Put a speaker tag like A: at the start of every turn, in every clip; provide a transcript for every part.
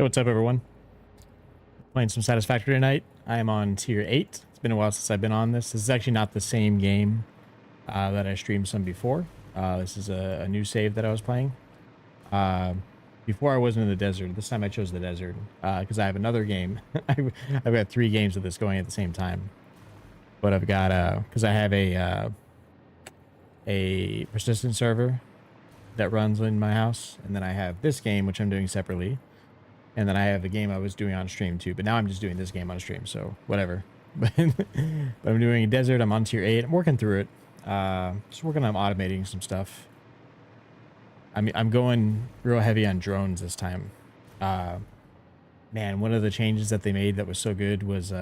A: Hey, what's up, everyone? Playing some Satisfactory tonight. I am on tier 8. It's been a while since I've been on this. This is actually not the same game that I streamed some before. This is a new save that I was playing. Uh, Before I wasn't in the desert. This time I chose the desert because I have another game. I've got 3 games of this going at the same time. But I've got, because I have a persistent server that runs in my house. And then I have this game, which I'm doing separately. And then I have a game I was doing on stream too, but now I'm just doing this game on stream, so whatever. But I'm doing a desert. I'm on tier 8. I'm working through it. Just working on automating some stuff. I'm going real heavy on drones this time. Man, one of the changes that they made that was so good was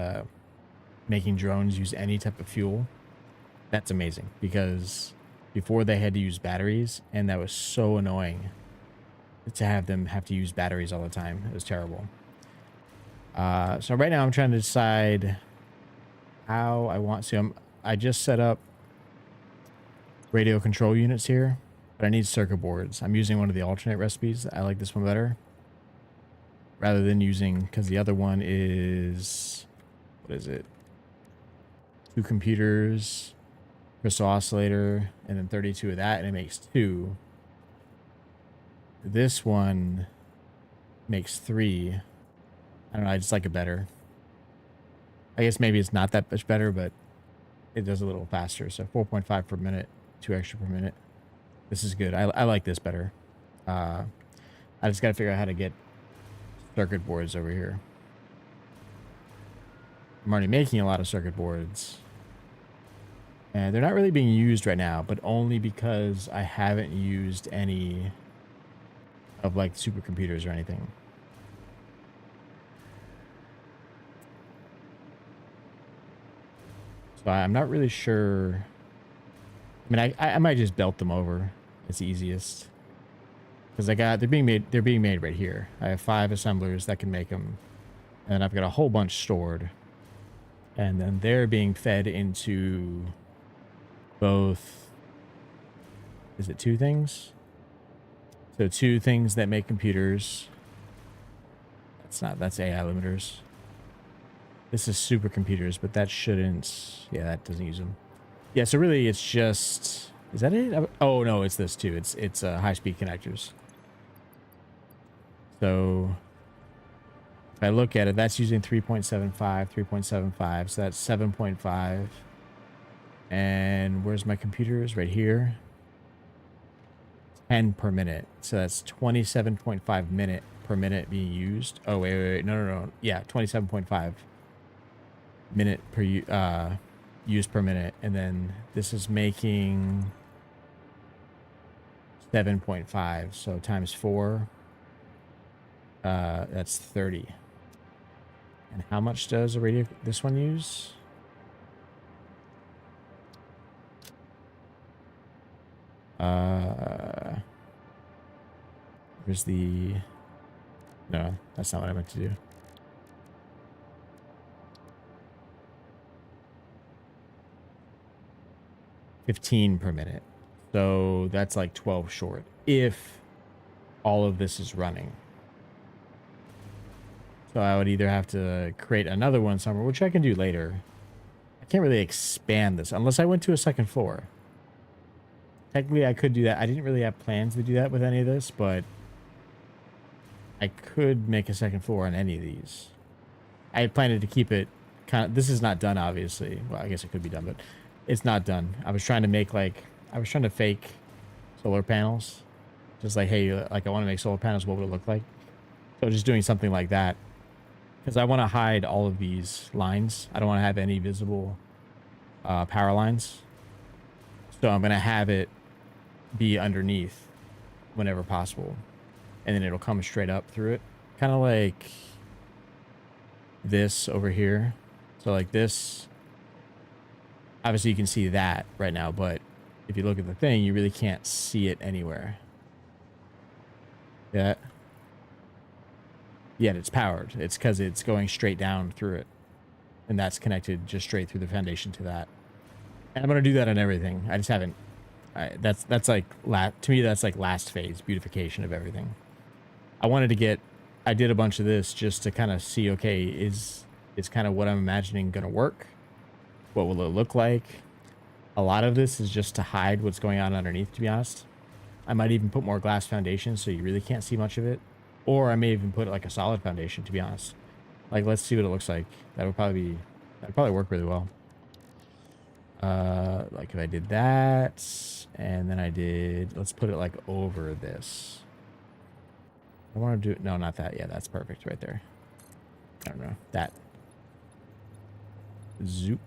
A: making drones use any type of fuel. That's amazing because before they had to use batteries, and that was so annoying to have them have to use batteries all the time. It was terrible. So right now I'm trying to decide how I want to. I just set up radio control units here, but I need circuit boards. I'm using one of the alternate recipes. I like this one better rather than using, because the other one is, what is it? 2 computers, crystal oscillator, and then 32 of that, and it makes 2. This one makes 3. I don't know, I just like it better. I guess maybe it's not that much better, but it does a little faster. So 4.5 per minute, 2 extra per minute. This is good. I like this better. I just got to figure out how to get circuit boards over here. I'm already making a lot of circuit boards. And they're not really being used right now, but only because I haven't used any of like supercomputers or anything. So I'm not really sure. I mean, I might just belt them over. It's easiest because they're being made right here. I have 5 assemblers that can make them, and I've got a whole bunch stored, and then they're being fed into both. Is it 2 things? So 2 things that make computers. That's AI limiters. This is supercomputers, but that shouldn't, yeah, that doesn't use them. Yeah, so really it's just, is that it? Oh no, it's this too. It's high-speed connectors. So if I look at it, that's using 3.75, 3.75, so that's 7.5. And where's my computers? Right here. 10 per minute, so that's 27.5 minute per minute being used. Oh wait, no, yeah, 27.5 minute per use per minute, and then this is making 7.5, so times 4, that's 30. And how much does this one use? Where's the... No, that's not what I meant to do. $15 per minute. So that's like 12 short if all of this is running. So I would either have to create another one somewhere, which I can do later. I can't really expand this unless I went to a 2nd floor. Technically, I could do that. I didn't really have plans to do that with any of this, but I could make a 2nd floor on any of these. I had planned to keep it kind of... This is not done, obviously. Well, I guess it could be done, but it's not done. I was trying to make, like... I was trying to fake solar panels. Just like, hey, like, I want to make solar panels. What would it look like? So just doing something like that. Because I want to hide all of these lines. I don't want to have any visible power lines. So I'm going to have it be underneath whenever possible, and then it'll come straight up through it, kind of like this over here. So like this, obviously you can see that right now, but if you look at the thing, you really can't see it anywhere. Yeah, it's powered. It's because it's going straight down through it, and that's connected just straight through the foundation to that. And I'm gonna do that on everything. I just haven't. That's like to me, that's like last phase beautification of everything. I I did a bunch of this just to kind of see, okay, is kind of what I'm imagining going to work? What will it look like? A lot of this is just to hide what's going on underneath, to be honest. I might even put more glass foundation so you really can't see much of it. Or I may even put like a solid foundation, to be honest. Like, let's see what it looks like. That'd probably work really well. Like if I did that, and then I did, let's put it like over this. I want to do, no, not that. Yeah, that's perfect right there. I don't know. That. Zoop.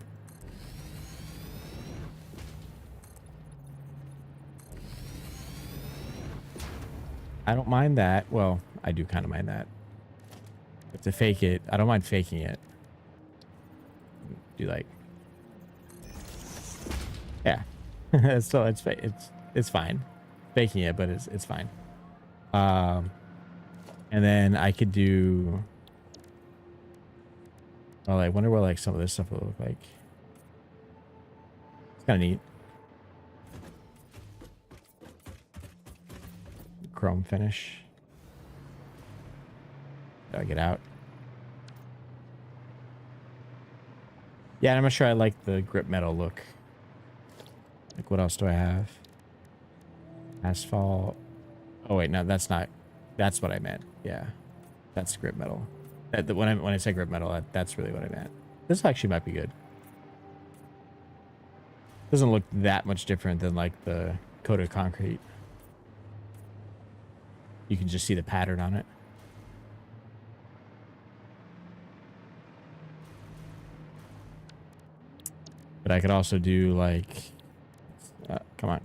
A: I don't mind that. Well, I do kind of mind that. But to fake it, I don't mind faking it. Do like, yeah. So it's fine. Faking it, but it's fine. And then I could do, well, I wonder what like some of this stuff will look like. It's kind of neat. Chrome finish. Gotta get out. Yeah, I'm not sure I like the grip metal look. Like, what else do I have? Asphalt. Oh wait, no, that's not. That's what I meant. Yeah, that's grip metal. When I say grip metal, that's really what I meant. This actually might be good. Doesn't look that much different than like the coated concrete. You can just see the pattern on it. But I could also do like, come on.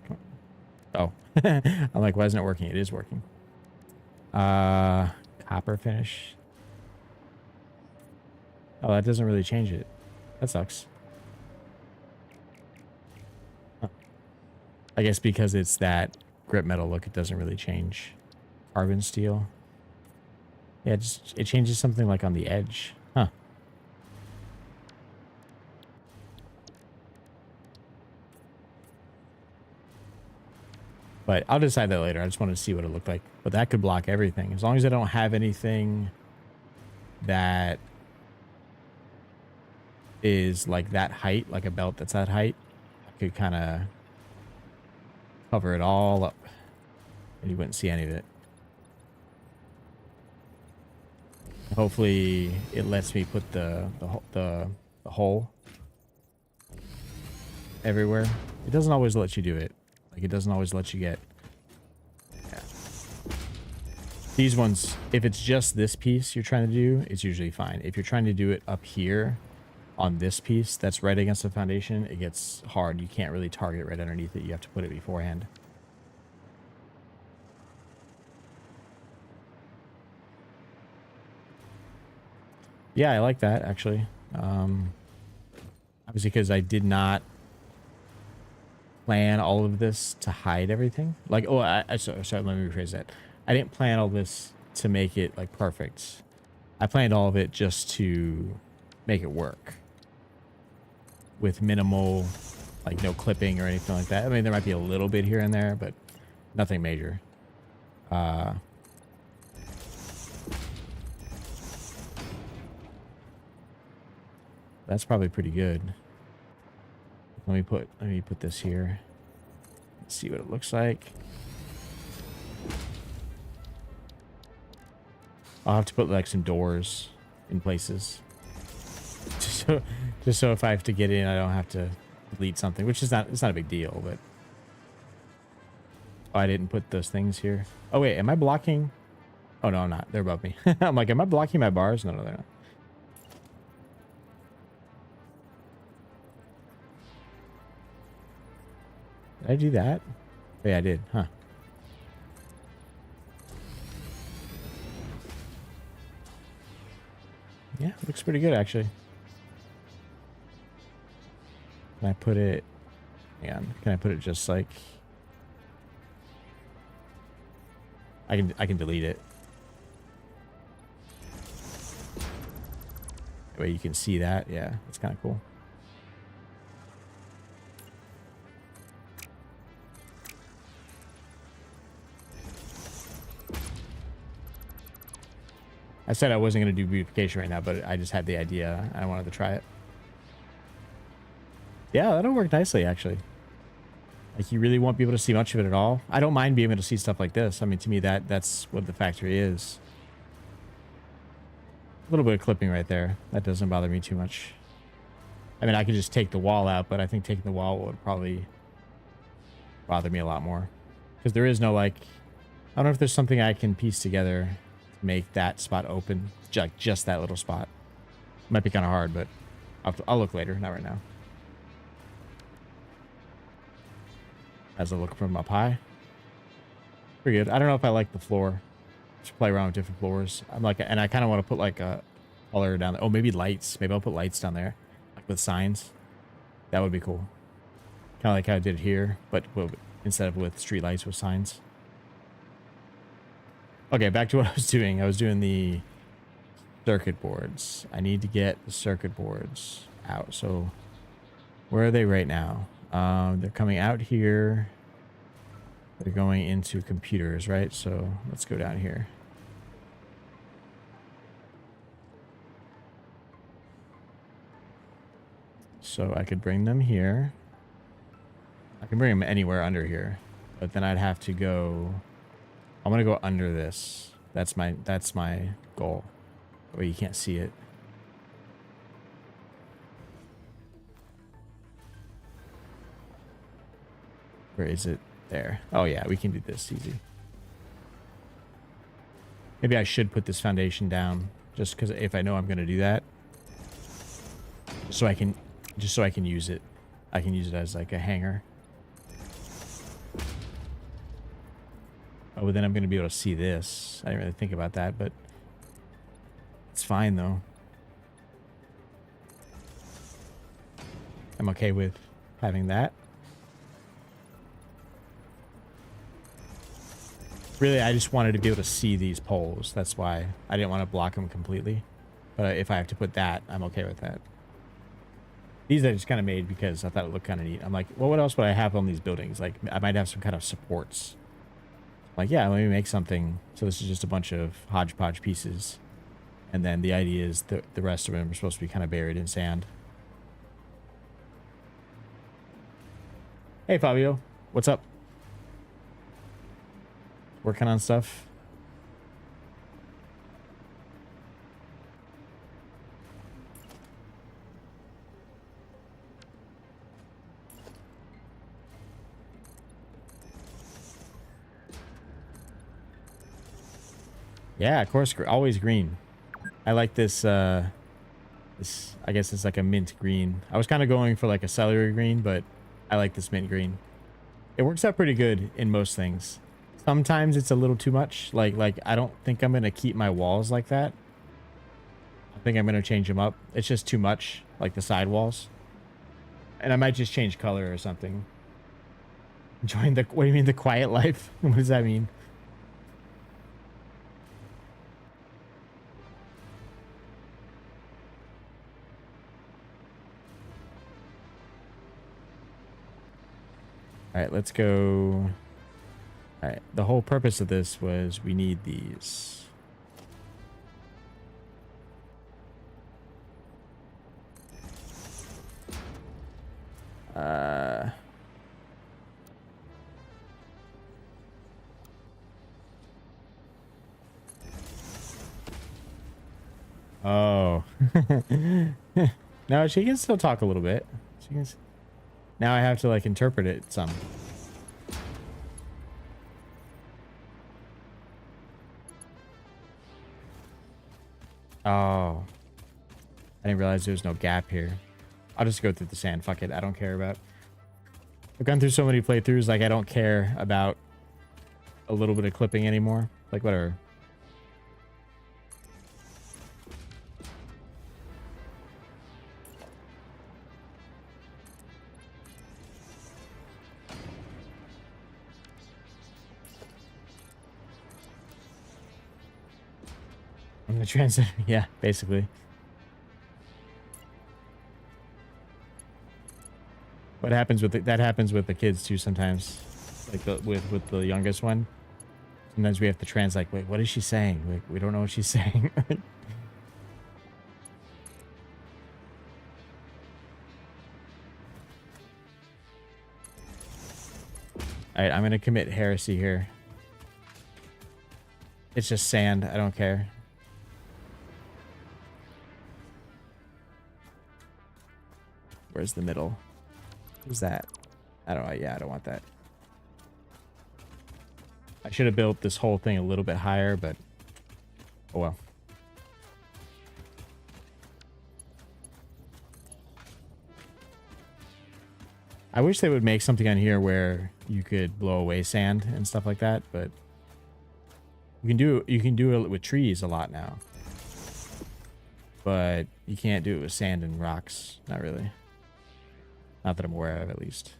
A: Oh, I'm like, why isn't it working? It is working. Copper finish. Oh, that doesn't really change it. That sucks. Huh. I guess because it's that grip metal look, it doesn't really change. Carbon steel. Yeah, it changes something like on the edge. Huh. But I'll decide that later. I just wanted to see what it looked like. But that could block everything. As long as I don't have anything that is like that height, like a belt that's that height, I could kind of cover it all up and you wouldn't see any of it. Hopefully it lets me put the hole everywhere. It doesn't always let you do it. Like, it doesn't always let you get, yeah. These ones, if it's just this piece you're trying to do, it's usually fine. If you're trying to do it up here on this piece that's right against the foundation, it gets hard. You can't really target right underneath it. You have to put it beforehand. Yeah, I like that actually. Obviously, because I did not plan all of this to hide everything. Like, oh, sorry, let me rephrase that. I didn't plan all this to make it like perfect. I planned all of it just to make it work with minimal, like no clipping or anything like that. I mean, there might be a little bit here and there, but nothing major. That's probably pretty good. Let me put this here. Let's see what it looks like. I'll have to put like some doors in places. Just so if I have to get in, I don't have to delete something, which is it's not a big deal, but oh, I didn't put those things here. Oh wait, am I blocking? Oh no, I'm not. They're above me. I'm like, am I blocking my bars? No, they're not. Did I do that? Oh, yeah, I did, huh? Yeah, looks pretty good actually. Can I put it? Yeah, can I put it just like? I can delete it. That way you can see that. Yeah, that's kind of cool. I said I wasn't going to do beautification right now, but I just had the idea. I wanted to try it. Yeah, that'll work nicely, actually. Like, you really won't be able to see much of it at all. I don't mind being able to see stuff like this. I mean, to me, that's what the factory is. A little bit of clipping right there. That doesn't bother me too much. I mean, I could just take the wall out, but I think taking the wall would probably bother me a lot more. Because there is no, like... I don't know if there's something I can piece together to make that spot open. Just that little spot. Might be kind of hard, but I'll look later. Not right now. As I look from up high. Pretty good. I don't know if I like the floor. Just play around with different floors. I'm like, and I kind of want to put like a color down there. Oh, maybe lights. Maybe I'll put lights down there, like with signs. That would be cool. Kind of like how I did it here, but instead of with street lights with signs. Okay, back to what I was doing. I was doing the circuit boards. I need to get the circuit boards out. So where are they right now? They're coming out here. They're going into computers, right? So let's go down here. So I could bring them here. I can bring them anywhere under here, but then I'd have to go. I'm gonna go under this. That's my goal. Where you can't see it. Where is it? There. Oh yeah, we can do this easy. Maybe I should put this foundation down just because if I know I'm gonna do that, so I can use it. I can use it as like a hanger. Oh, but then I'm gonna be able to see this. I didn't really think about that, but it's fine though. I'm okay with having that. Really, I just wanted to be able to see these poles. That's why I didn't want to block them completely. But if I have to put that, I'm okay with that. These I just kind of made because I thought it looked kind of neat. I'm like, well, what else would I have on these buildings? Like, I might have some kind of supports. Like, yeah, let me make something. So this is just a bunch of hodgepodge pieces. And then the idea is the rest of them are supposed to be kind of buried in sand. Hey, Fabio. What's up? Working on stuff. Yeah, of course, always green. I like this, I guess it's like a mint green. I was kind of going for like a celery green, but I like this mint green. It works out pretty good in most things. Sometimes it's a little too much. Like I don't think I'm going to keep my walls like that. I think I'm going to change them up. It's just too much, like the side walls. And I might just change color or something. Join the, what do you mean the quiet life? What does that mean? All right, let's go. All right, the whole purpose of this was we need these. Oh. No, she can still talk a little bit. She can. Now I have to like interpret it some. Oh. I didn't realize there was no gap here. I'll just go through the sand. Fuck it. I don't care about. I've gone through so many playthroughs, like I don't care about a little bit of clipping anymore. Like whatever. I'm the transit. Yeah, basically. What happens with that happens with the kids too sometimes, like with the youngest one. Sometimes we have to translate. Wait, what is she saying? Like, we don't know what she's saying. All right, I'm gonna commit heresy here. It's just sand. I don't care. Where's the middle? Who's that? I don't know. Yeah, I don't want that. I should have built this whole thing a little bit higher, but oh well. I wish they would make something on here where you could blow away sand and stuff like that, but you can do it with trees a lot now. But you can't do it with sand and rocks. Not really. Not that I'm aware of, at least.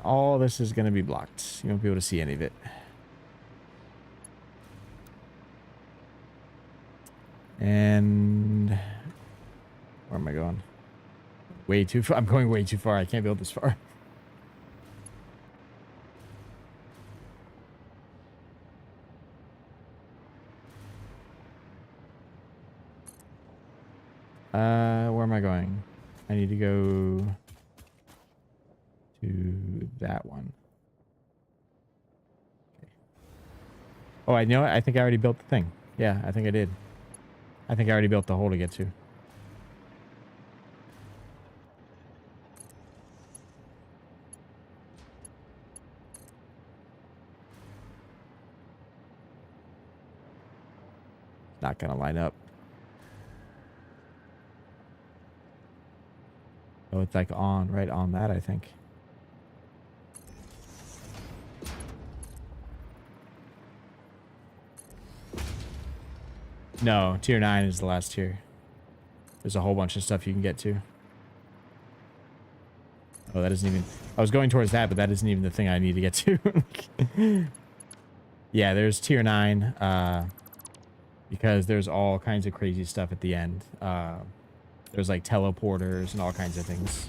A: All this is going to be blocked. You won't be able to see any of it. And where am I going? Way too far. I'm going way too far. I can't build this far. Where am I going? I need to go to that one. Okay. Oh, I know it. I think I already built the thing. Yeah, I think I did. I think I already built the hole to get to. Not gonna line up. Oh, it's like on, right on that, I think. No, tier 9 is the last tier. There's a whole bunch of stuff you can get to. Oh, that isn't even... I was going towards that, but that isn't even the thing I need to get to. Yeah, there's tier 9. Because there's all kinds of crazy stuff at the end. There's like teleporters and all kinds of things.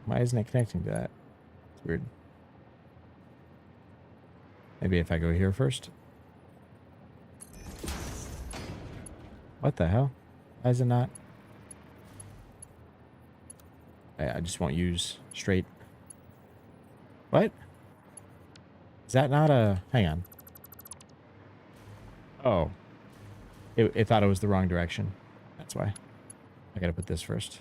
A: Why isn't it connecting to that? It's weird. Maybe if I go here first. What the hell? Why is it not? I just won't use straight. What? Is that not a... Hang on. Oh. It thought it was the wrong direction. That's why. I gotta put this first.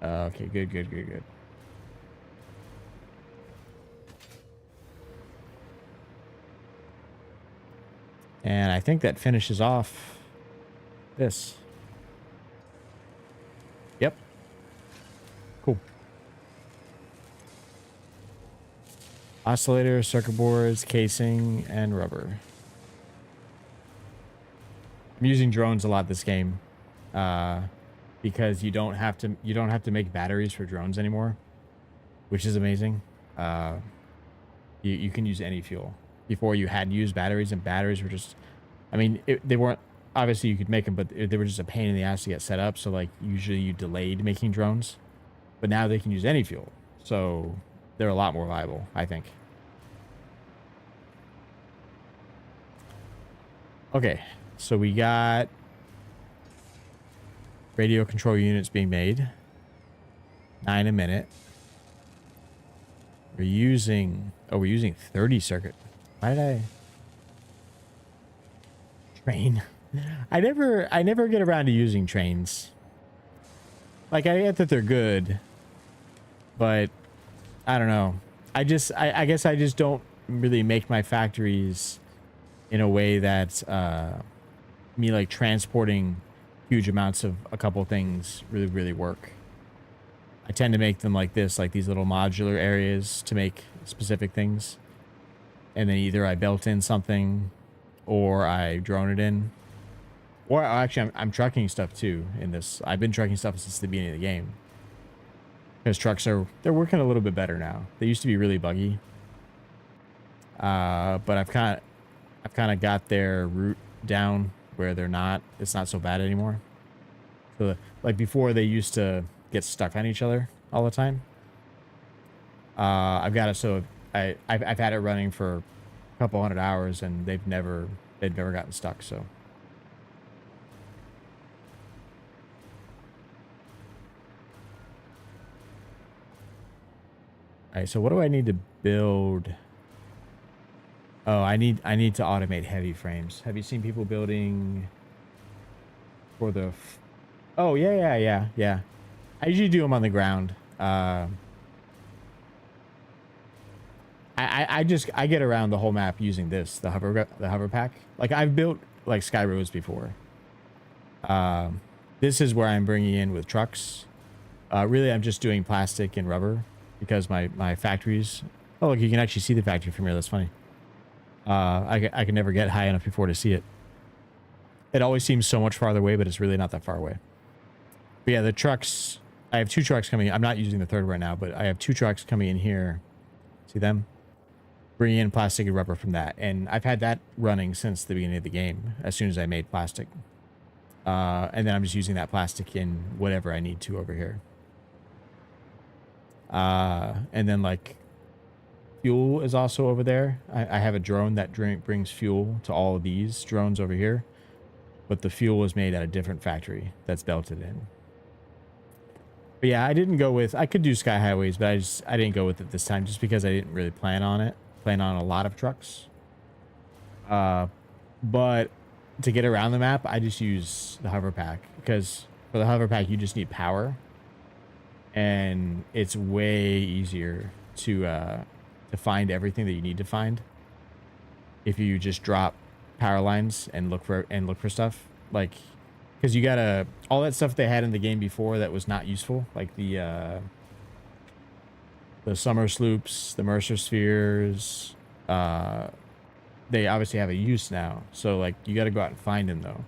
A: Okay, good. And I think that finishes off this. Yep. Cool. Oscillator, circuit boards, casing, and rubber. I'm using drones a lot this game. Because you don't have to make batteries for drones anymore, which is amazing. You can use any fuel. Before you had to use batteries, and batteries were just, I mean, they weren't, obviously you could make them, but they were just a pain in the ass to get set up. So like usually you delayed making drones, but now they can use any fuel. So they're a lot more viable, I think. Okay, so we got radio control units being made. 9 a minute. We're using 30 circuit. Why did I train? I never get around to using trains. Like, I get that they're good, but I don't know. I guess I just don't really make my factories in a way that me like transporting huge amounts of a couple things really work. I tend to make them like this, like these little modular areas to make specific things. And then either I belt in something or I drone it in. Or actually, I'm trucking stuff too in this. I've been trucking stuff since the beginning of the game. Because trucks they're working a little bit better now. They used to be really buggy. But I've kind of got their route down where it's not so bad anymore. So like before they used to get stuck on each other all the time. I've got it so I've had it running for a couple 100 hours and they've never gotten stuck. So all right, so what do I need to build? Oh, I need to automate heavy frames. Have you seen people building for the oh yeah. I usually do them on the ground. I get around the whole map using the hover pack. Like I've built like sky roads before. This is where I'm bringing in with trucks. Really, I'm just doing plastic and rubber because my factories. Oh, look, you can actually see the factory from here. That's funny. I can never get high enough before to see it. It always seems so much farther away, but it's really not that far away. But yeah, the trucks. I have 2 trucks coming. I'm not using the third right now, but I have 2 trucks coming in here. See them? Bringing in plastic and rubber from that, and I've had that running since the beginning of the game. As soon as I made plastic, and then I'm just using that plastic in whatever I need to over here. And then like fuel is also over there. I have a drone that brings fuel to all of these drones over here, but the fuel is made at a different factory that's belted in. But yeah, I didn't go with. I could do sky highways, but I didn't go with it this time just because I didn't really plan on it. Plan on a lot of trucks. But to get around the map, I just use the hover pack because for the hover pack you just need power, and it's way easier to find everything that you need to find if you just drop power lines and look for stuff. Like, because you gotta all that stuff they had in the game before that was not useful, like the summer sloops, the Mercer spheres, they obviously have a use now. So like you got to go out and find them though.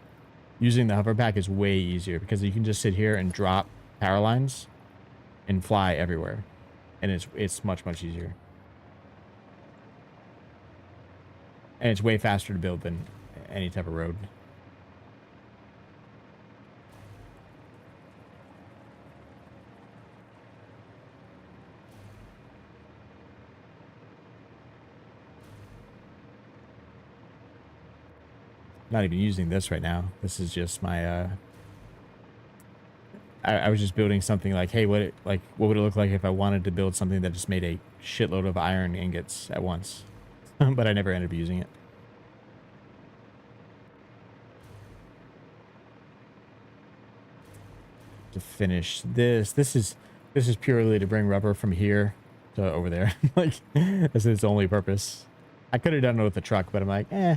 A: Using the hover pack is way easier because you can just sit here and drop power lines and fly everywhere. And it's much easier. And it's way faster to build than any type of road. Not even using this right now. This is just my I was just building something like, hey, what would it look like if I wanted to build something that just made a shitload of iron ingots at once? But I never ended up using it. To finish this is purely to bring rubber from here to over there. Like that's its only purpose. I could have done it with the truck, but I'm like, eh.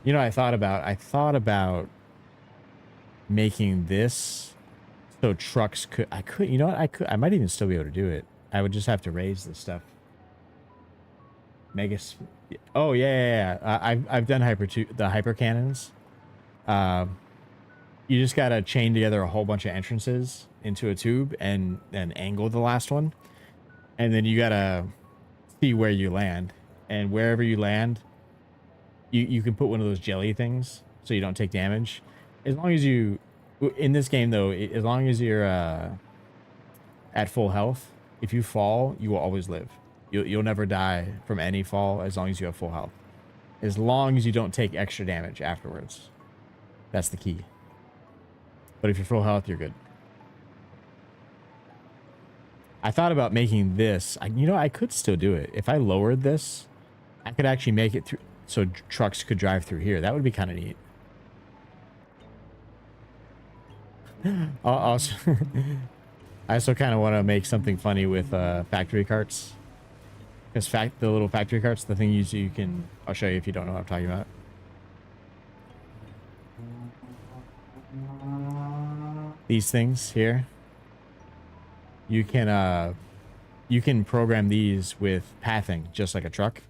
A: You know, I thought about making this so trucks you know what, I might even still be able to do it. I would just have to raise this stuff. Oh yeah. I've done the hyper cannons. You just gotta chain together a whole bunch of entrances into a tube and then angle the last one, and then you gotta see where you land, and wherever you land, you can put one of those jelly things so you don't take damage. As long as you, in this game though, as long as you're at full health, if you fall, you will always live. You'll never die from any fall as long as you have full health. As long as you don't take extra damage afterwards. That's the key. But if you're full health, you're good. I thought about making this. You know, I could still do it. If I lowered this, I could actually make it through so trucks could drive through here. That would be kind of neat. Also, I also kind of want to make something funny with factory carts. Because the little factory carts, the thing you can, I'll show you if you don't know what I'm talking about. These things here, you can program these with pathing just like a truck.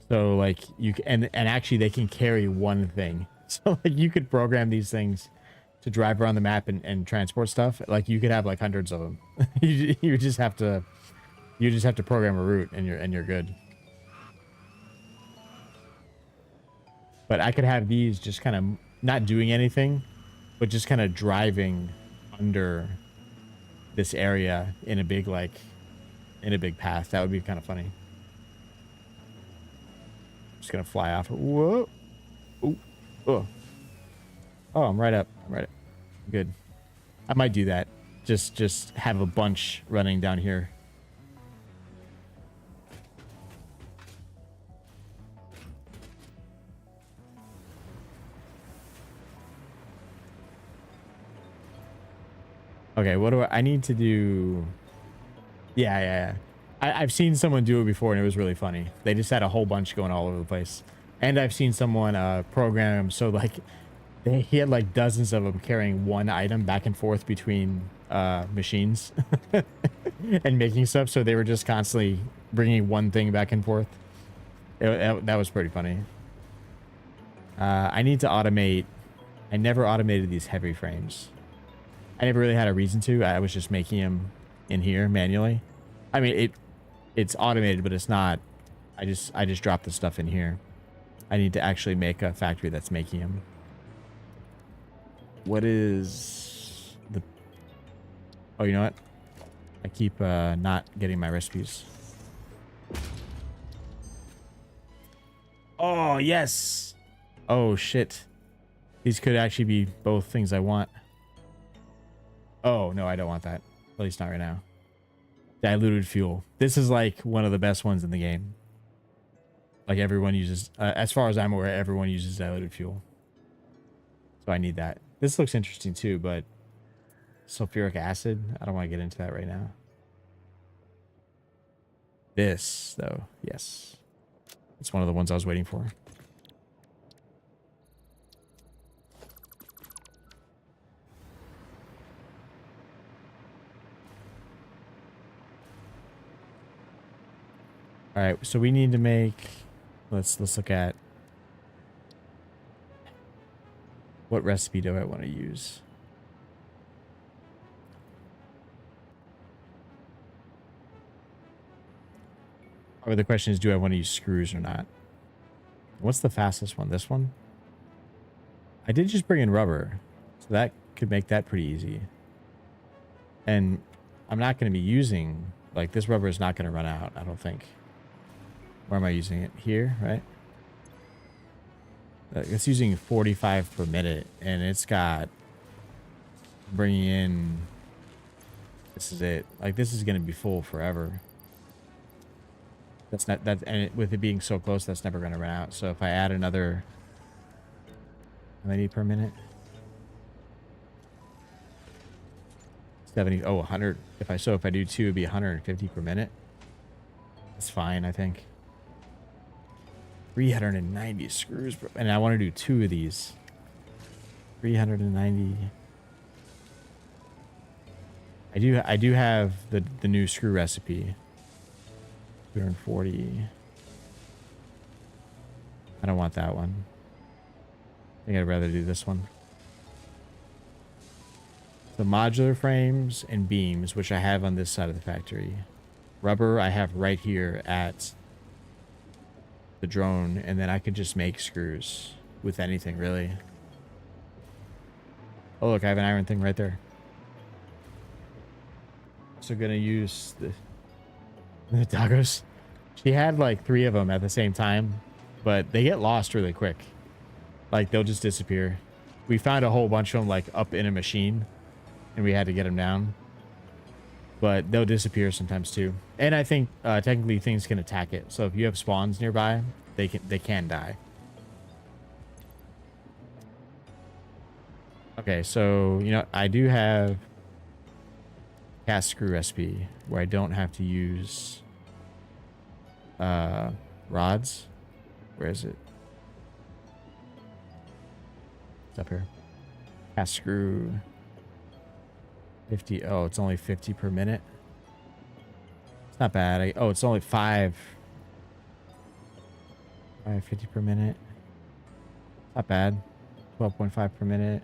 A: So like and actually they can carry one thing. So like you could program these things to drive around the map and transport stuff. Like you could have like hundreds of them. You just have to program a route and you're good. But I could have these just kind of not doing anything, but just kind of driving under this area in a big path. That would be kind of funny. Just gonna fly off. Whoa. Ooh. Oh. Oh, I'm right up. Good. I might do that. Just have a bunch running down here. Okay, what do I need to do? Yeah. I've seen someone do it before and it was really funny. They just had a whole bunch going all over the place. And I've seen someone program them so like he had like dozens of them carrying one item back and forth between machines and making stuff. So they were just constantly bringing one thing back and forth. That was pretty funny. I need to automate. I never automated these heavy frames. I never really had a reason to. I was just making them in here manually. I mean, it's automated, but it's not. I just dropped the stuff in here. I need to actually make a factory that's making them. What is the... Oh, you know what? I keep not getting my recipes. Oh, yes. Oh, shit. These could actually be both things I want. Oh, no, I don't want that. At least not right now. Diluted fuel. This is like one of the best ones in the game. Like everyone uses, as far as I'm aware, everyone uses diluted fuel. So I need that. This looks interesting too, but sulfuric acid, I don't want to get into that right now. This, though, yes. It's one of the ones I was waiting for. All right, so we need to make... Let's look at... What recipe do I want to use? Or the question is, do I want to use screws or not? What's the fastest one? This one? I did just bring in rubber, so that could make that pretty easy. And I'm not going to be using... Like, this rubber is not going to run out, I don't think. Where am I using it? Here, right? It's using 45 per minute, and it's got bringing in... This is it. Like, this is going to be full forever. That's not that, and with it being so close, that's never going to run out. So if I add another, how many per minute? 70. Oh, 100. If I do two, it'd be 150 per minute. That's fine, I think. 390 screws, and I want to do two of these. 390. I do have the new screw recipe. 240. I don't want that one. I think I'd rather do this one. The modular frames and beams, which I have on this side of the factory. Rubber I have right here at the drone, and then I could just make screws with anything, really. Oh, look, I have an iron thing right there. So gonna use the doggos. She had like 3 of them at the same time, but they get lost really quick. Like, they'll just disappear. We found a whole bunch of them like up in a machine, and we had to get them down. But they'll disappear sometimes too. And I think technically things can attack it. So if you have spawns nearby, they can die. Okay, so you know, I do have cast screw recipe where I don't have to use rods. Where is it? It's up here. Cast screw. 50. Oh, it's only 50 per minute. It's not bad. Oh, it's only 550 per minute. Not bad. 12.5 per minute.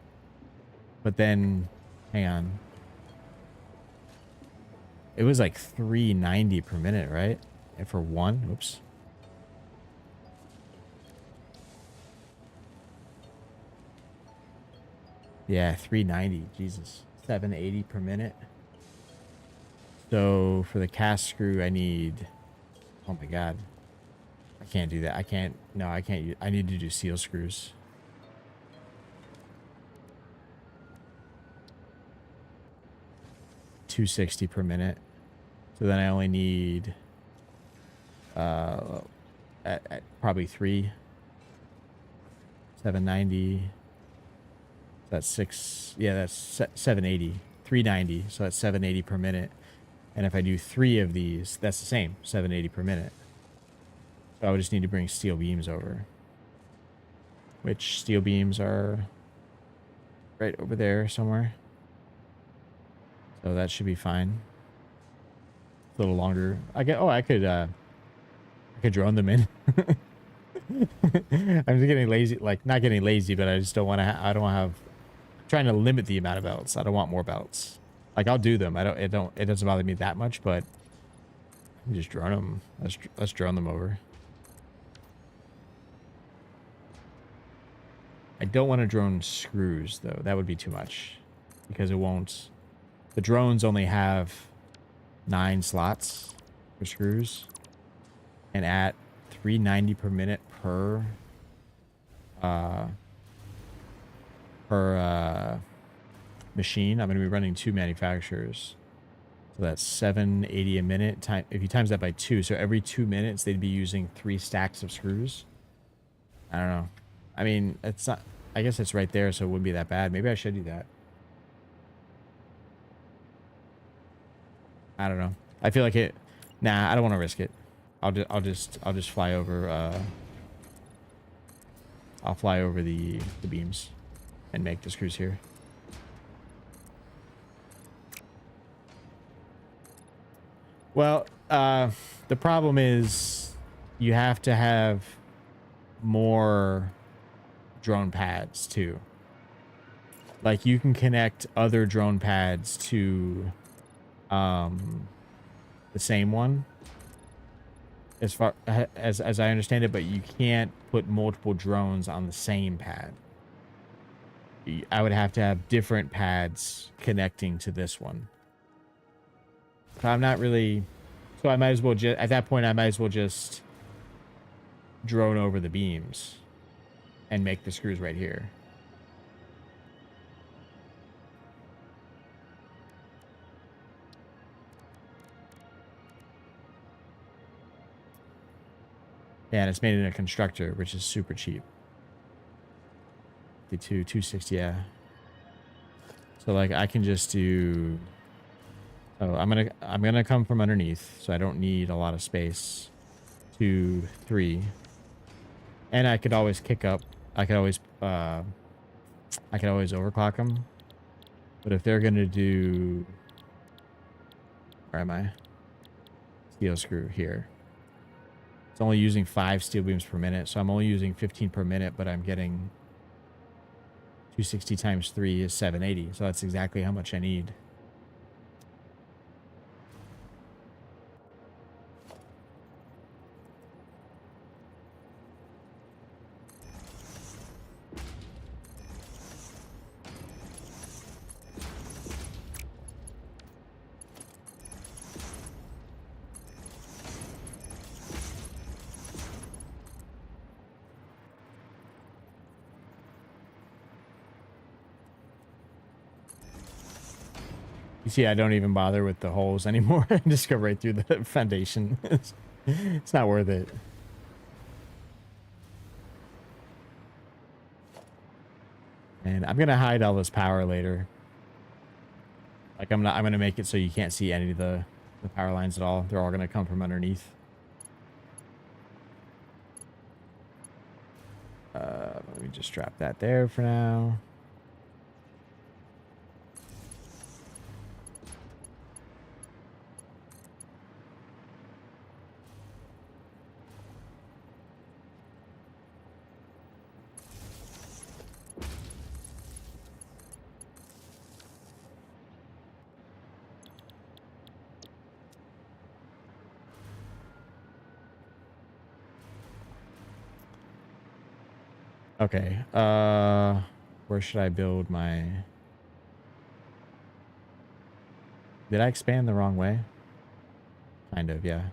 A: But then, hang on. It was like 390 per minute, right? And for one, oops. Yeah, 390. Jesus. 780 per minute. So for the cast screw, I need, oh my God. I can't do that. I can't, no, I can't. I need to do seal screws. $260 per minute. So then I only need at probably 3. 790. That's 6. Yeah, that's 780. 390. So that's 780 per minute. And if I do 3 of these, that's the same, 780 per minute. So I would just need to bring steel beams over. Which steel beams are right over there somewhere. So that should be fine. A little longer. I could drone them in. I'm just getting lazy, like not getting lazy, but I just don't want to. I don't have. I'm trying to limit the amount of belts. I don't want more belts. Like I'll do them. It doesn't bother me that much, but you just drone them. Let's drone them over. I don't want to drone screws though. That would be too much because it won't. The drones only have 9 slots for screws, and at 390 per minute per machine, I'm going to be running 2 manufacturers. So that's 780 a minute. If you times that by 2, so every 2 minutes they'd be using 3 stacks of screws. I don't know. I mean, it's not. I guess it's right there, so it wouldn't be that bad. Maybe I should do that. I don't know. I feel like it. Nah, I don't want to risk it. I'll just fly over. I'll fly over the beams, and make the screws here. Well, the problem is you have to have more drone pads too. Like you can connect other drone pads to the same one as far as I understand it, but you can't put multiple drones on the same pad. I would have to have different pads connecting to this one. So I'm not really, so I might as well just, at that point I might as well just drone over the beams and make the screws right here. Yeah, and it's made in a constructor, which is super cheap. 52, 260, yeah. So like I can just do, oh, I'm gonna come from underneath, so I don't need a lot of space. 2, 3. And I could always kick up. I could always overclock them. But if they're gonna do, where am I? Steel screw here. It's only using 5 steel beams per minute, so I'm only using 15 per minute, but I'm getting 260 times 3 is 780. So that's exactly how much I need. You see, I don't even bother with the holes anymore. I just go right through the foundation. It's not worth it. And I'm gonna hide all this power later. Like I'm gonna make it so you can't see any of the power lines at all. They're all gonna come from underneath. Let me just drop that there for now. Okay. Where should I build my... Did I expand the wrong way? Kind of, yeah.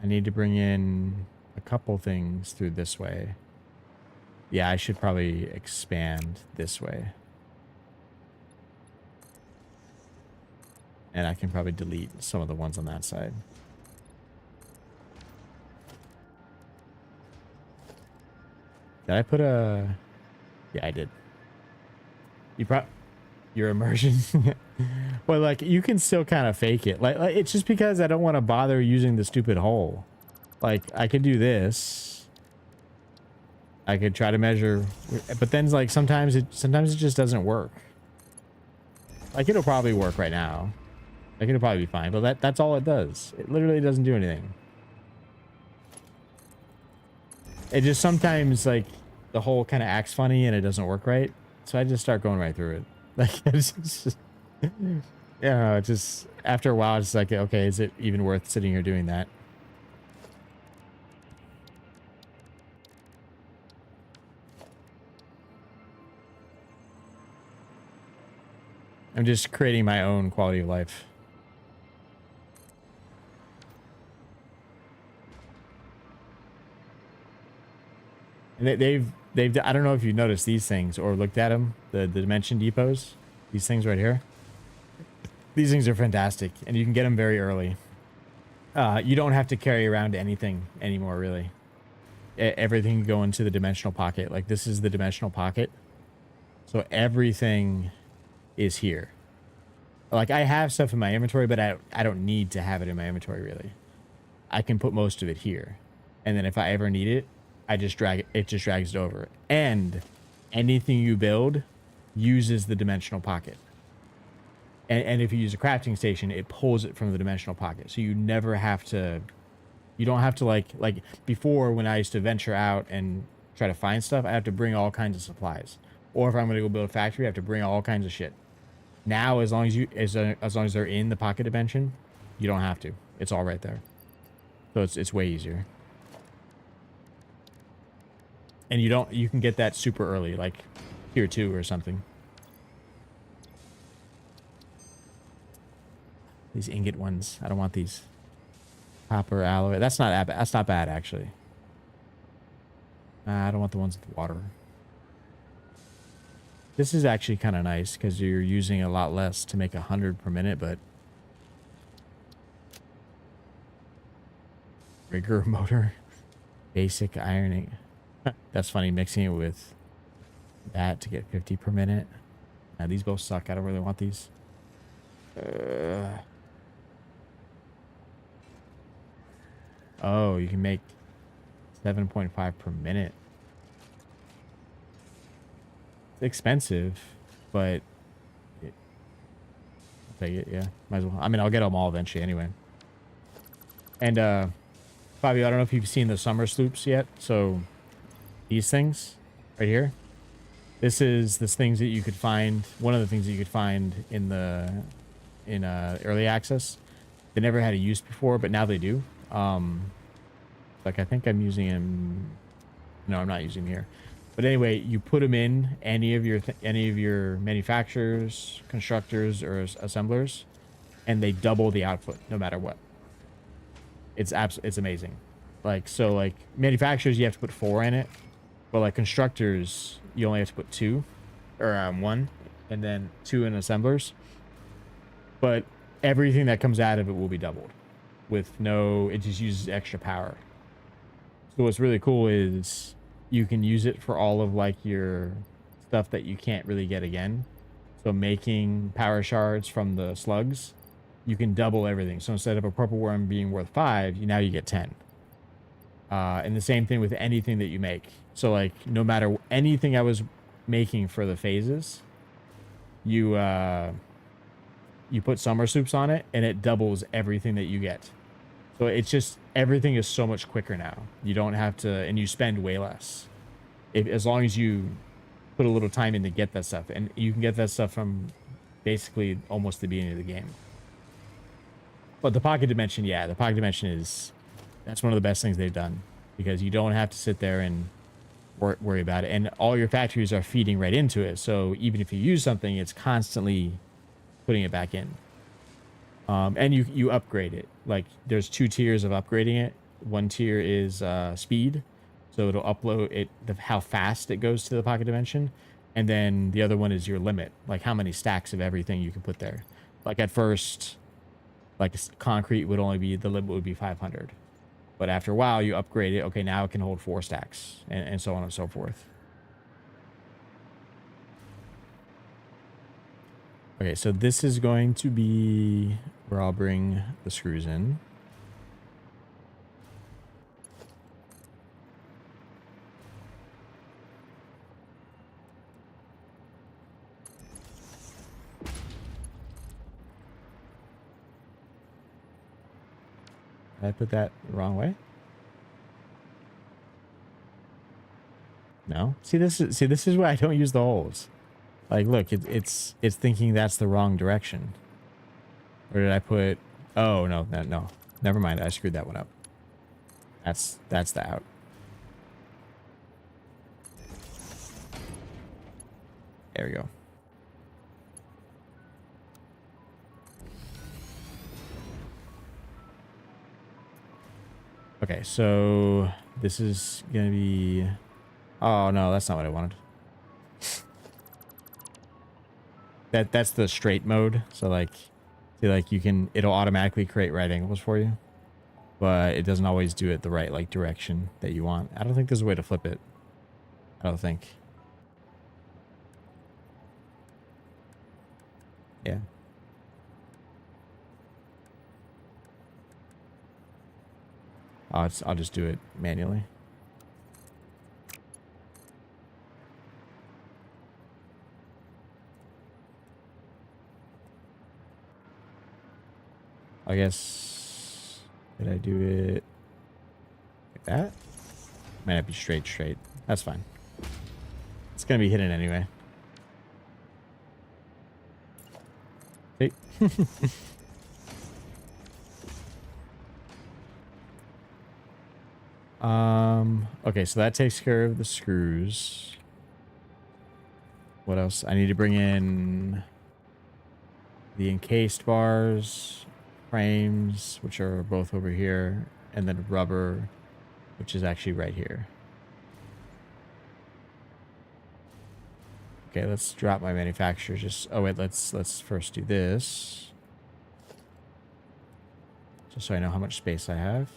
A: I need to bring in a couple things through this way. Yeah, I should probably expand this way. And I can probably delete some of the ones on that side. Did I put a... Yeah, I did. Your immersion. Well, like, you can still kind of fake it. Like, it's just because I don't want to bother using the stupid hole. Like, I could do this. I could try to measure, but then like sometimes it just doesn't work. Like, it'll probably work right now. Like, it'll probably be fine, but that's all it does. It literally doesn't do anything. It just sometimes, like, the hole kind of acts funny and it doesn't work right. So I just start going right through it. Like, it's just, yeah, it's just, after a while, it's like, okay, is it even worth sitting here doing that? I'm just creating my own quality of life. And they've I don't know if you noticed these things or looked at them, the dimension depots, these things right here. These things are fantastic, and you can get them very early. You don't have to carry around anything anymore, really. Everything can go into the dimensional pocket. Like, this is the dimensional pocket. So everything is here. Like, I have stuff in my inventory, but I don't need to have it in my inventory, really. I can put most of it here. And then if I ever need it, I just drag it. It just drags it over. And anything you build uses the dimensional pocket. And if you use a crafting station, it pulls it from the dimensional pocket. So you never have to... You don't have to, like before, when I used to venture out and try to find stuff, I have to bring all kinds of supplies. Or if I'm going to go build a factory, I have to bring all kinds of shit. Now, as long as they're in the pocket dimension, you don't have to. It's all right there. So it's way easier. And you can get that super early, like tier 2 or something. These ingot ones, I don't want these. Copper alloy. That's not bad, actually. I don't want the ones with water. This is actually kind of nice because you're using a lot less to make 100 per minute, but rigger motor, basic ironing. That's funny, mixing it with that to get 50 per minute. Now, these both suck. I don't really want these. Oh, you can make 7.5 per minute. It's expensive, but I'll take it, yeah. Might as well. I mean, I'll get them all eventually anyway. And, Fabio, I don't know if you've seen the summer sloops yet. So, these things right here. This is the things that you could find. One of the things that you could find in early access. They never had a use before, but now they do. Like, I think I'm using him. No, I'm not using him here. But anyway, you put them in any of your manufacturers, constructors, or assemblers, and they double the output no matter what. It's amazing. Like, so like manufacturers, you have to put 4 in it, but like constructors, you only have to put 2 or 1, and then 2 in assemblers. But everything that comes out of it will be doubled with it just uses extra power. So what's really cool is you can use it for all of like your stuff that you can't really get again. So making power shards from the slugs, you can double everything. So instead of a purple worm being worth 5, now you get 10. And the same thing with anything that you make. So like no matter anything I was making for the phases, you you put summer soups on it and it doubles everything that you get. So it's just everything is so much quicker now. You don't have to, and you spend way less. As long as you put a little time in to get that stuff, and you can get that stuff from basically almost the beginning of the game. But the pocket dimension, yeah, the pocket dimension that's one of the best things they've done, because you don't have to sit there and worry about it, and all your factories are feeding right into it. So even if you use something, it's constantly putting it back in. And you upgrade it. Like there's 2 tiers of upgrading it. One tier is speed, so it'll upload it how fast it goes to the pocket dimension, and then the other one is your limit, like how many stacks of everything you can put there. Like at first, like concrete would only be, the limit would be 500, but after a while you upgrade it. Okay, now it can hold 4 stacks, and so on and so forth. Okay, so this is going to be where I'll bring the screws in. Did I put that the wrong way? No. See, this is why I don't use the holes. Like, look, it's thinking that's the wrong direction. Or did I put? Oh no, no. Never mind. I screwed that one up. That's the out. There we go. Okay, so this is gonna be. Oh no, that's not what I wanted. That's the straight mode. So like, see, like it'll automatically create right angles for you, but it doesn't always do it the right like direction that you want. I don't think there's a way to flip it. I don't think. Yeah. I'll just do it manually. I guess, did I do it like that? Might not be straight. That's fine. It's gonna be hidden anyway. Hey. Okay, so that takes care of the screws. What else? I need to bring in the encased bars, frames, which are both over here, and then rubber, which is actually right here. Okay, let's drop my manufacturer. Just, oh wait, let's first do this, just so I know how much space I have.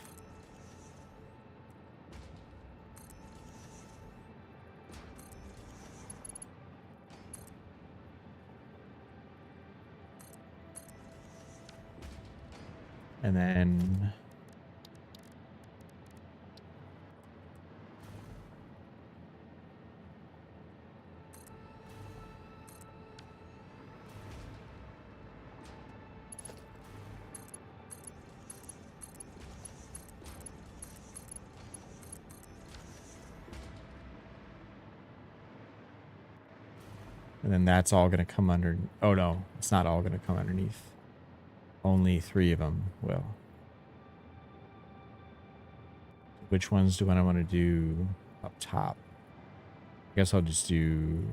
A: And then that's all going to come under. Oh no, it's not all going to come underneath. Only 3 of them will. Which ones do I want to do up top? I guess I'll just do.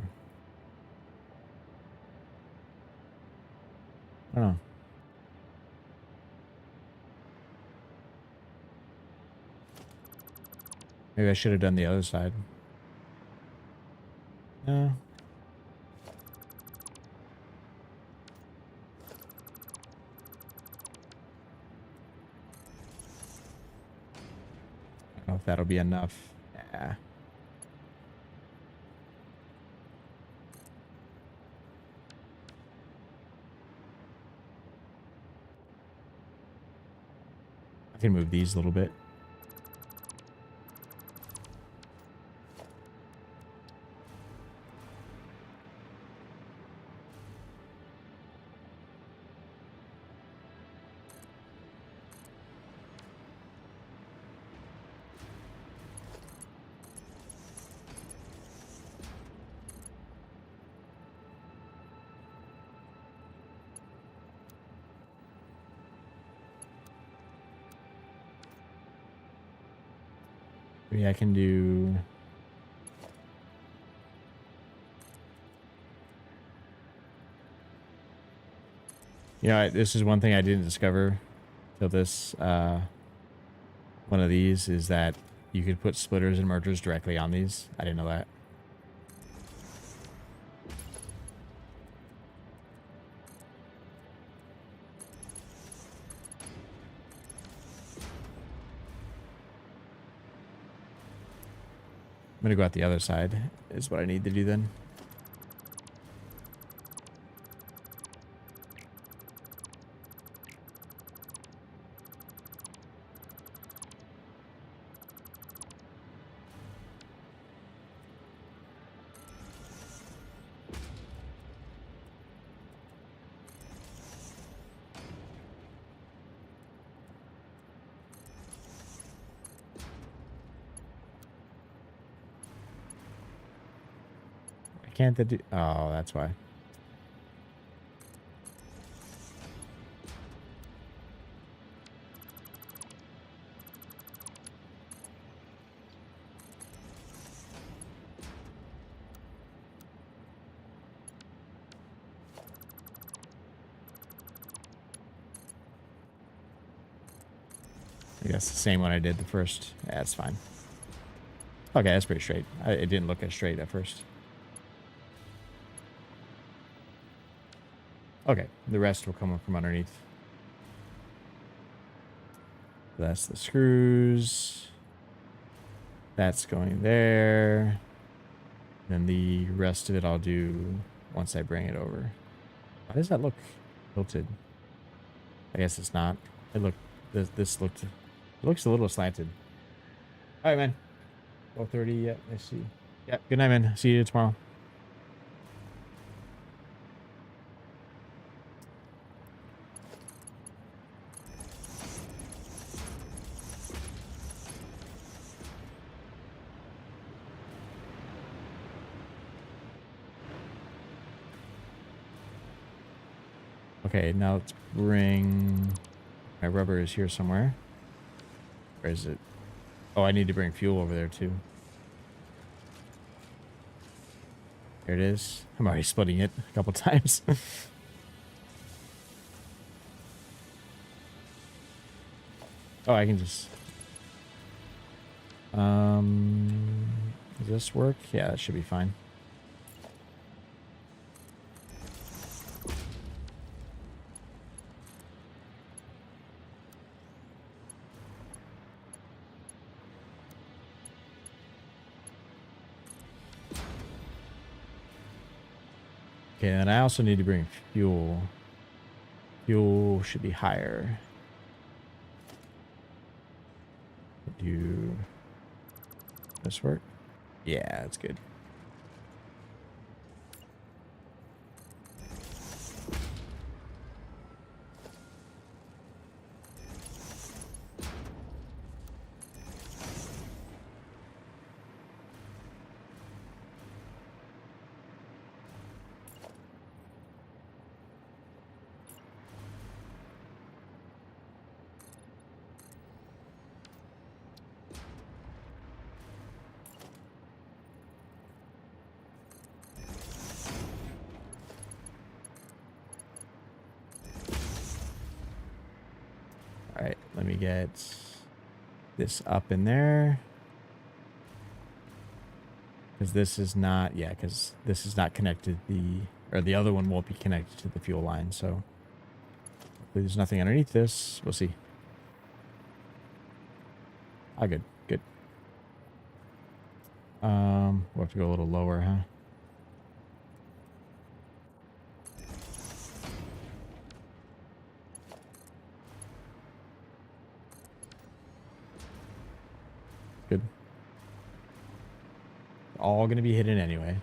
A: I don't know. Maybe I should have done the other side. No. I don't know if that'll be enough. Yeah. I can move these a little bit. Maybe I can do... You know, this is one thing I didn't discover till this, one of these, is that you could put splitters and mergers directly on these. I didn't know that. I'm gonna go out the other side, is what I need to do then. Can't they do... Oh, that's why. I guess the same one I did the first. Yeah, that's fine. Okay, that's pretty straight. It didn't look as straight at first. Okay, the rest will come up from underneath. That's the screws. That's going there. Then the rest of it I'll do once I bring it over. Why does that look tilted? I guess it's not. It looked... This looked... It looks a little slanted. All right, man. 12:30. Yeah, I see. Yeah, good night, man. See you tomorrow. Okay, now let's bring... My rubber is here somewhere. Where is it? Oh, I need to bring fuel over there too. There it is. I'm already splitting it a couple times. Oh, I can just... Does this work? Yeah, that should be fine. Okay, and I also need to bring fuel. Fuel should be higher. Do this work? Yeah, that's good. All right, let me get this up in there. Because this is not, yeah, because this is not connected, or the other one won't be connected to the fuel line, so there's nothing underneath this. We'll see. Ah, good, good. We'll have to go a little lower, huh? Good. All going to be hidden anyway.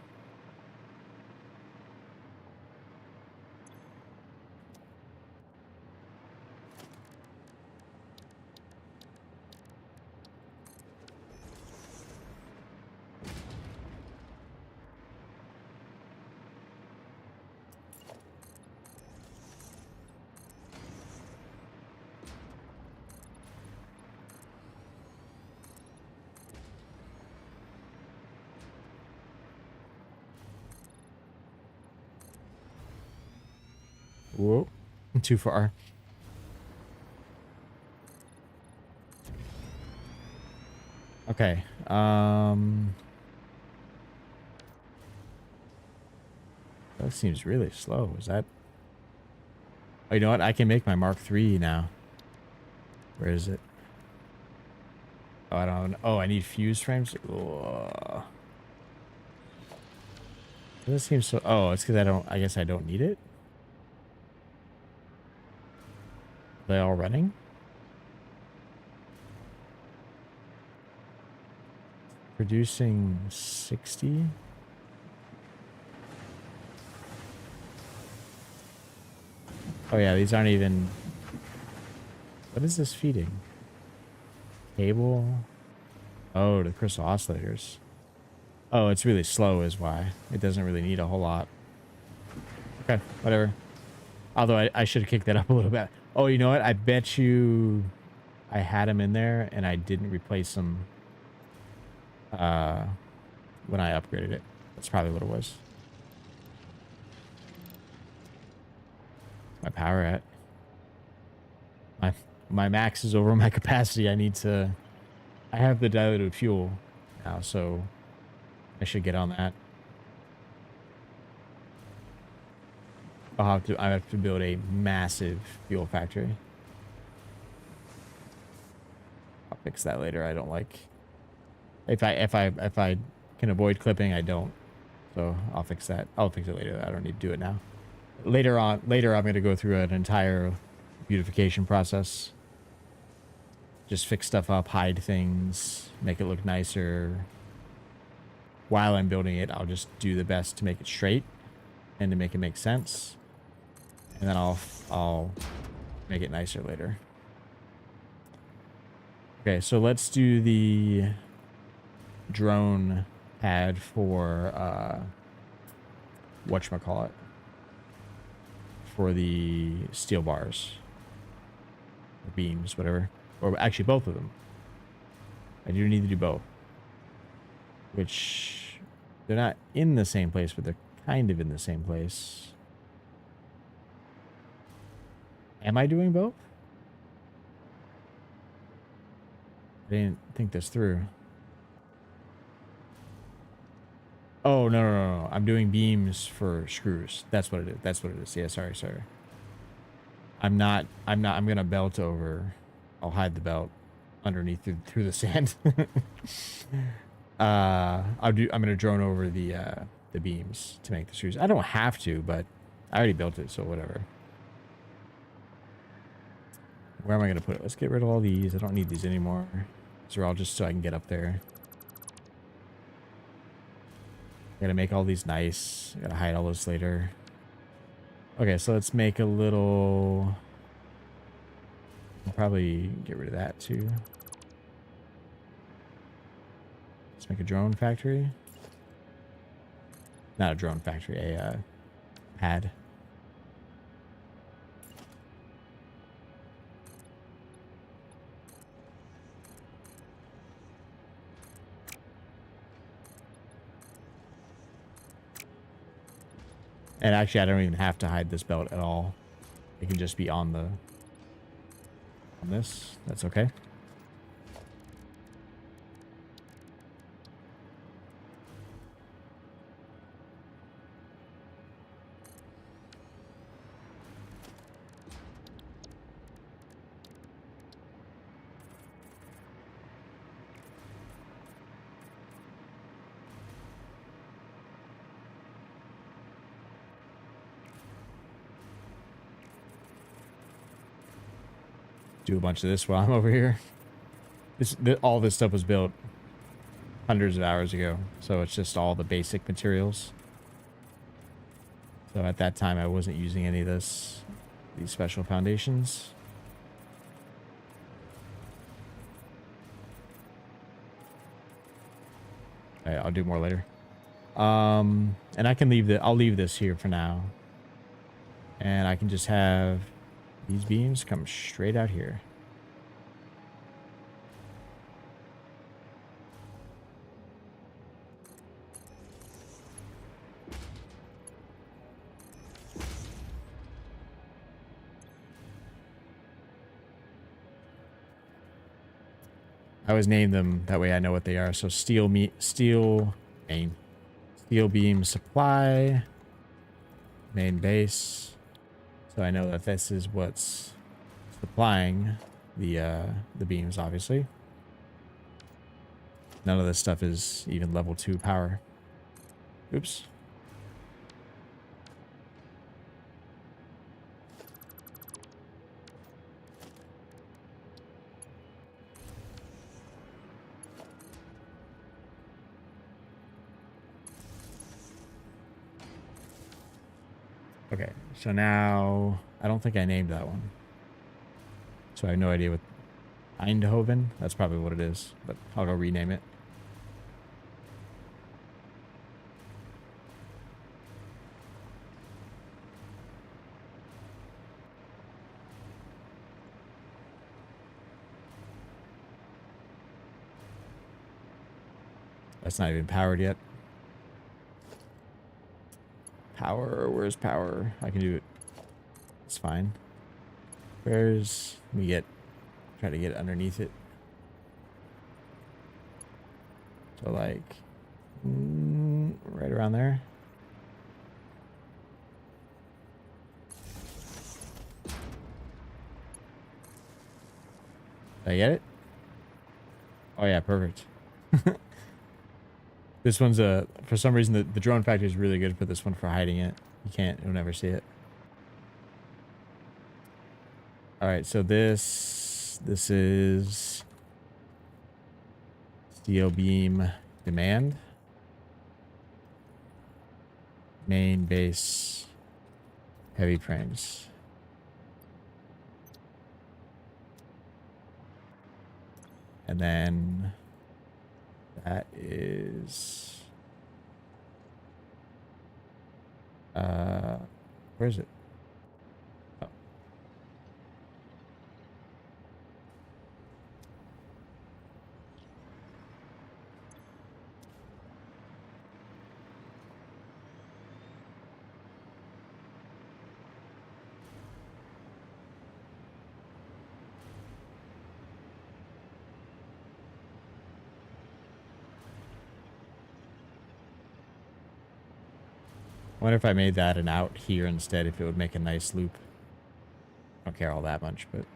A: Whoa. Too far. Okay. That seems really slow. Is that... Oh, you know what? I can make my Mark III now. Where is it? Oh, I don't... Oh, I need fuse frames? Ugh. This seems so... Oh, it's because I don't... I guess I don't need it? Are they all running? Producing 60? Oh yeah, these aren't even... What is this feeding? Cable? Oh, the crystal oscillators. Oh, it's really slow is why. It doesn't really need a whole lot. Okay, whatever. Although I should have kicked that up a little bit. Oh, you know what? I bet you I had them in there and I didn't replace them when I upgraded it. That's probably what it was. My power at? My max is over my capacity. I need to... I have the diluted fuel now, so I should get on that. I have to build a massive fuel factory. I'll fix that later. I don't like... If I can avoid clipping, I don't. So I'll fix that. I'll fix it later. I don't need to do it now. Later I'm going to go through an entire beautification process. Just fix stuff up, hide things, make it look nicer. While I'm building it, I'll just do the best to make it straight and to make it make sense. And then I'll make it nicer later. Okay, so let's do the drone pad for whatchamacallit, for the steel bars or beams, whatever. Or actually both of them. I do need to do both. Which, they're not in the same place, but they're kind of in the same place. Am I doing both? I didn't think this through. Oh, no. I'm doing beams for screws. That's what it is. That's what it is. Yeah, sorry. I'm gonna belt over. I'll hide the belt underneath through the sand. I'm gonna drone over the beams to make the screws. I don't have to, but I already built it, so whatever. Where am I gonna put it? Let's get rid of all these. I don't need these anymore. These are all just so I can get up there. I gotta make all these nice. I gotta hide all this later. Okay, so let's make a little... I'll probably get rid of that too. Let's make a drone factory. Not a drone factory, a pad. And actually, I don't even have to hide this belt at all. It can just be on the... on this. That's okay. Do a bunch of this while I'm over here. All this stuff was built hundreds of hours ago, so it's just all the basic materials. So at that time, I wasn't using any of these special foundations. Okay, I'll do more later. And I can I'll leave this here for now. And I can just have these beams come straight out here. I always name them that way I know what they are. So steel main, steel beam supply, main base. So I know that this is what's supplying the beams, obviously. None of this stuff is even level 2 power. Oops. Okay, so now I don't think I named that one. So I have no idea what Eindhoven, that's probably what it is, but I'll go rename it. That's not even powered yet. Power, where's power? I can do it. It's fine. Where's, let me get, try to get underneath it. So like, right around there. Did I get it? Oh yeah, perfect. This one's for some reason the drone factory is really good for this one for hiding it. You'll never see it. All right, so this is steel beam demand, main base, heavy frames. And then that is, where is it? Oh. I wonder if I made that an out here instead, if it would make a nice loop. I don't care all that much, but...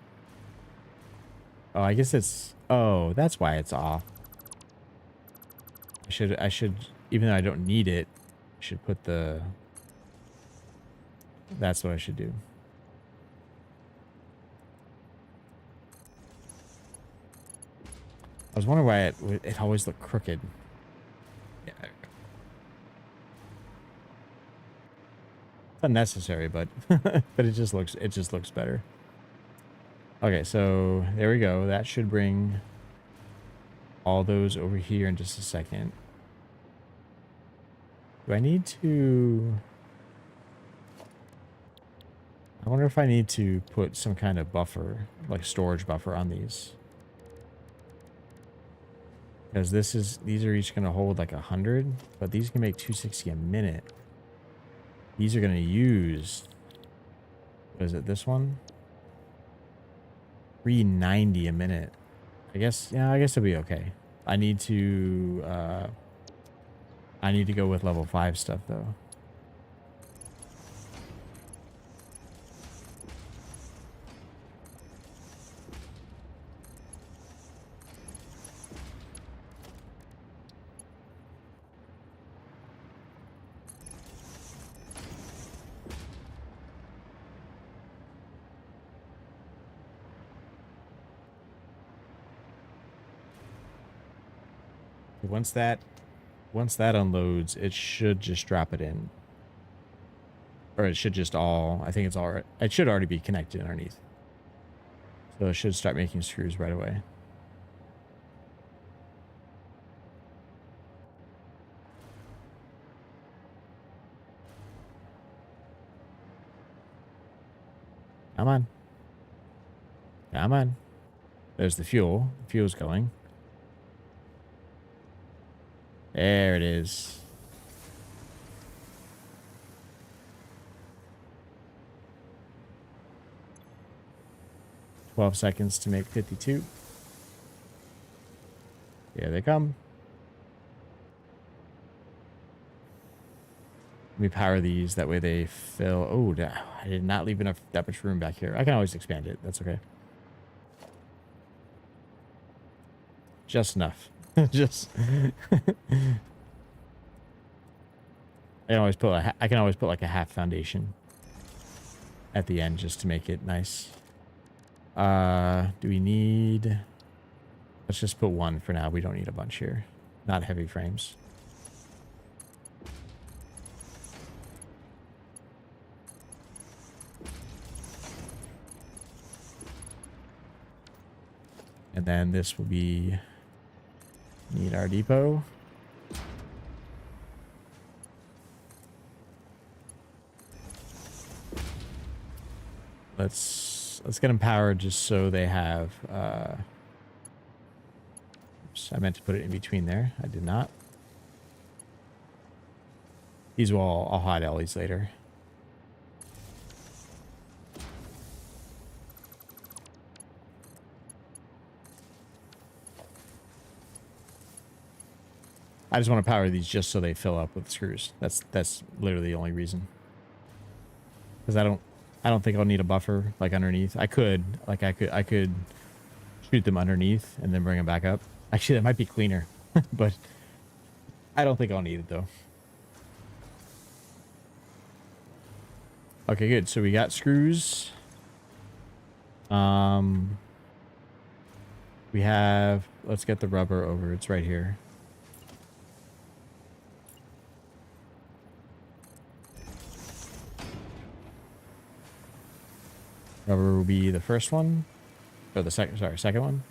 A: Oh, I guess it's... Oh, that's why it's off. I should, even though I don't need it, I should put the... That's what I should do. I was wondering why it always looked crooked. Yeah, there we go. It's unnecessary, but but it just looks better. Okay, so there we go. That should bring all those over here in just a second. Do I need to... I wonder if I need to put some kind of buffer, like storage buffer on these. Because these are each going to hold like 100, but these can make 260 a minute. These are going to use, what is it, this one? 390 a minute. I guess, yeah, I guess it'll be okay. I need to go with level 5 stuff though. Once that unloads, it should just drop it in. Or it should just I think it's all, it should already be connected underneath. So it should start making screws right away. Come on. Come on. There's the fuel. The fuel's going. There it is. $12 seconds to make 52. There they come. Let me power these. That way they fill. Oh, I did not leave enough that much room back here. I can always expand it. That's okay. Just enough. Just. I can always put like a half foundation at the end just to make it nice. Do we need? Let's just put one for now. We don't need a bunch here. Not heavy frames. And then this will be need our depot. Let's get them powered just so they have oops, I meant to put it in between there. I did not. These will I'll hide all these later. I just want to power these just so they fill up with screws. That's literally the only reason. Because I don't think I'll need a buffer like underneath. I could shoot them underneath and then bring them back up. Actually, that might be cleaner, but I don't think I'll need it though. Okay, good. So we got screws. We have. Let's get the rubber over. It's right here. Rubber will be the first one, or the second. Sorry, second one.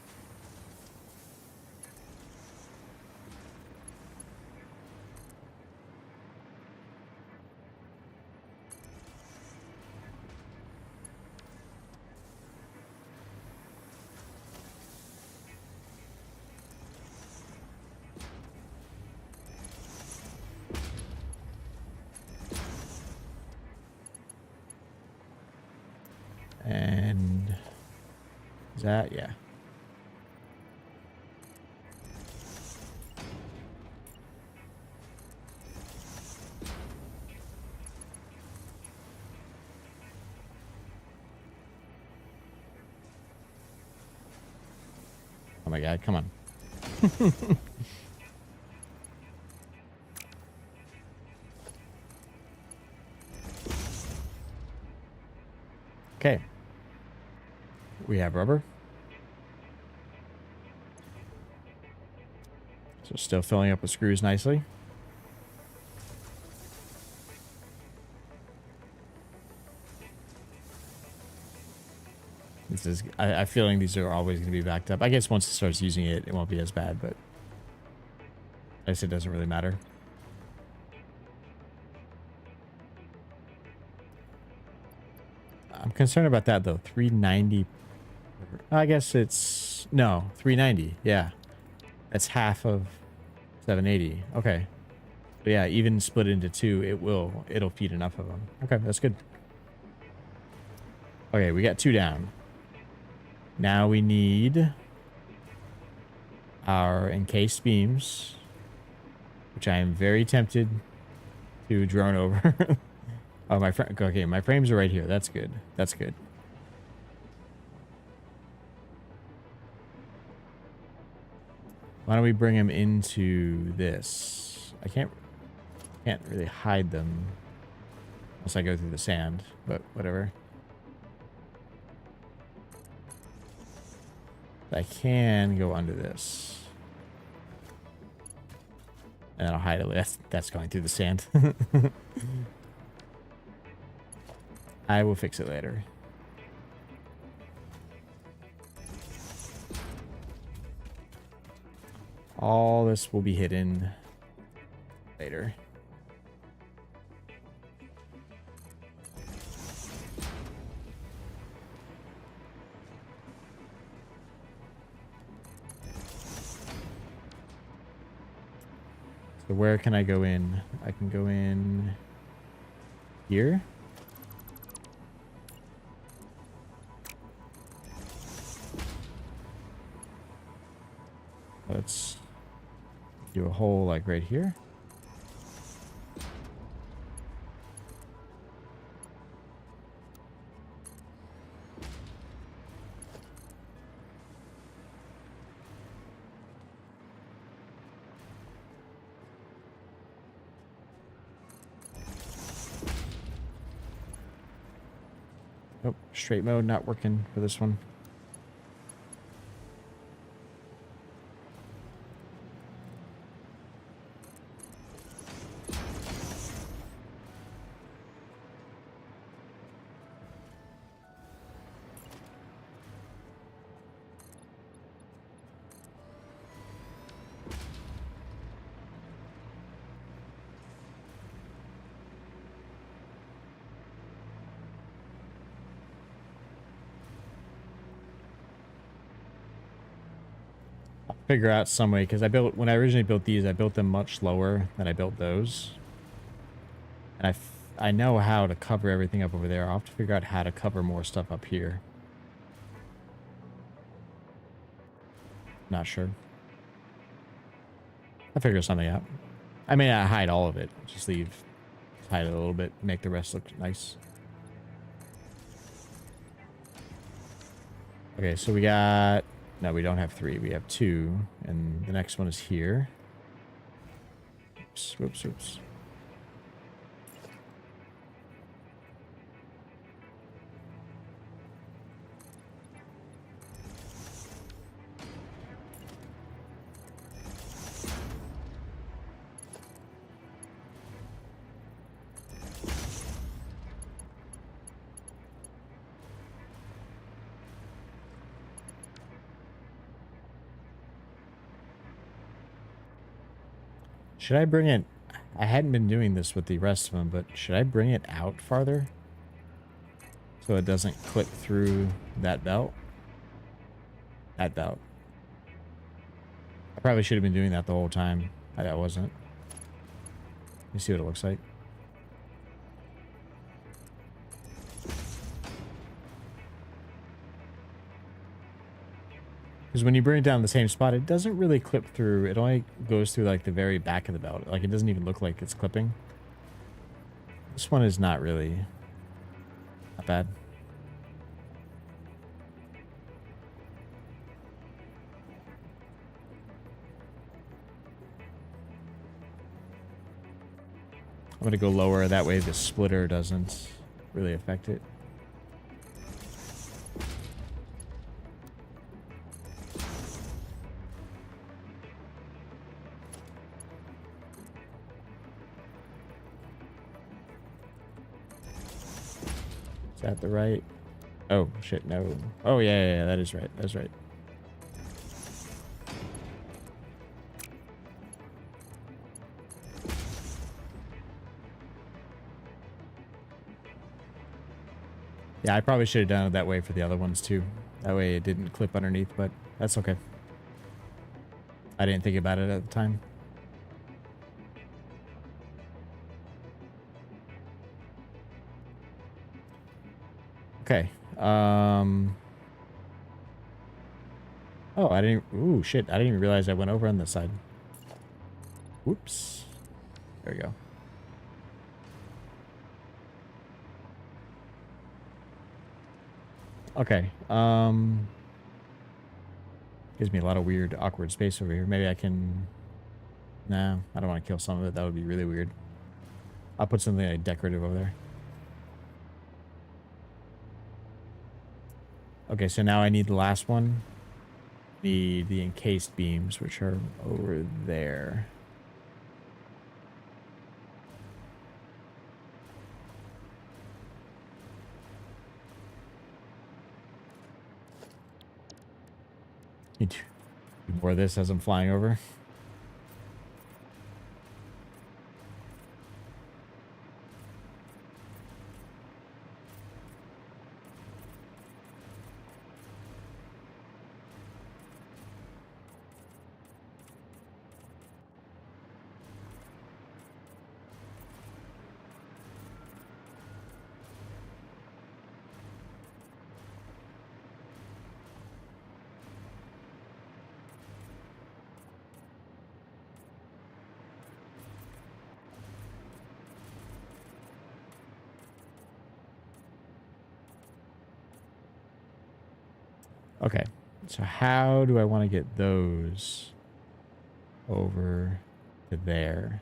A: And is that, yeah. Oh my God, come on. Okay. We have rubber. So still filling up with screws nicely. This is, I'm feeling these are always going to be backed up. I guess once it starts using it, it won't be as bad, but I guess it doesn't really matter. I'm concerned about that though. 390. I guess it's no 390. Yeah, that's half of 780. Okay, but yeah, even split into two, it'll feed enough of them. Okay, that's good. Okay, we got two down. Now we need our encased beams, which I am very tempted to drone over. Oh, okay, my frames are right here. That's good. That's good. Why don't we bring them into this? I can't really hide them unless I go through the sand, but whatever. I can go under this. And I'll hide it. That's going through the sand. I will fix it later. All this will be hidden later. So where can I go in? I can go in here. Let's Do a hole like right here. Oh, straight mode not working for this one. Figure out some way, because when I originally built these, I built them much lower than I built those, and I know how to cover everything up over there. I'll have to figure out how to cover more stuff up here. Not sure. I'll figure something out. I may not hide all of it, just hide it a little bit, make the rest look nice. Okay, so we got, no, we don't have 3, we have 2, and the next one is here. Oops, whoops, oops. Should I bring it? I hadn't been doing this with the rest of them, but should I bring it out farther so it doesn't clip through that belt? That belt. I probably should have been doing that the whole time. I wasn't. Let me see what it looks like. Because when you bring it down the same spot, it doesn't really clip through. It only goes through like the very back of the belt. Like it doesn't even look like it's clipping. This one is not really that bad. I'm going to go lower. That way the splitter doesn't really affect it. Is that the right? Oh, shit, no. Oh, yeah, that is right. That's right. Yeah, I probably should have done it that way for the other ones too. That way it didn't clip underneath, but that's okay. I didn't think about it at the time. Okay. Oh, I didn't. Ooh, shit. I didn't even realize I went over on this side. Whoops. There we go. Okay. Gives me a lot of weird, awkward space over here. Maybe I can... Nah, I don't want to kill some of it. That would be really weird. I'll put something like decorative over there. Okay, so now I need the last one. The encased beams, which are over there. Need to do more of this as I'm flying over. Okay. So how do I want to get those over to there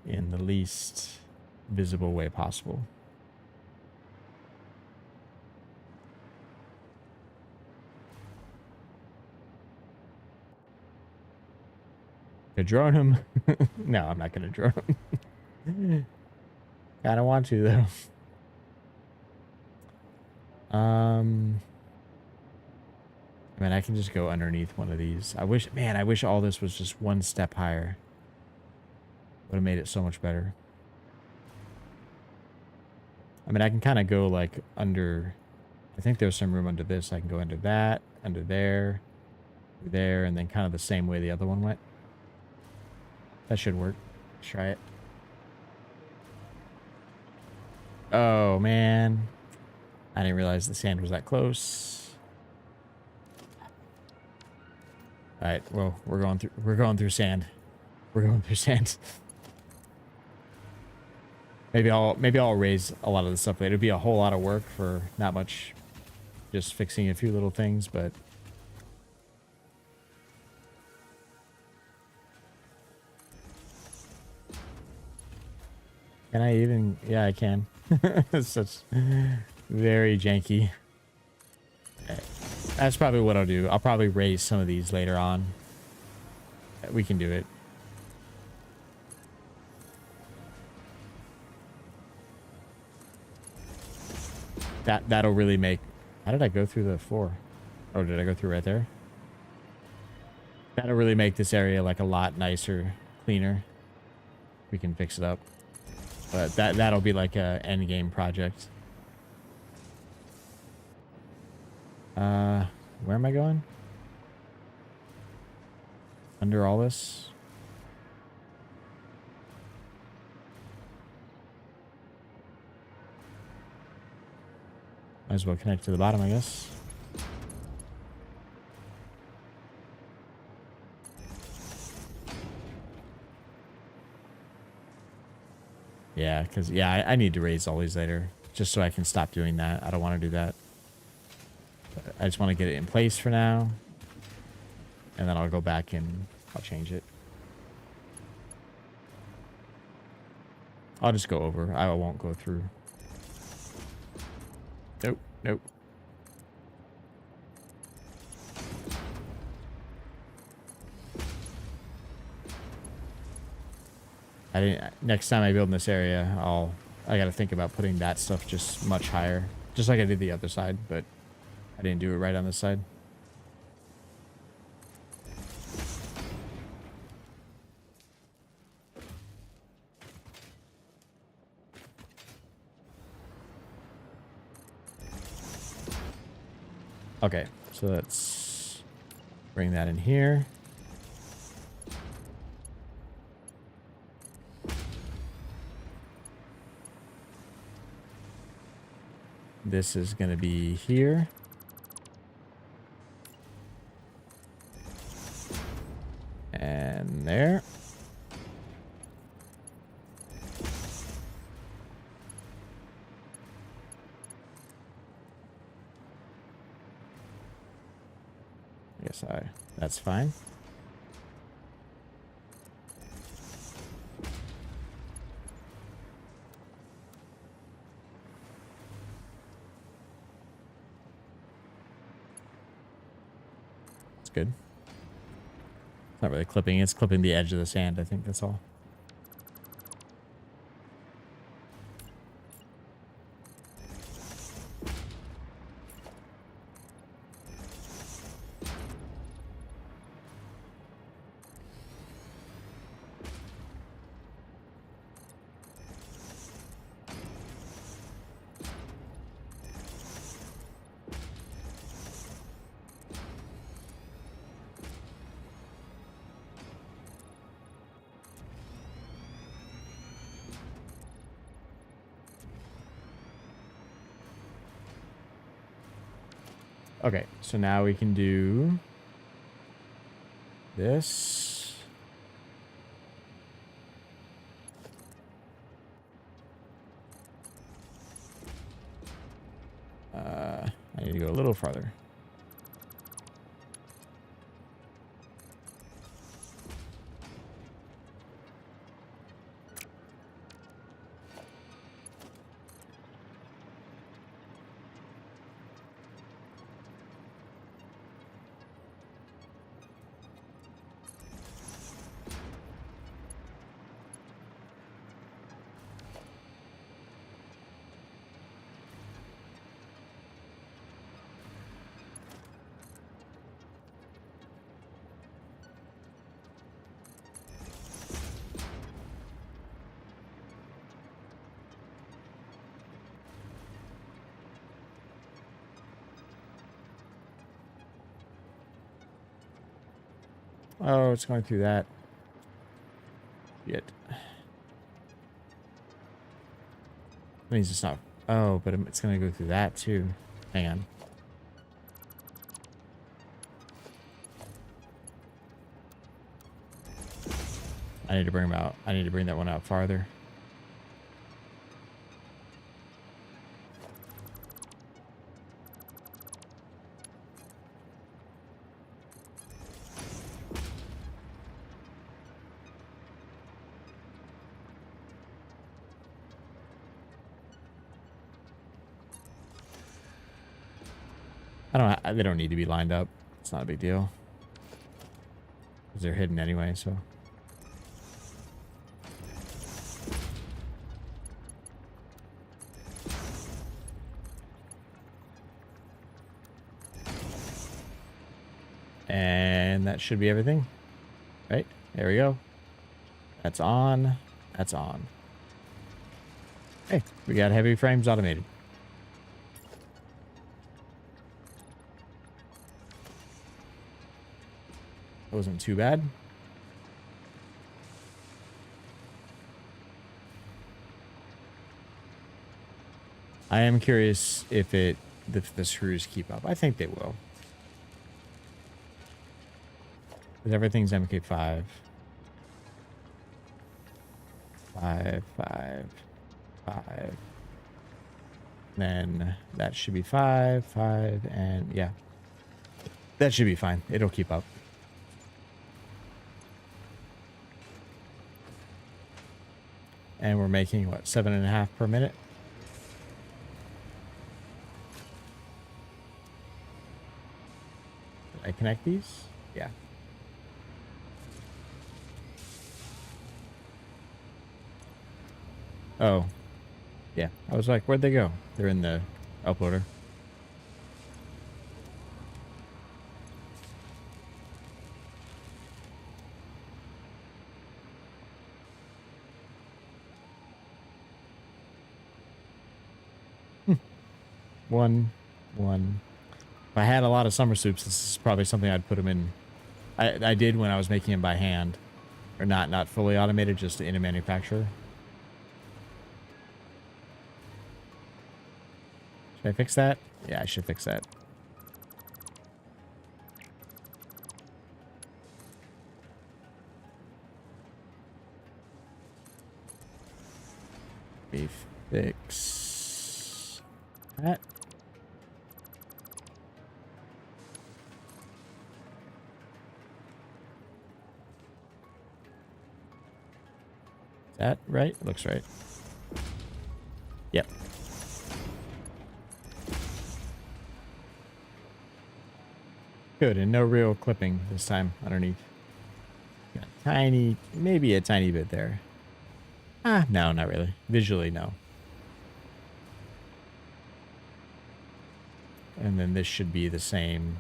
A: in the least visible way possible? To drone him? No, I'm not going to drone him. Kind of want to, though. I mean, I can just go underneath one of these. I wish, man, I wish all this was just one step higher. Would have made it so much better. I mean, I can kind of go like under, I think there's some room under this. I can go under that, under there, and then kind of the same way the other one went. That should work. Let's try it. Oh, man. I didn't realize the sand was that close. All right, well, we're going through sand. We're going through sand. Maybe I'll raise a lot of the stuff later. It'd be a whole lot of work for not much, just fixing a few little things, but can I even? Yeah, I can. It's such very janky. Okay. That's probably what I'll do. I'll probably raise some of these later on. We can do it. That'll really make... How did I go through the 4? Oh, did I go through right there? That'll really make this area like a lot nicer, cleaner. We can fix it up. But that'll be like a end game project. Where am I going? Under all this? Might as well connect to the bottom, I guess. Yeah, because, yeah, I need to raise all these later. Just so I can stop doing that. I don't want to do that. I just want to get it in place for now. And then I'll go back and I'll change it. I'll just go over. I won't go through. Nope, nope. Next time I build in this area, I gotta think about putting that stuff just much higher. Just like I did the other side, but I didn't do it right on this side. Okay, so let's bring that in here. This is going to be here. And there. That's fine. It's good. It's not really clipping, it's clipping the edge of the sand, I think that's all. Okay, so now we can do this. little farther. Oh, it's going through that. Shit. That means it's not. Oh, but it's going to go through that too. Hang on. I need to bring them out. I need to bring that one out farther. They don't need to be lined up. It's not a big deal. Because they're hidden anyway, so. And that should be everything. Right? There we go. That's on. That's on. Hey, we got heavy frames automated. Wasn't too bad. I am curious if the screws keep up. I think they will. Because everything's MK5. 5, 5, 5. Then that should be 5, 5, and yeah. That should be fine. It'll keep up. And we're making, what, 7.5 per minute? Did I connect these? Yeah. Oh. Yeah. I was like, where'd they go? They're in the uploader. One. If I had a lot of summer soups, this is probably something I'd put them in. I did when I was making them by hand, or not fully automated, just in a manufacturer. Should I fix that? Yeah, I should fix that. Fix that. Is that right? Looks right. Yep. Good, and no real clipping this time underneath. Got tiny, maybe a tiny bit there. Ah, no, not really. Visually, no. And then this should be the same.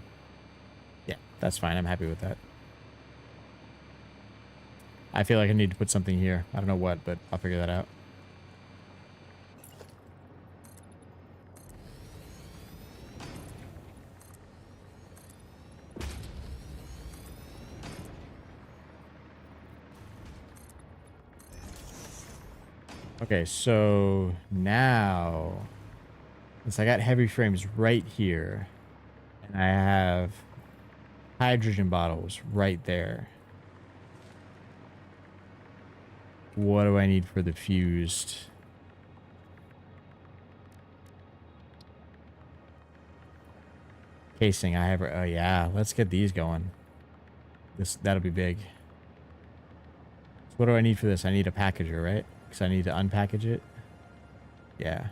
A: Yeah, that's fine. I'm happy with that. I feel like I need to put something here. I don't know what, but I'll figure that out. Okay, so now, since I got heavy frames right here, and I have hydrogen bottles right there, what do I need for the fused? Casing, I have. Oh yeah, let's get these going. That'll be big. So what do I need for this? I need a packager, right? Because I need to unpackage it. Yeah.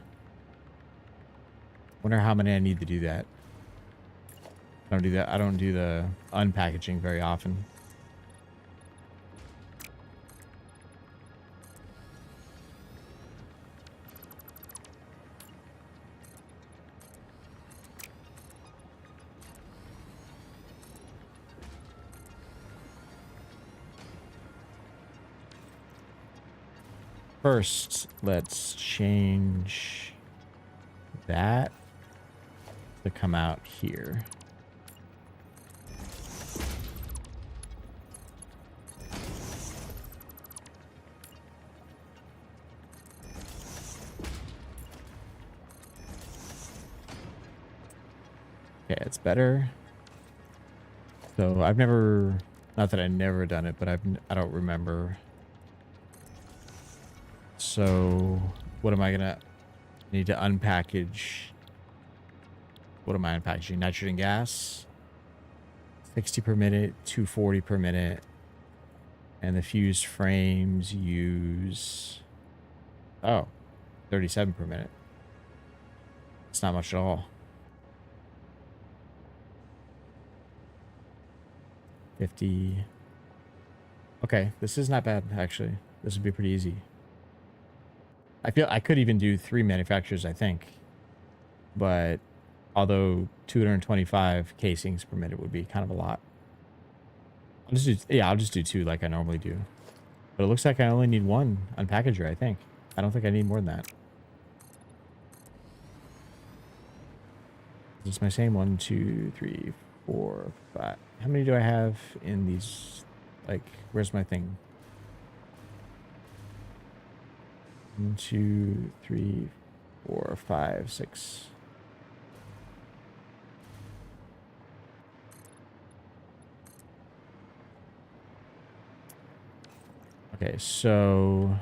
A: Wonder how many I need to do that. I don't do that. I don't do the unpackaging very often. First, let's change that to come out here. Okay, it's better. So I've never, not that I never done it, but I don't remember. So what am I gonna need to unpackage? What am I unpackaging? Nitrogen gas, 60 per minute, 240 per minute, and the fused frames use 37 per minute. It's not much at all. 50. Okay, this is not bad actually. This would be pretty easy. I feel I could even do 3 manufacturers, I think. But although 225 casings per minute would be kind of a lot. I'll just do 2 like I normally do. But it looks like I only need 1 unpackager, I think. I don't think I need more than that. Is this my same? 1, 2, 3, 4, 5. How many do I have in these? Like, where's my thing? 1, 2, 3, 4, 5, 6. Okay, so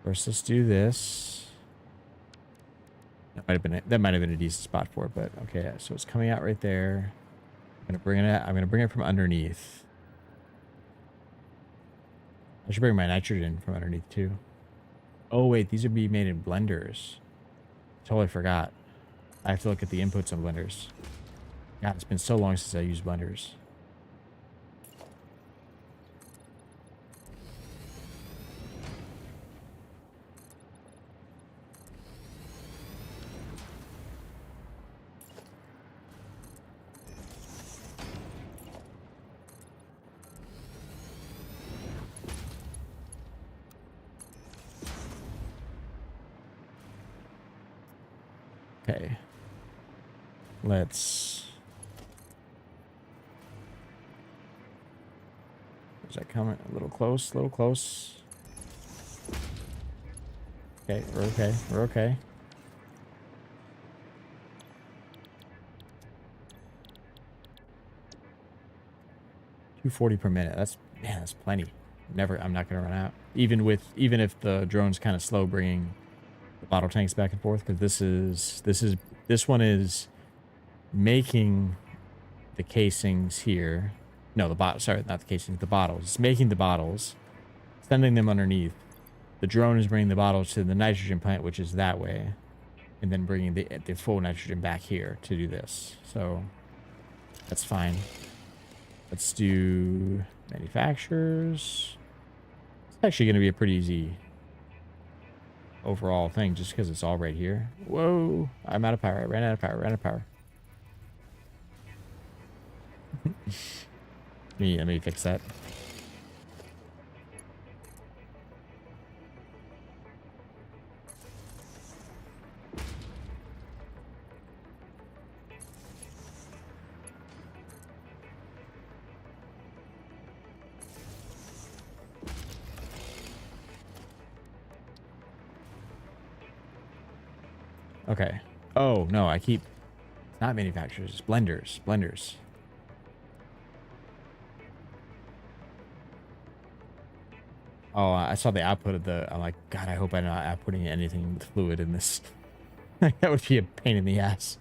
A: first let's do this. That might have been a decent spot for it, but okay, so it's coming out right there. I'm gonna bring it from underneath. I should bring my nitrogen from underneath too. Oh wait, these would be made in blenders. Totally forgot. I have to look at the inputs on blenders. God, it's been so long since I used blenders. Okay. Let's... Is that coming? A little close, a little close. Okay, we're okay, we're okay. $240 per minute. That's, man, that's plenty. I'm not gonna run out. Even if the drone's kind of slow bringing the bottle tanks back and forth, because this one is making the casings here. No, sorry, not the casings, the bottles. It's making the bottles, sending them underneath. The drone is bringing the bottles to the nitrogen plant, which is that way, and then bringing the full nitrogen back here to do this. So that's fine. Let's do manufacturers. It's actually going to be a pretty easy overall thing just because it's all right here. Whoa, I'm out of power. I ran out of power. Let me fix that. Okay. Oh, no, it's not manufacturers, it's blenders. Oh, I saw the output of I'm like, God, I hope I'm not outputting anything with fluid in this. That would be a pain in the ass.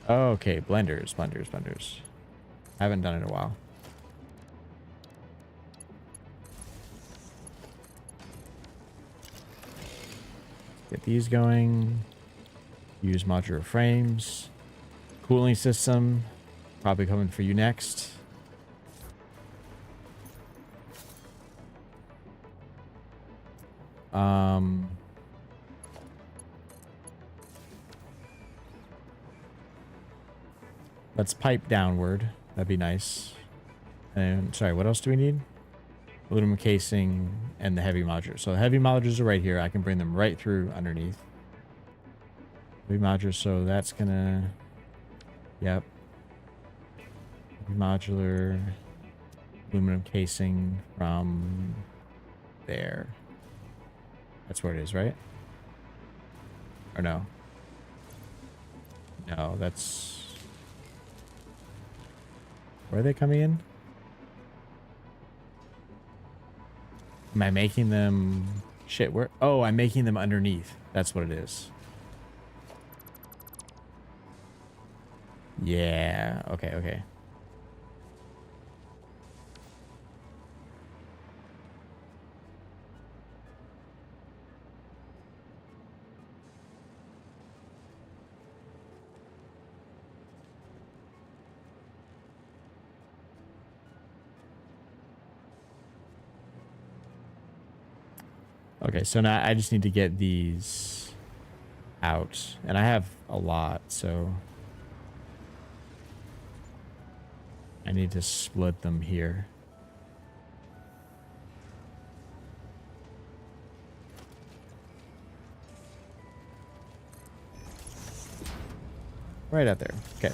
A: Okay, blenders. Haven't done it in a while. Get these going. Use modular frames. Cooling system. Probably coming for you next. Let's pipe downward. That'd be nice. And sorry, what else do we need? Aluminum casing and the heavy modulars. So the heavy modulars are right here. I can bring them right through underneath. Heavy modulars, so that's gonna... Yep. Heavy modular. Aluminum casing from there. That's where it is, right? Or no? No, that's... Where are they coming in? Am I making them... Shit, where... Oh, I'm making them underneath. That's what it is. Yeah. Okay. Okay, so now I just need to get these out. And I have a lot, so... I need to split them here. Right out there. Okay.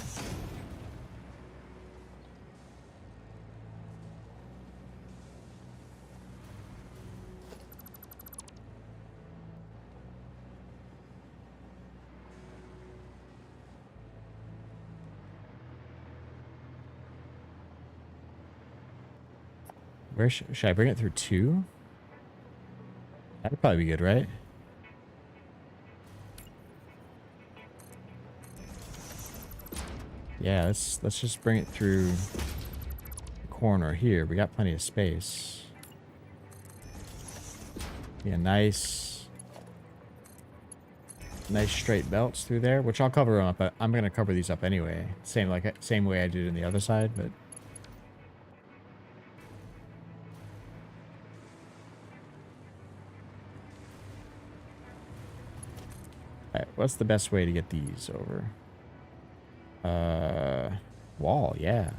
A: Where should I bring it through 2? That'd probably be good, right? Yeah, let's just bring it through the corner here. We got plenty of space. Yeah, nice straight belts through there, which I'll cover up. But I'm gonna cover these up anyway. Same way I did in the other side, but. Alright, what's the best way to get these over? Wall, yeah.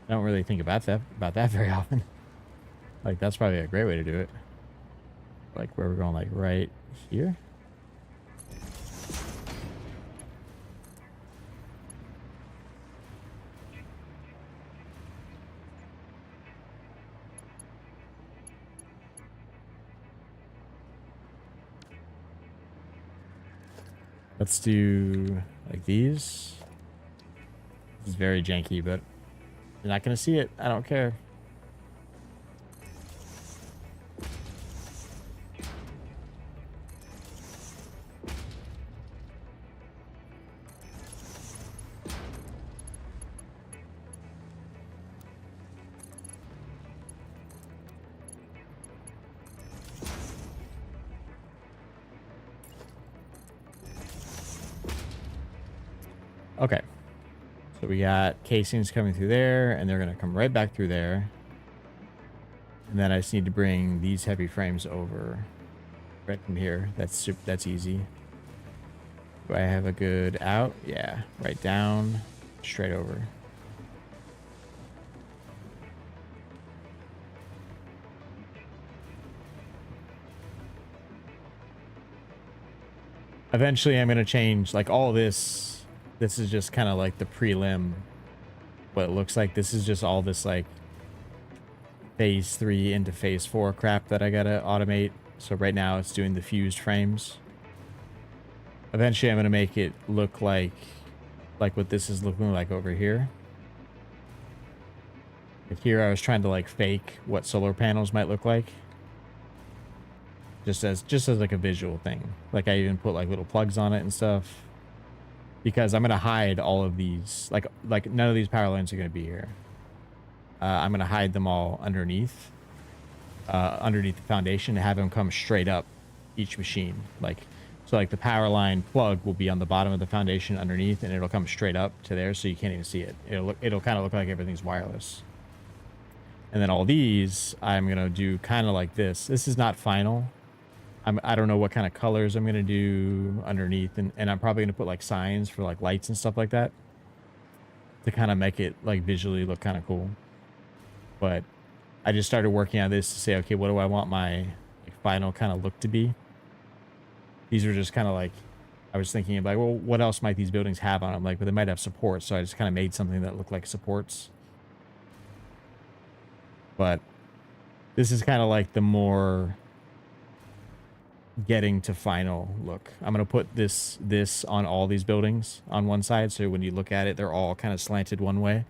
A: I don't really think about that very often. Like, that's probably a great way to do it. Like, where we're going, like, right here? Let's do like these. This is very janky, but you're not going to see it. I don't care. Okay. So we got casings coming through there, and they're going to come right back through there. And then I just need to bring these heavy frames over right from here. That's easy. Do I have a good out? Yeah. Right down, straight over. Eventually, I'm going to change, like, all this. This is just kind of like the prelim. What it looks like. This is just all this, like, phase 3 into phase 4 crap that I got to automate. So right now, it's doing the fused frames. Eventually, I'm going to make it look like what this is looking like over here. Like here, I was trying to, like, fake what solar panels might look like. Just as like a visual thing. Like, I even put, like, little plugs on it and stuff. because I'm going to hide all of these. Like none of these power lines are going to be here. I'm going to hide them all underneath the foundation and have them come straight up each machine. So like the power line plug will be on the bottom of the foundation underneath, and it'll come straight up to there, so you can't even see it. It'll kind of look like everything's wireless. And then all these, I'm going to do kind of like this. This is not final. I don't know what kind of colors I'm going to do underneath. And I'm probably going to put like signs for like lights and stuff like that to kind of make it like visually look kind of cool. But I just started working on this to say, okay, what do I want my final kind of look to be? These are just kind of like, I was thinking like, well, what else might these buildings have on them? Like, but they might have supports. So I just kind of made something that looked like supports. But this is kind of like the more getting to final look. I'm going to put this on all these buildings on one side. So when you look at it, they're all kind of slanted one way.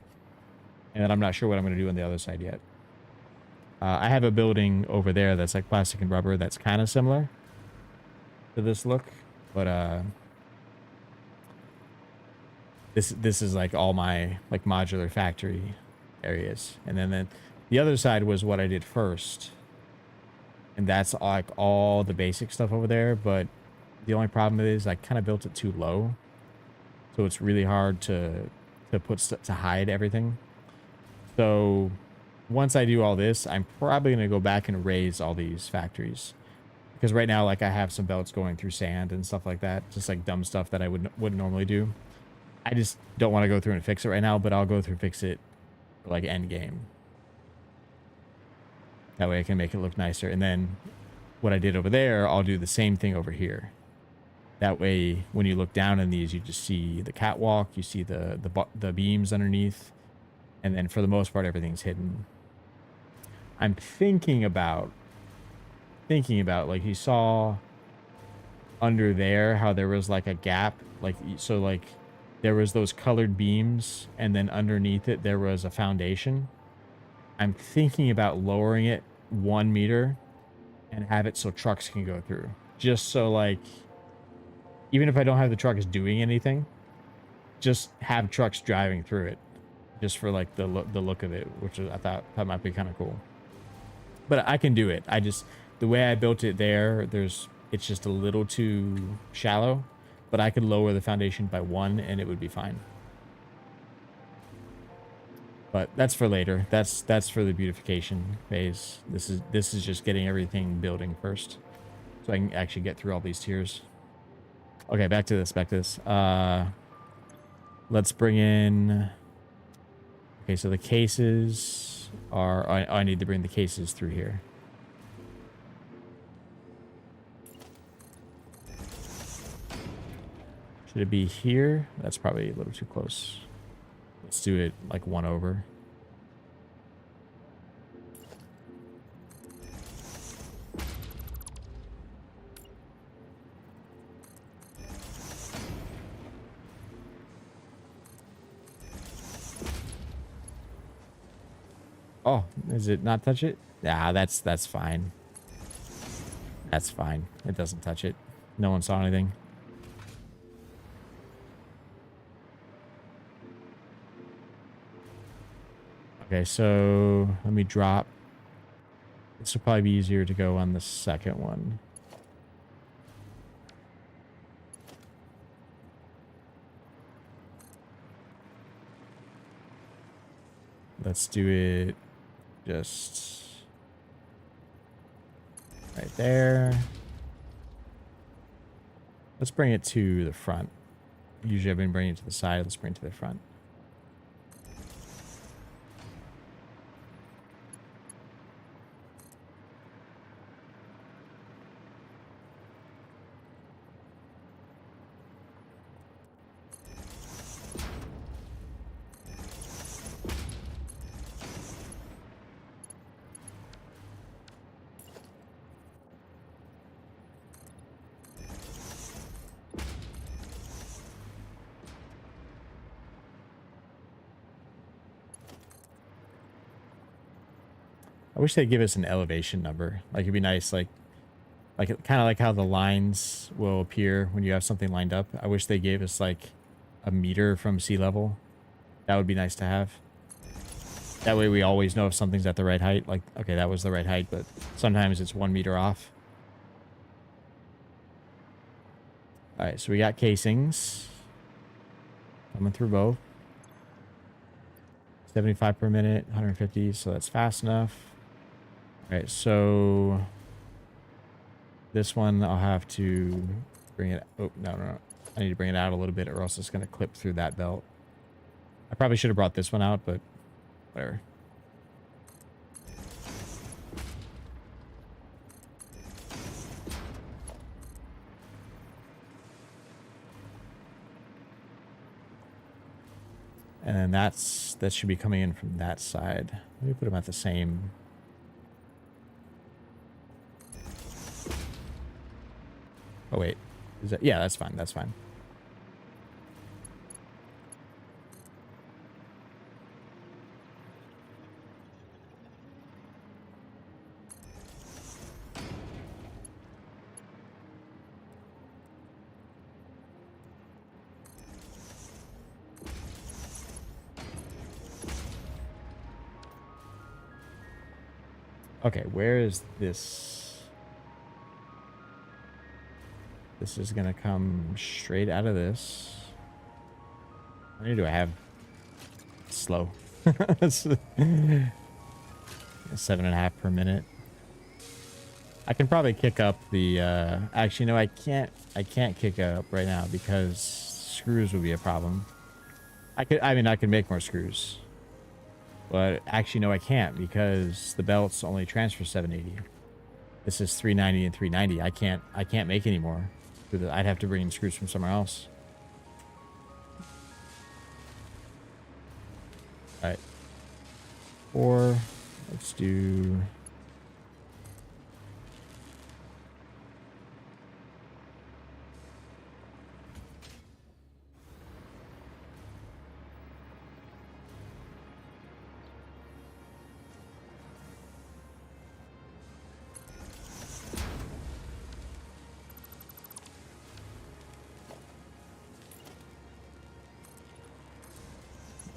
A: And then I'm not sure what I'm going to do on the other side yet. I have a building over there that's like plastic and rubber that's kind of similar to this look. But this is like all my like modular factory areas. And then the other side was what I did first. And that's like all the basic stuff over there. But the only problem is I kind of built it too low. So it's really hard to hide everything. So once I do all this, I'm probably going to go back and raise all these factories. Because right now, like I have some belts going through sand and stuff like that. Just like dumb stuff that I wouldn't normally do. I just don't want to go through and fix it right now, but I'll go through and fix it for like end game. That way I can make it look nicer. And then what I did over there, I'll do the same thing over here. That way, when you look down in these, you just see the catwalk, you see the beams underneath. And then for the most part, everything's hidden. I'm thinking about like you saw under there, how there was like a gap. So like there was those colored beams, and then underneath it, there was a foundation. I'm thinking about lowering it 1 meter and have it so trucks can go through. Just so like, even if I don't have the trucks doing anything, just have trucks driving through it. Just for like the look of it, which I thought that might be kind of cool. But I can do it. The way I built it there, it's just a little too shallow, but I could lower the foundation by 1 and it would be fine. But that's for later. That's for the beautification phase. This is just getting everything building first, so I can actually get through all these tiers. Okay, back to this. Let's bring in. Okay, so the cases are... I need to bring the cases through here. Should it be here? That's probably a little too close. Let's do it like 1 over. Oh, is it not touch it? Yeah, that's fine. That's fine. It doesn't touch it. No one saw anything. Okay, so let me drop. This will probably be easier to go on the second one. Let's do it just right there. Let's bring it to the front. Usually I've been bringing it to the side. Let's bring it to the front. I wish they'd give us an elevation number. Like it'd be nice, like kind of like how the lines will appear when you have something lined up. I wish they gave us like a meter from sea level. That would be nice to have. That way we always know if something's at the right height. Like, okay, that was the right height, but sometimes it's 1 meter off. All right, so we got casings coming through both. 75 per minute, 150, so that's fast enough. All right, so this one I'll have to bring it. Oh, no. I need to bring it out a little bit or else it's going to clip through that belt. I probably should have brought this one out, but whatever. And then that should be coming in from that side. Let me put them at the same. Oh wait, is that? Yeah, that's fine. That's fine. Okay, where is this? This is gonna come straight out of this. How many do I have? Slow. 7.5 per minute. I can probably kick up the actually no, I can't kick it up right now because screws would be a problem. I can make more screws. But actually no, I can't because the belts only transfer 780. This is 390 and 390. I can't make any more. I'd have to bring in screws from somewhere else. All right. Or let's do.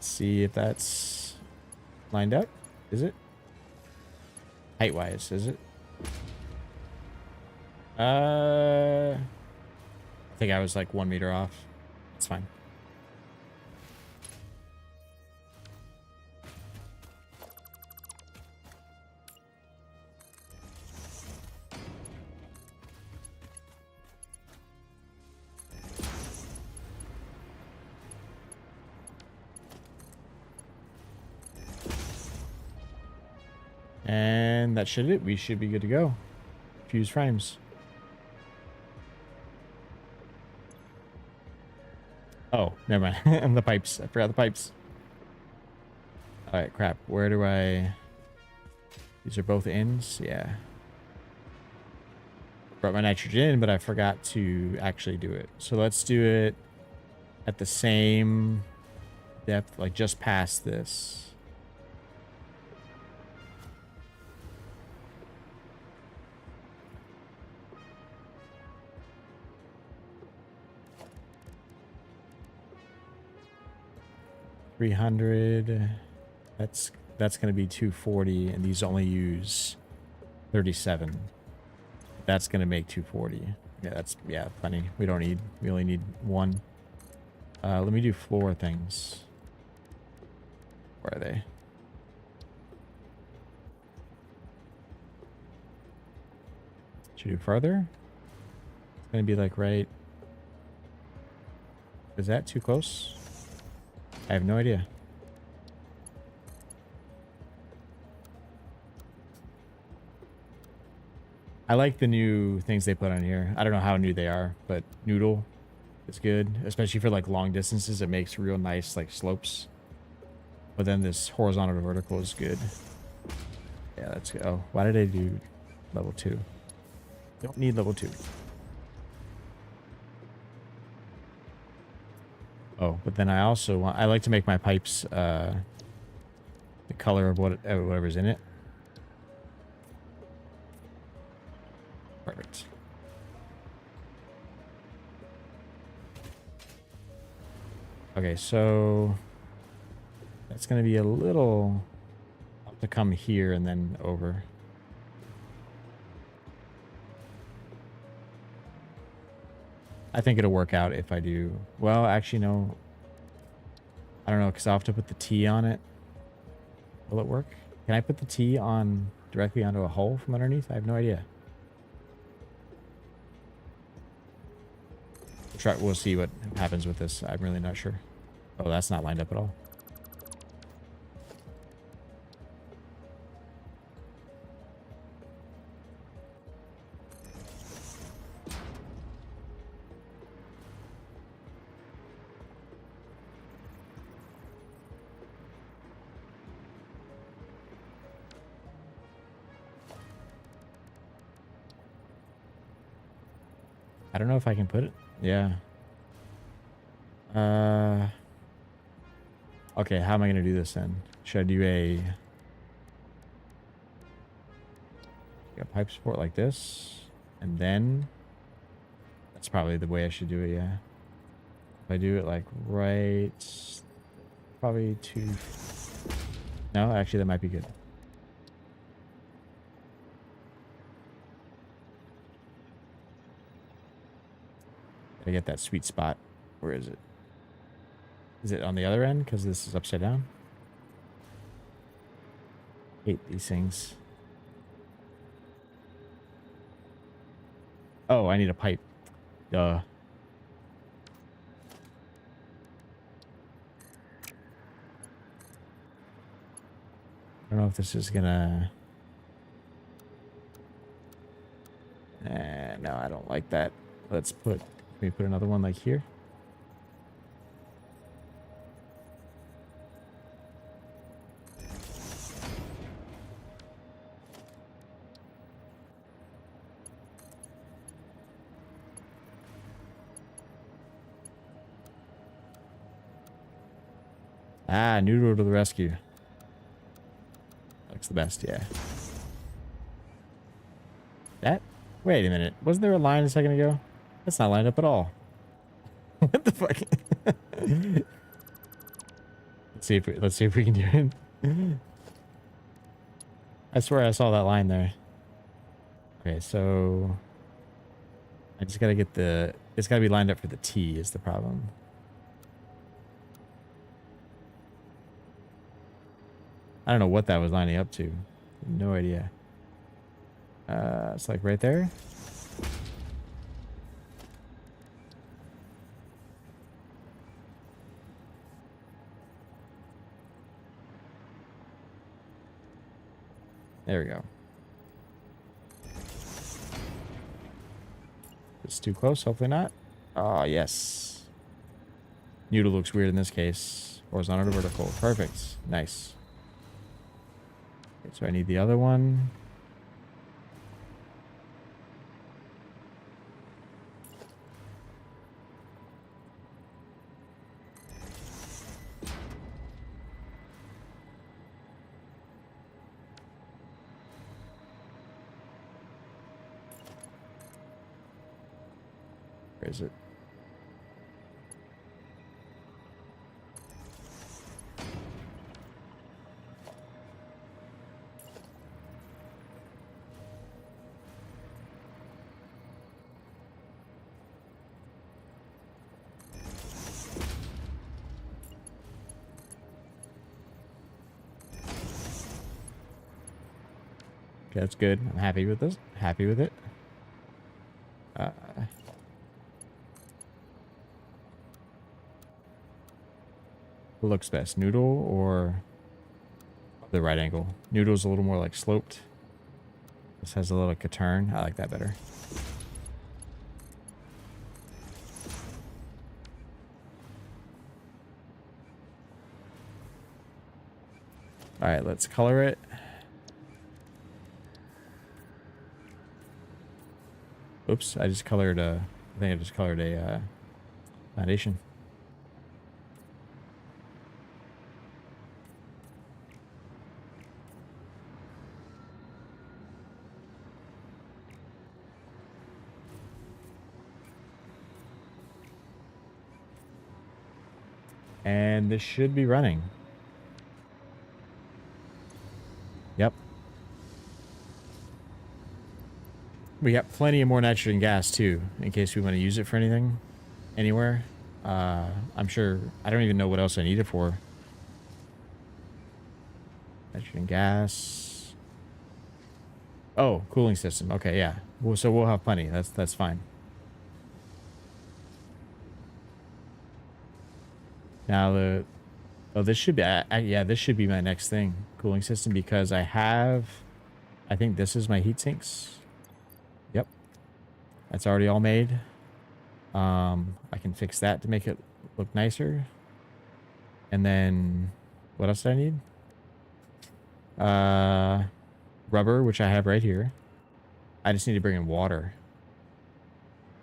A: See if that's lined up. Is it? Height wise, is it? I think I was like 1 meter off. It's fine. And that should it. We should be good to go. Fuse frames. Oh, never mind. And the pipes. I forgot the pipes. All right, crap. Where do I... These are both ends? Yeah. Brought my nitrogen in, but I forgot to actually do it. So let's do it at the same depth, like just past this. $300. That's going to be 240, and these only use 37. That's going to make 240. Yeah, plenty. We only need one. Let me do floor things. Where are they? Should we do further? It's going to be like right. Is that too close? I have no idea. I like the new things they put on here. I don't know how new they are, but noodle is good, especially for like long distances. It makes real nice like slopes. But then this horizontal to vertical is good. Yeah, that's good. Oh, why did I do level 2? Don't need level 2. Oh, but then I also want, I like to make my pipes the color of whatever's in it. Perfect. Okay, so that's going to be a little to come here and then over. I think it'll work out if I do. Well, actually, no. I don't know, because I'll have to put the T on it. Will it work? Can I put the T on directly onto a hole from underneath? I have no idea. We'll see what happens with this. I'm really not sure. Oh, that's not lined up at all. I don't know if I can put it. Yeah. Okay, how am I going to do this then? Should I do a pipe support like this? And then that's probably the way I should do it, yeah. If I do it like right, probably two. No, actually that might be good. Gotta get that sweet spot. Where is it? Is it on the other end? Because this is upside down. Hate these things. Oh, I need a pipe. Duh. I don't know if this is gonna... no, I don't like that. Let's put... Can we put another one like here? Ah, Noodle to the rescue. Looks the best, yeah. That? Wait a minute. Wasn't there a line a second ago? That's not lined up at all. What the fuck? Let's see if we can do it. I swear I saw that line there. Okay, so I just gotta get the... It's gotta be lined up for the T is the problem. I don't know what that was lining up to. No idea. It's like right there. There we go. It's too close. Hopefully not. Oh, yes. Noodle looks weird in this case. Horizontal to vertical. Perfect. Nice. Okay, so I need the other one. Where is it? Okay, that's good. I'm happy with this. Happy with it. What looks best, noodle or the right angle? Noodle's a little more like sloped. This has a little like a turn. I like that better. All right, let's color it. Oops, I just colored a... I think I just colored a foundation. And this should be running. Yep. We got plenty of more nitrogen gas too, in case we want to use it for anything, anywhere. I'm sure, I don't even know what else I need it for. Nitrogen gas. Oh, cooling system. Okay, yeah. Well, so we'll have plenty. That's fine. Now oh, this should be, yeah, this should be my next thing, cooling system, because I think this is my heat sinks. Yep. That's already all made. I can fix that to make it look nicer. And then what else do I need? Rubber, which I have right here. I just need to bring in water.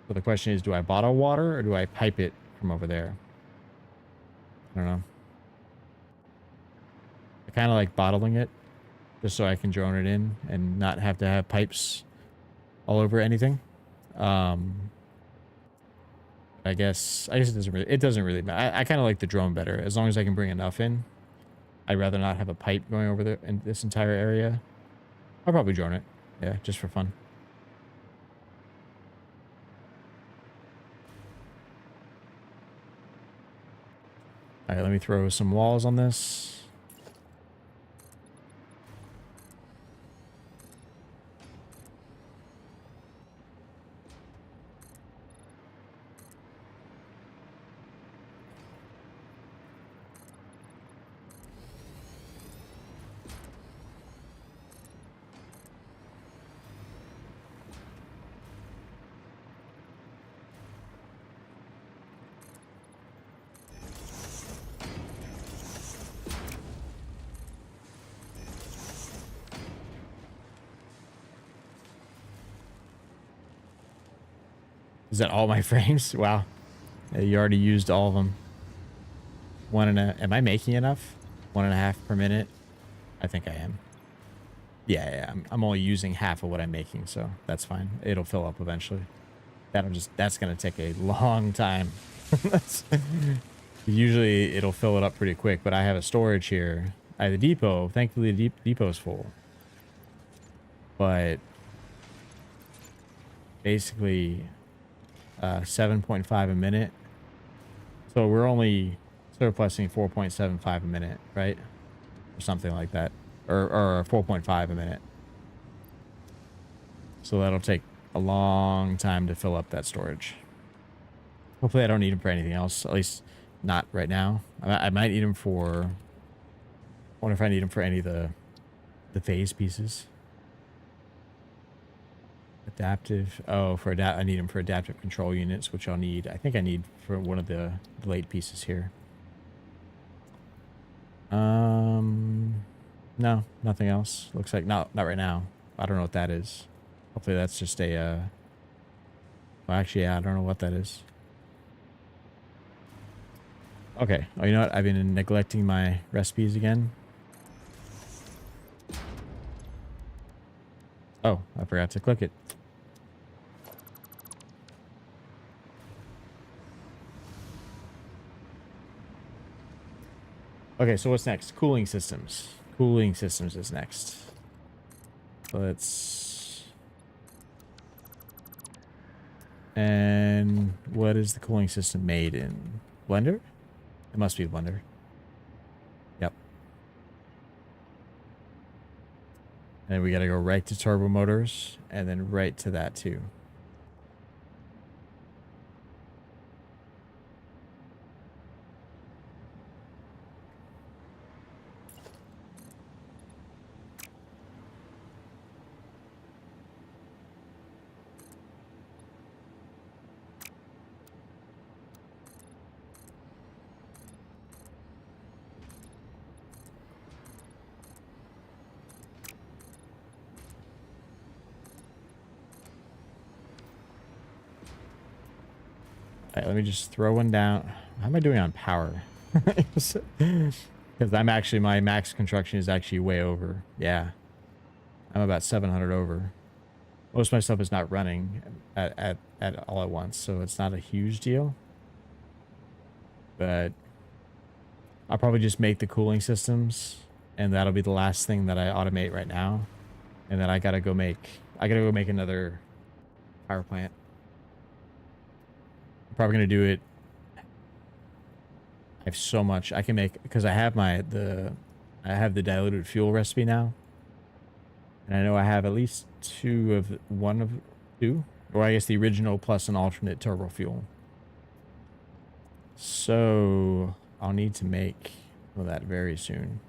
A: So the question is, do I bottle water or do I pipe it from over there? I don't know. I kind of like bottling it just so I can drone it in and not have to have pipes all over anything. I guess it doesn't really matter. I kind of like the drone better as long as I can bring enough in. I'd rather not have a pipe going over there in this entire area. I'll probably drone it. Yeah, just for fun. All right, let me throw some walls on this. Is that all my frames? Wow. Yeah, you already used all of them. Am I making enough? 1.5 per minute? I think I am. Yeah, I'm only using half of what I'm making, so that's fine. It'll fill up eventually. That's gonna take a long time. Usually it'll fill it up pretty quick, but I have a storage here. I have a depot. Thankfully the depot's full. But basically 7.5 a minute. So we're only surplusing 4.75 a minute, right? Or something like that. Or 4.5 a minute. So that'll take a long time to fill up that storage. Hopefully I don't need them for anything else. At least not right now. I might need them for... I wonder if I need them for any of the phase pieces. Adaptive. Oh, I need them for adaptive control units, which I'll need. I think I need for one of the late pieces here. No, nothing else. Looks like not right now. I don't know what that is. Hopefully that's just a well, actually, yeah, I don't know what that is. Okay. Oh, you know what? I've been neglecting my recipes again. Oh, I forgot to click it. Okay, so what's next? Cooling systems. Cooling systems is next. And what is the cooling system made in? Blender? It must be Blender. Yep. And we got to go right to turbo motors and then right to that too. All right, let me just throw one down. How am I doing on power? Because my max construction is actually way over. Yeah. I'm about 700 over. Most of my stuff is not running at all at once, so it's not a huge deal. But I'll probably just make the cooling systems, and that'll be the last thing that I automate right now. And then I gotta go make another power plant. I'm probably gonna do it. I have so much I can make because I have I have the diluted fuel recipe now. And I know I have at least one of two, or I guess the original plus an alternate turbo fuel. So I'll need to make that very soon.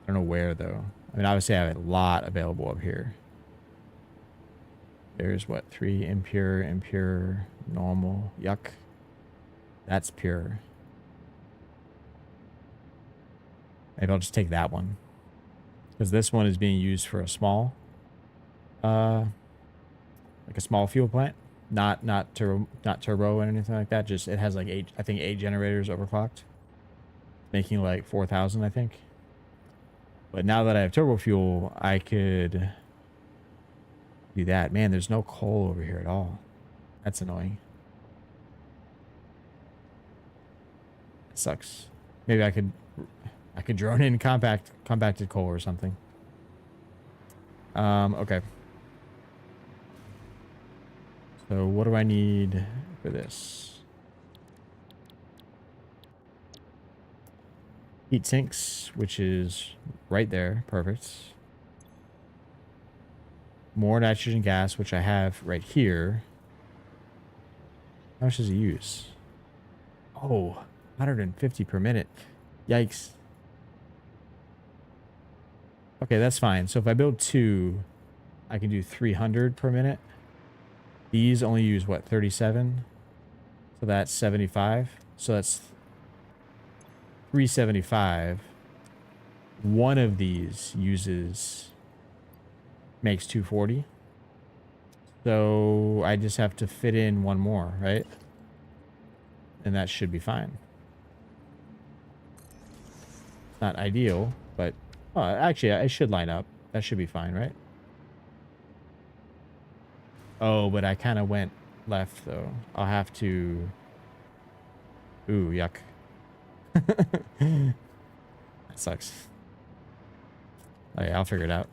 A: I don't know where though. I mean, obviously I have a lot available up here. There's what, 3 impure, impure, normal, yuck. That's pure. Maybe I'll just take that one. Because this one is being used for a small, like a small fuel plant. Not turbo or anything like that. Just it has like 8 generators overclocked. Making like 4,000, I think. But now that I have turbo fuel, I could do that. Man, there's no coal over here at all. That's annoying. It sucks. Maybe I could drone in compacted coal or something. Okay. So what do I need for this? Heat sinks, which is right there. Perfect. More nitrogen gas, which I have right here. How much does it use? Oh, 150 per minute. Yikes. Okay, that's fine. So if I build 2, I can do 300 per minute. These only use what, 37? So that's 75. So that's 375. One of these makes 240. So I just have to fit in one more, right? And that should be fine. Not ideal, but actually I should line up. That should be fine, right? Oh, but I kind of went left though. I'll have to. Ooh, yuck. That sucks. Okay, I'll figure it out.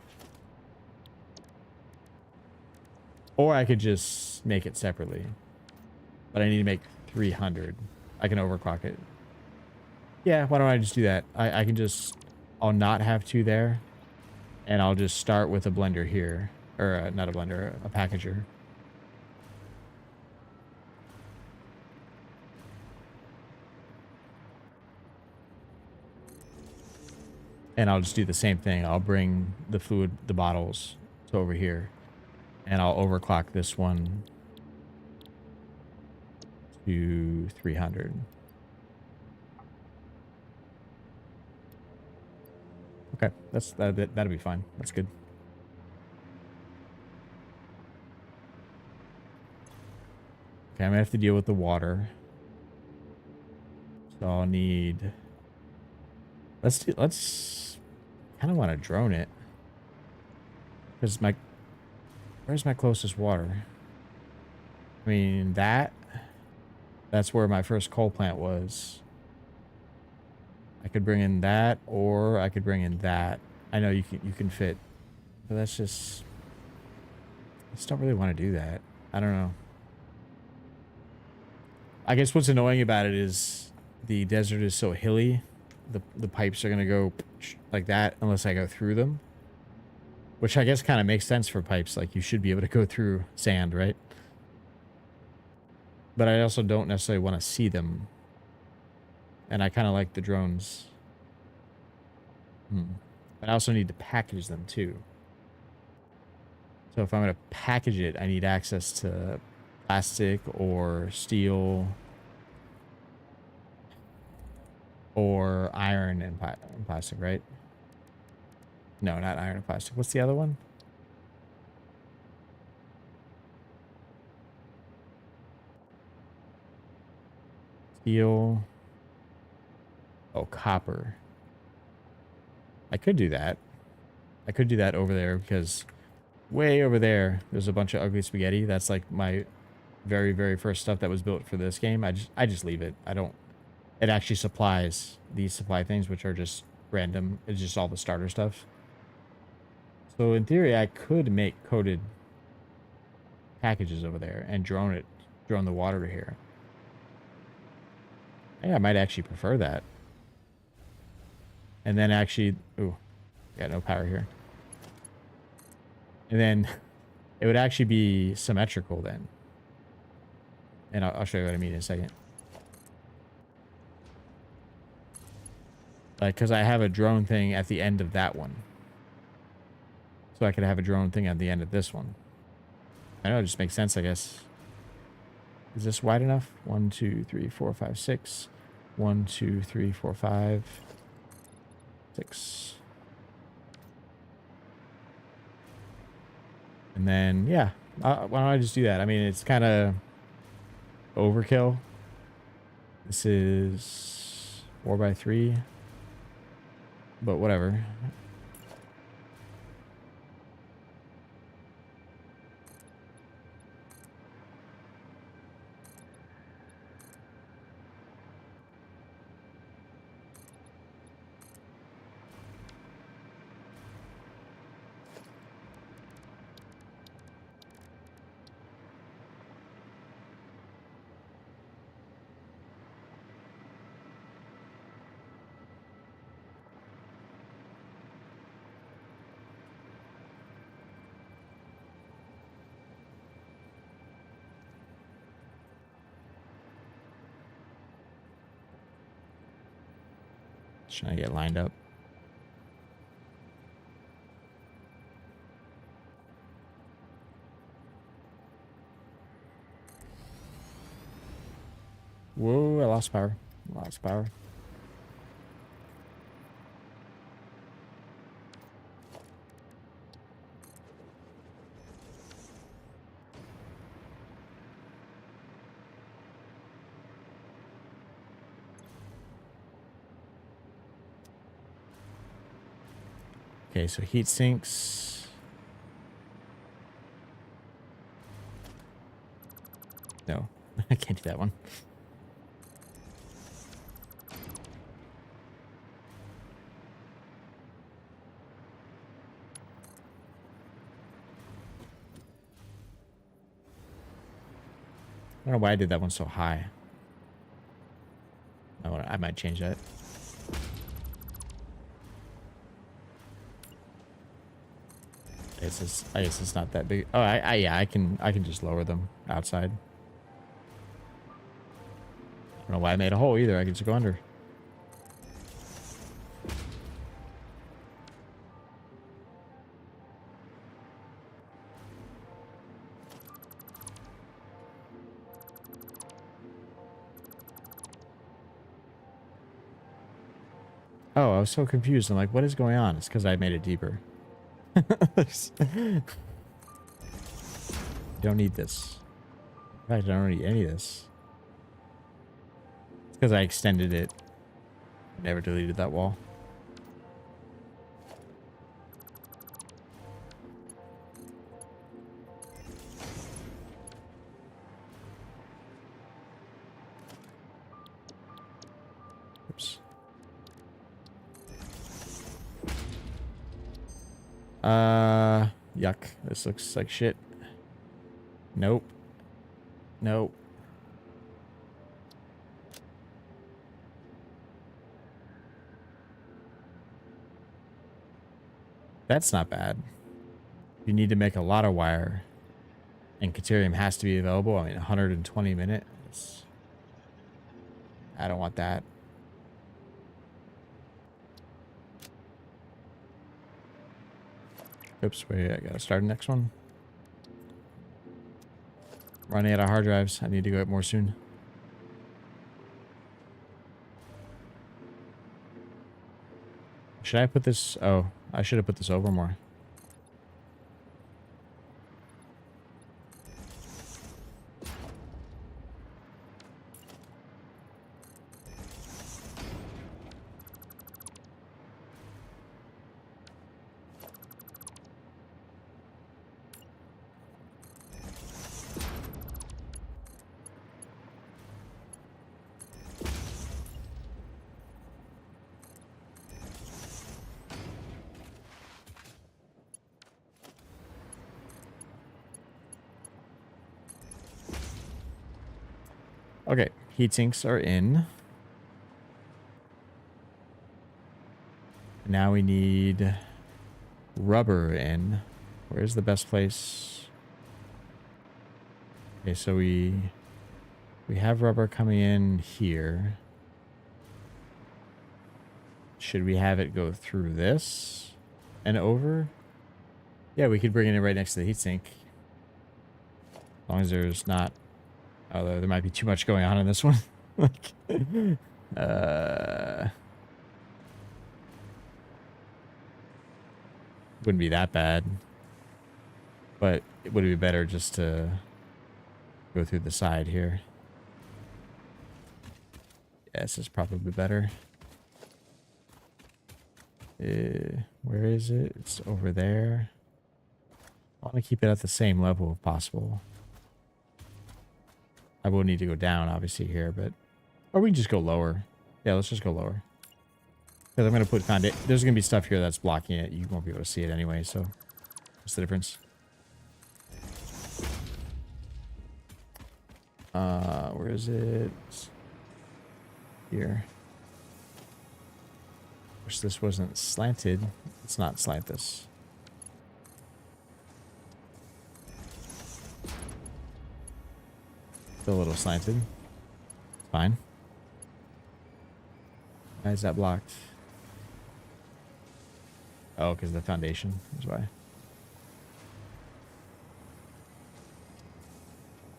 A: Or I could just make it separately. But I need to make 300. I can overclock it. Yeah, why don't I just do that? I can just... I'll not have 2 there. And I'll just start with a blender here. Or not a blender, a packager. And I'll just do the same thing. I'll bring the fluid, the bottles to over here. And I'll overclock this one to 300. Okay, that'll be fine. That's good. Okay, I'm gonna have to deal with the water. So I'll need... Let's kind of want to drone it. Because where's my closest water? I mean, that's where my first coal plant was. I could bring in that, or I could bring in that. I know you can fit, but that's just... I just don't really want to do that. I don't know. I guess what's annoying about it is the desert is so hilly. The pipes are going to go like that unless I go through them. Which I guess kind of makes sense for pipes. Like, you should be able to go through sand, right? But I also don't necessarily want to see them. And I kind of like the drones. But I also need to package them too. So if I'm going to package it, I need access to plastic or steel or iron and plastic, right? No, not iron and plastic. What's the other one? Steel. Oh, copper. I could do that. I could do that over there because way over there, there's a bunch of ugly spaghetti. That's like my very, very first stuff that was built for this game. I just leave it. I don't it actually supplies these supply things, which are just random. It's just all the starter stuff. So in theory, I could make coated packages over there and drone the water to here. I think I might actually prefer that. And then actually, ooh, got no power here. And then it would actually be symmetrical then. And I'll show you what I mean in a second. Like, because I have a drone thing at the end of that one. So I could have a drone thing at the end of this one. I know, it just makes sense, I guess. Is this wide enough? 1, 2, 3, 4, 5, 6. 1, 2, 3, 4, 5, 6. And then, yeah. Why don't I just do that? I mean, it's kind of overkill. This is 4x3. But whatever. Trying to get lined up. Whoa, I lost power. Lost power. Okay, so heat sinks. No, I can't do that one. I don't know why I did that one so high. I might change that. I guess it's not that big. Oh, yeah, I can just lower them outside. I don't know why I made a hole either. I could just go under. Oh, I was so confused. I'm like, what is going on? It's because I made it deeper. You don't need this. In fact, I don't need any of this. It's because I extended it. Never deleted that wall. Oops. Yuck. This looks like shit. Nope. Nope. That's not bad. You need to make a lot of wire. And Caterium has to be available. I mean, 120 minutes. I don't want that. Oops, wait, I gotta start the next one. Running out of hard drives. I need to go get more soon. Should I put this? Oh, I should have put this over more. heat sinks are in. Now we need rubber in. Where's the best place? Okay, so we have rubber coming in here. Should we have it go through this and over? Yeah, we could bring it in right next to the heatsink. As long as there's not... Although there might be too much going on in this one. Like, wouldn't be that bad. But it would be better just to go through the side here. Yeah, this is probably better. Where is it? It's over there. I want to keep it at the same level if possible. I will need to go down, obviously, here, but... Or we can just go lower. Yeah, let's just go lower. Because I'm going to put foundation... There's going to be stuff here that's blocking it. You won't be able to see it anyway, so... What's the difference? Where is it? Here. Wish this wasn't slanted. Let's not slant this. Still a little slanted. Fine. Why is that blocked? Oh, because the foundation is why.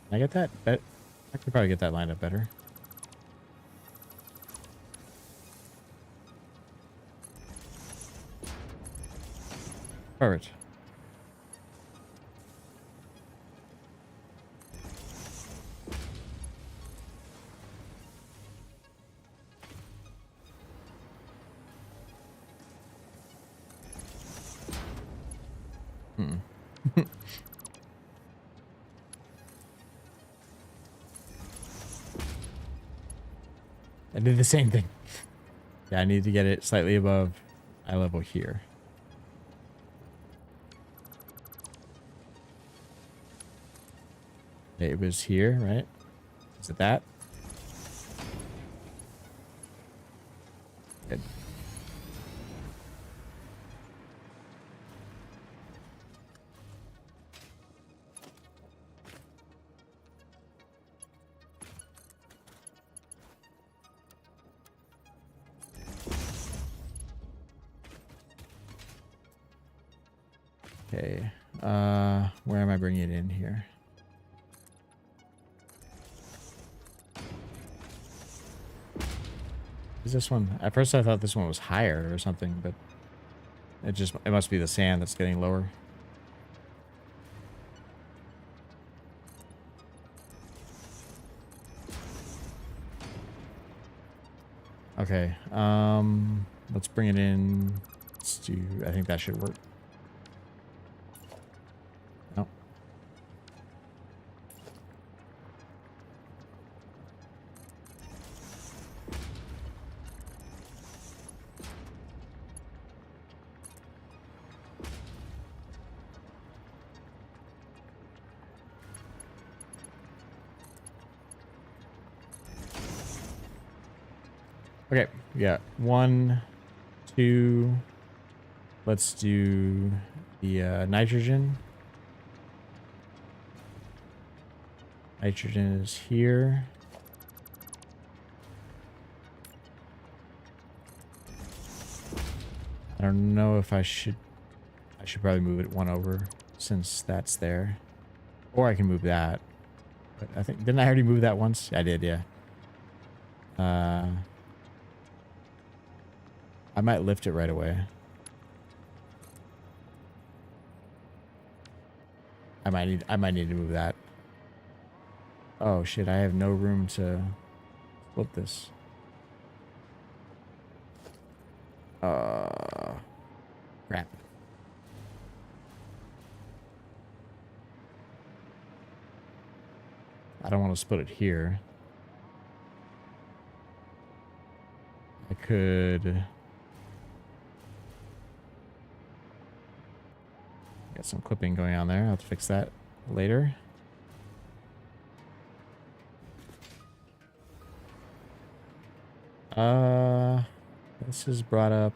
A: Can I get that? I could probably get that lined up better. Perfect. I did the same thing. Yeah, I need to get it slightly above eye level here. It was here, right? Is it that? Good. Okay. Where am I bringing it in here? Is this one? At first I thought this one was higher or something, but it must be the sand that's getting lower. Okay. Let's bring it in. Let's do, I think that should work. No. Okay, yeah, 1, 2. Let's do the nitrogen. Nitrogen is here. I don't know if I should probably move it one over since that's there. Or I can move that. But I think, didn't I already move that once? I did, yeah. I might lift it right away. I might need to move that. Oh shit, I have no room to split this. Crap. I don't want to split it here. I could... Got some clipping going on there. I'll have to fix that later. Uh, this is brought up.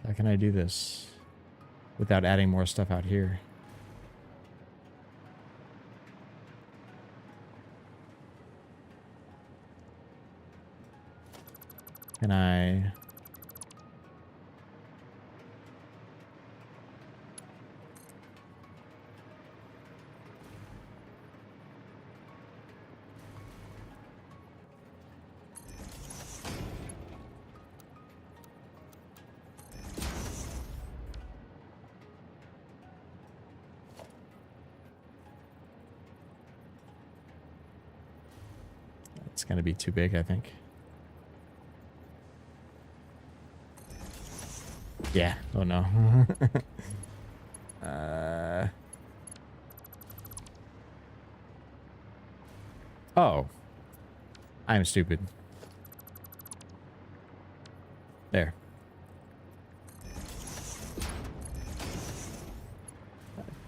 A: How can I do this without adding more stuff out here? Can I... It's going to be too big, I think. Yeah. Oh, no. Oh. I'm stupid. There.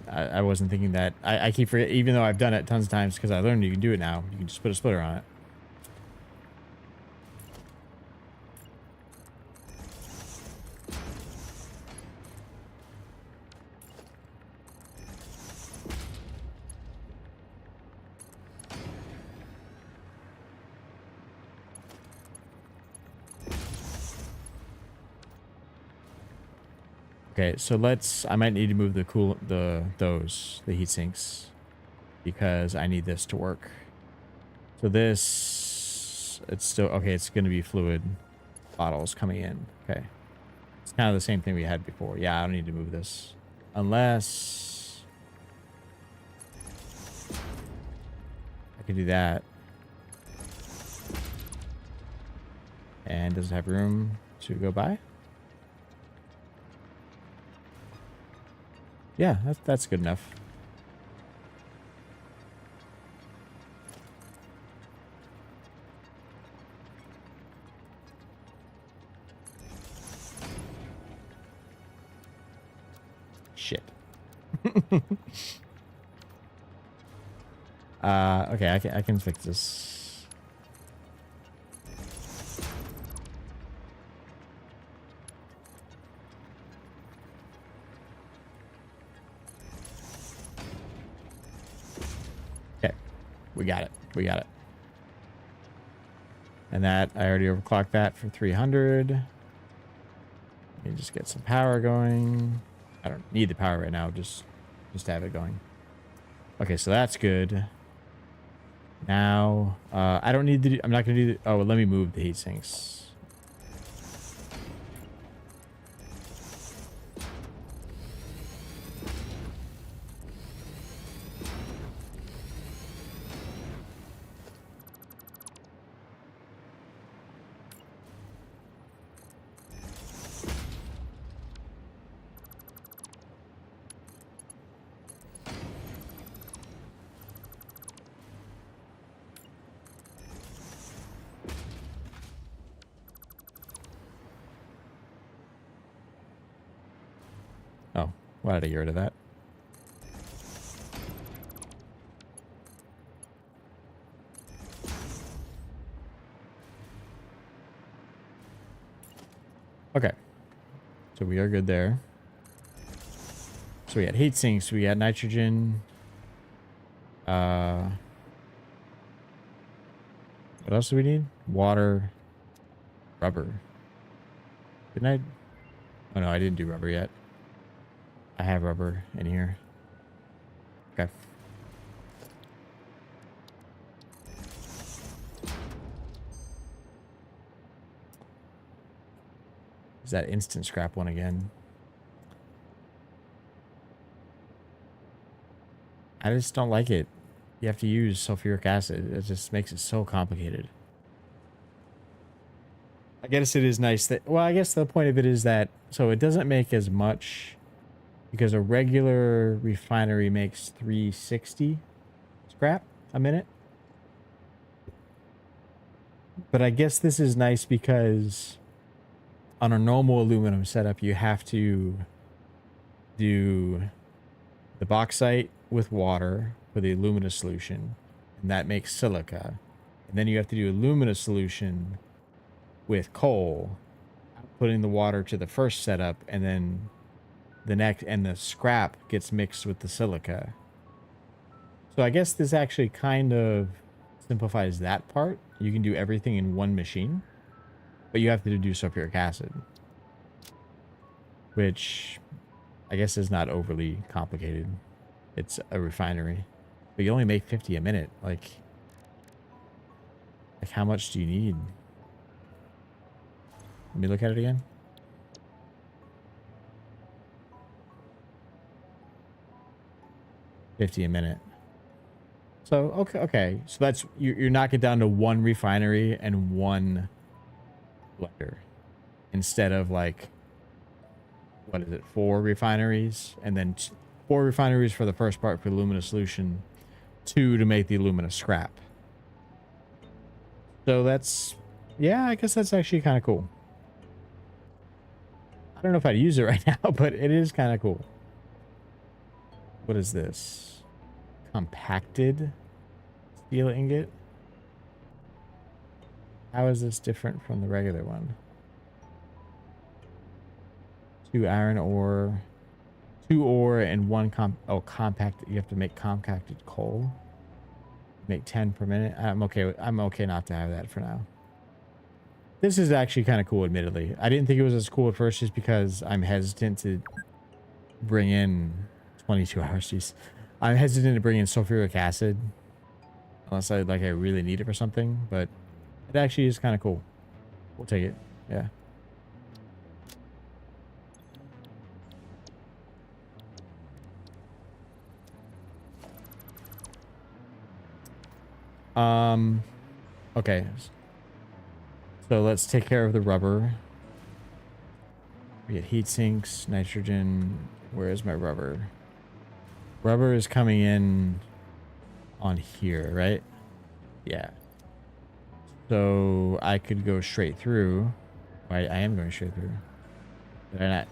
A: I wasn't thinking that. I keep forgetting, even though I've done it tons of times because I learned you can do it now. You can just put a splitter on it. Okay, so I might need to move the heat sinks because I need this to work. So this, it's still, okay, it's going to be fluid bottles coming in. Okay. It's kind of the same thing we had before. Yeah, I don't need to move this unless I can do that. And does it have room to go by? Yeah, that's good enough. Shit. Okay, I can fix this. Okay, we got it. We got it. And that, I already overclocked that for 300. Let me just get some power going. I don't need the power right now, just have it going. Okay, so that's good. Now, I don't need to do, I'm not going to do the, oh, well, let me move the heat sinks. Oh, why did I get rid of that? Okay. So we are good there. So we had heat sinks, we had nitrogen. What else do we need? Water, rubber. Didn't I? Oh no, I didn't do rubber yet. I have rubber in here. Okay. Is that instant scrap one again? I just don't like it. You have to use sulfuric acid. It just makes it so complicated. I guess it is nice that, well, I guess the point of it is that, so it doesn't make as much because a regular refinery makes 360 scrap a minute. But I guess this is nice because on a normal aluminum setup, you have to do the bauxite with water for the alumina solution, and that makes silica. And then you have to do alumina solution with coal, putting the water to the first setup, and then the next, and the scrap gets mixed with the silica. So I guess this actually kind of simplifies that part. You can do everything in one machine, but you have to do sulfuric acid, which I guess is not overly complicated. It's a refinery, but you only make 50 a minute. Like how much do you need? Let me look at it again. $50 a minute. So, okay. So that's, you're knocking down to one refinery and one blender instead of like, what is it? 4 refineries, and then 4 refineries for the first part for the alumina solution, 2 to make the alumina scrap. So that's, yeah, I guess that's actually kind of cool. I don't know if I'd use it right now, but it is kind of cool. What is this? Compacted steel ingot? How is this different from the regular one? 2 iron ore, 2 ore, and 1 compact. You have to make compacted coal. Make 10 per minute. I'm okay not to have that for now. This is actually kind of cool, admittedly. I didn't think it was as cool at first just because I'm hesitant to bring in 22 hours. Jeez. I'm hesitant to bring in sulfuric acid unless I really need it for something, but it actually is kind of cool. We'll take it. Yeah. Okay. So let's take care of the rubber. We get heat sinks, nitrogen. Where is my rubber? Rubber is coming in on here, right? Yeah. So I could go straight through. I am going straight through. Did I not?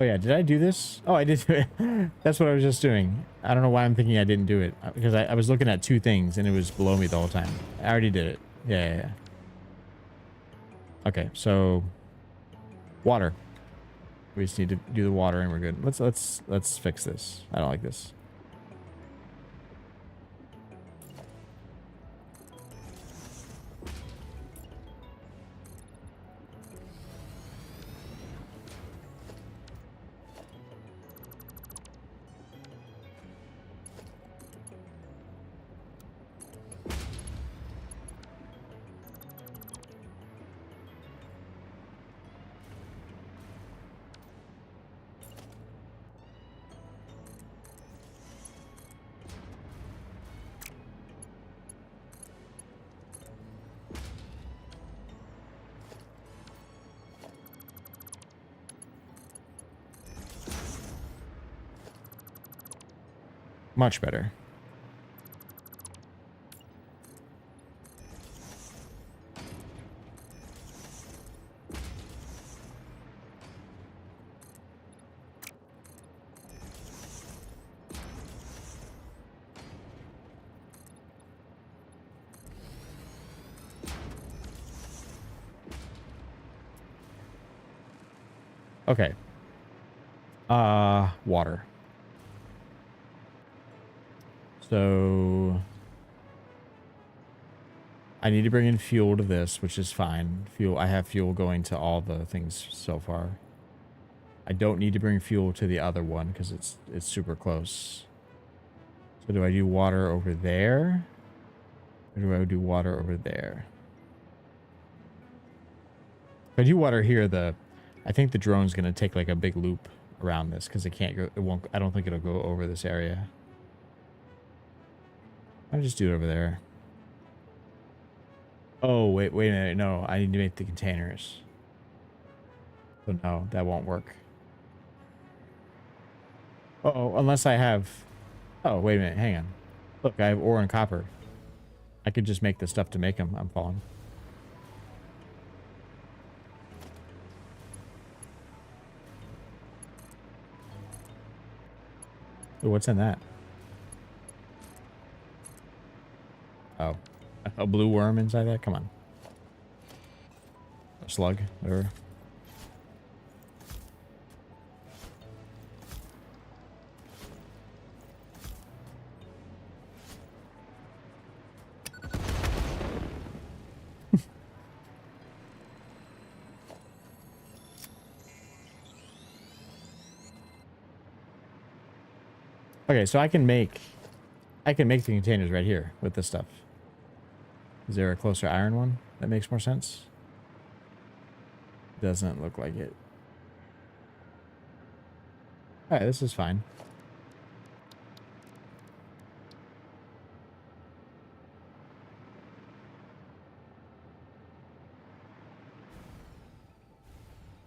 A: Oh yeah, did I do this? Oh, I did do it. That's what I was just doing. I don't know why I'm thinking I didn't do it. Because I was looking at 2 things and it was below me the whole time. I already did it. Yeah. Okay, so water. We just need to do the water and we're good. Let's fix this. I don't like this. Much better. Okay. Water. So I need to bring in fuel to this, which is fine. Fuel, I have fuel going to all the things so far. I don't need to bring fuel to the other one because it's super close. So do I do water over there? Or do I do water over there? If I do water here, I think the drone's gonna take like a big loop around this because it can't go. It won't. I don't think it'll go over this area. I'll just do it over there. Oh wait a minute. No, I need to make the containers. So no, that won't work. Uh-oh, unless I have. Oh wait a minute. Hang on. Look, I have ore and copper. I could just make the stuff to make them. I'm falling. Ooh, what's in that? Oh, a blue worm inside that? Come on. A slug, whatever. Okay, so I can make the containers right here with this stuff. Is there a closer iron one that makes more sense? Doesn't look like it. All right, this is fine.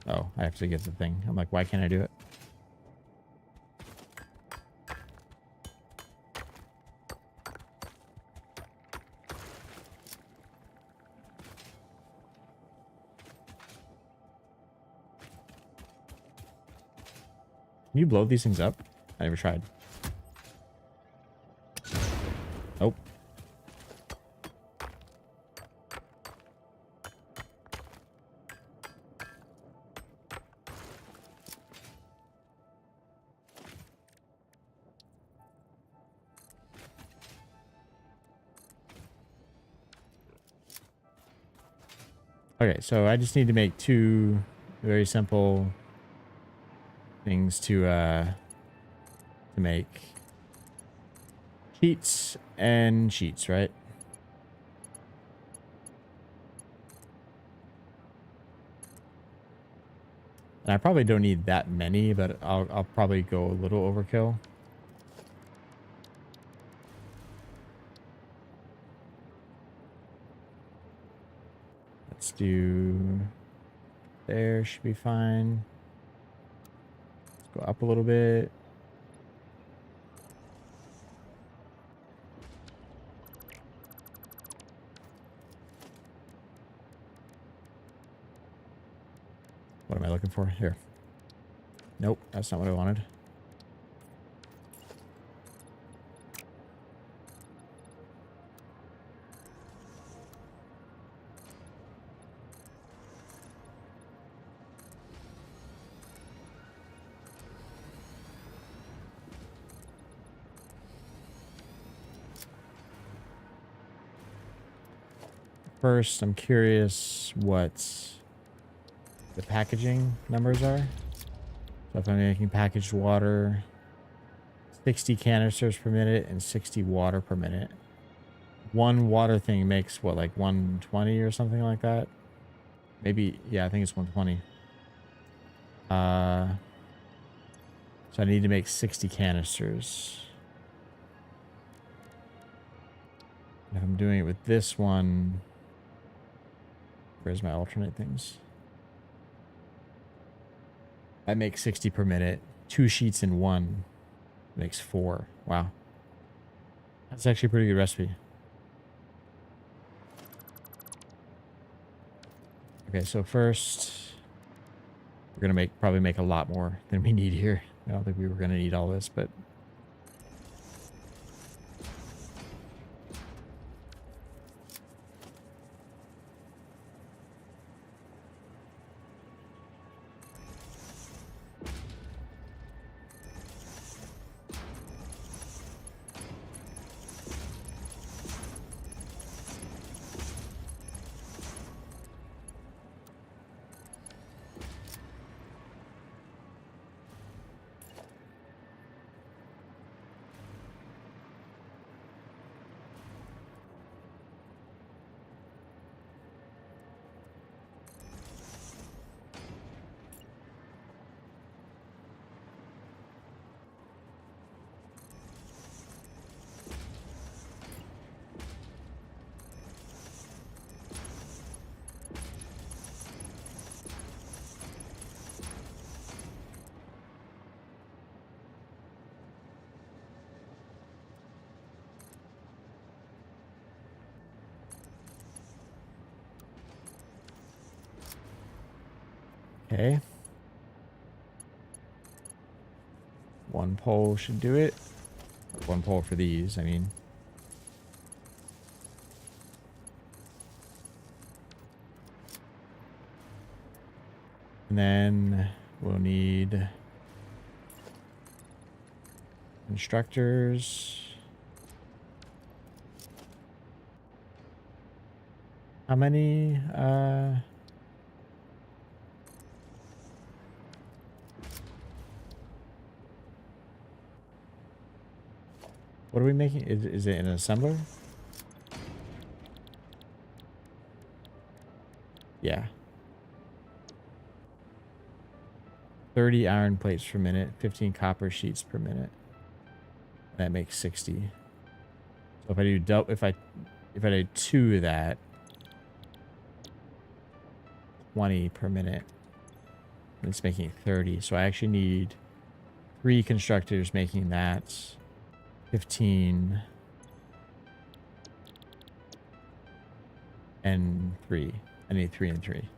A: Oh, I have to get the thing. I'm like, why can't I do it? Can you blow these things up? I never tried. Nope. Okay, so I just need to make two very simple things to make sheets and sheets, right? And I probably don't need that many, but I'll probably go a little overkill. Let's do there, should be fine. Let's go up a little bit. What am I looking for here? Nope, that's not what I wanted. First, I'm curious what the packaging numbers are. So if I'm making packaged water, 60 canisters per minute and 60 water per minute. One water thing makes what, like 120 or something like that? Maybe, yeah, I think it's 120. So I need to make 60 canisters. And if I'm doing it with this one, where's my alternate things? I make 60 per minute. 2 sheets in one makes 4. Wow. That's actually a pretty good recipe. Okay, so first we're gonna probably make a lot more than we need here. I don't think we were gonna need all this, but okay. One pole should do it. One pole for these, I mean. And then we'll need instructors. How many? What are we making? Is it an assembler? Yeah. 30 iron plates per minute, 15 copper sheets per minute. That makes 60. So if I do if I do 2 of that, 20 per minute. It's making 30. So I actually need 3 constructors making that. 15 and 3. I need 3 and 3.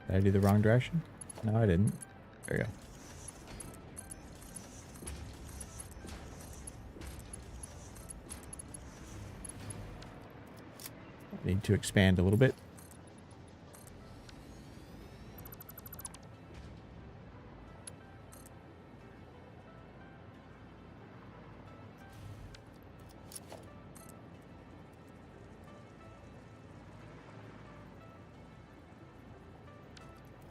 A: Did I do the wrong direction? No, I didn't. There we go. I need to expand a little bit.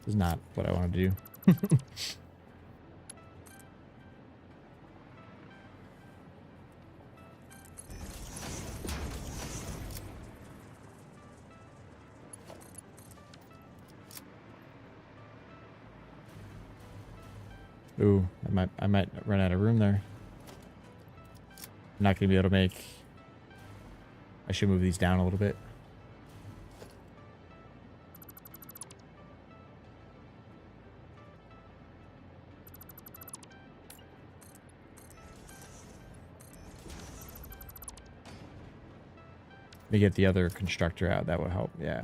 A: Is not what I wanted to do. Ooh, I might run out of room there. I'm not gonna be able to make. I should move these down a little bit. Let me get the other constructor out. That will help. Yeah.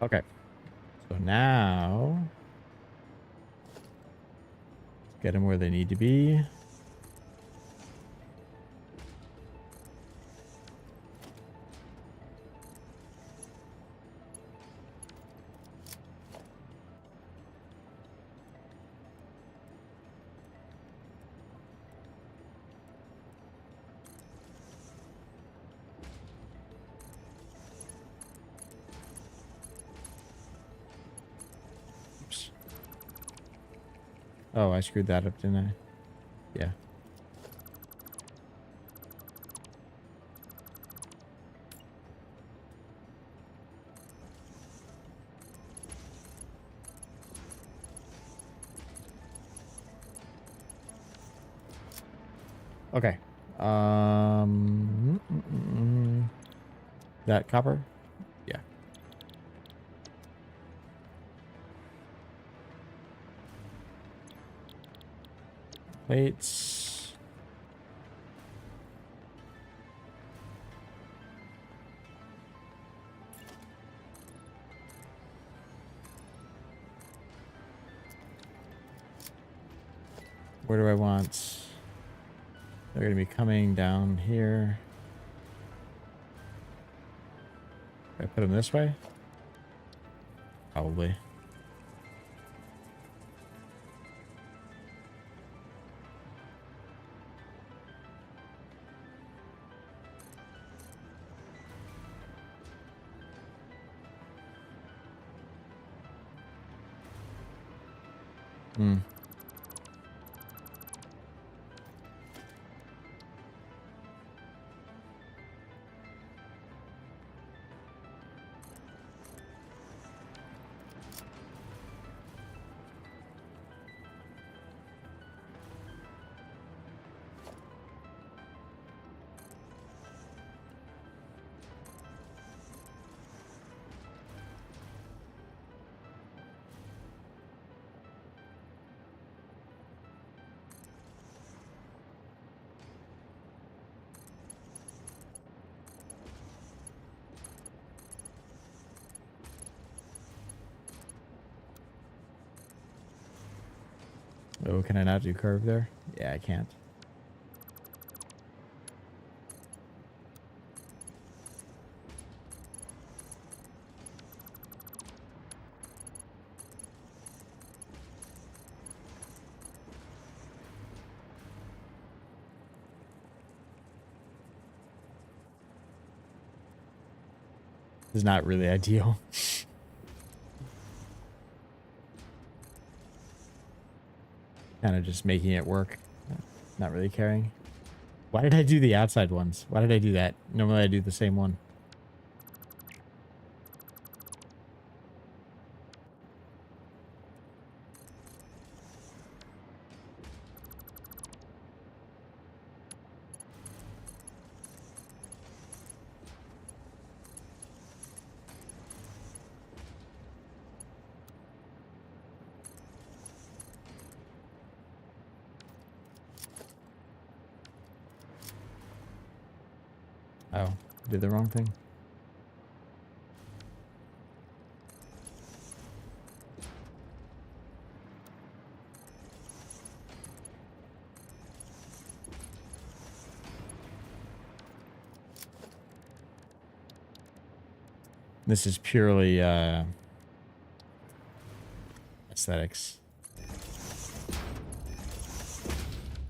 A: Okay. So now, get them where they need to be. Oh, I screwed that up, didn't I? Yeah. Okay. That copper? Yeah. Plates. Where do I want? They're going to be coming down here. Should I put them this way? Probably. Hmm. Oh, can I not do curve there? Yeah, I can't. This is not really ideal. Kind of just making it work. Not really caring. Why did I do the outside ones? Why did I do that? Normally I do the same one. Oh, did the wrong thing. This is purely aesthetics.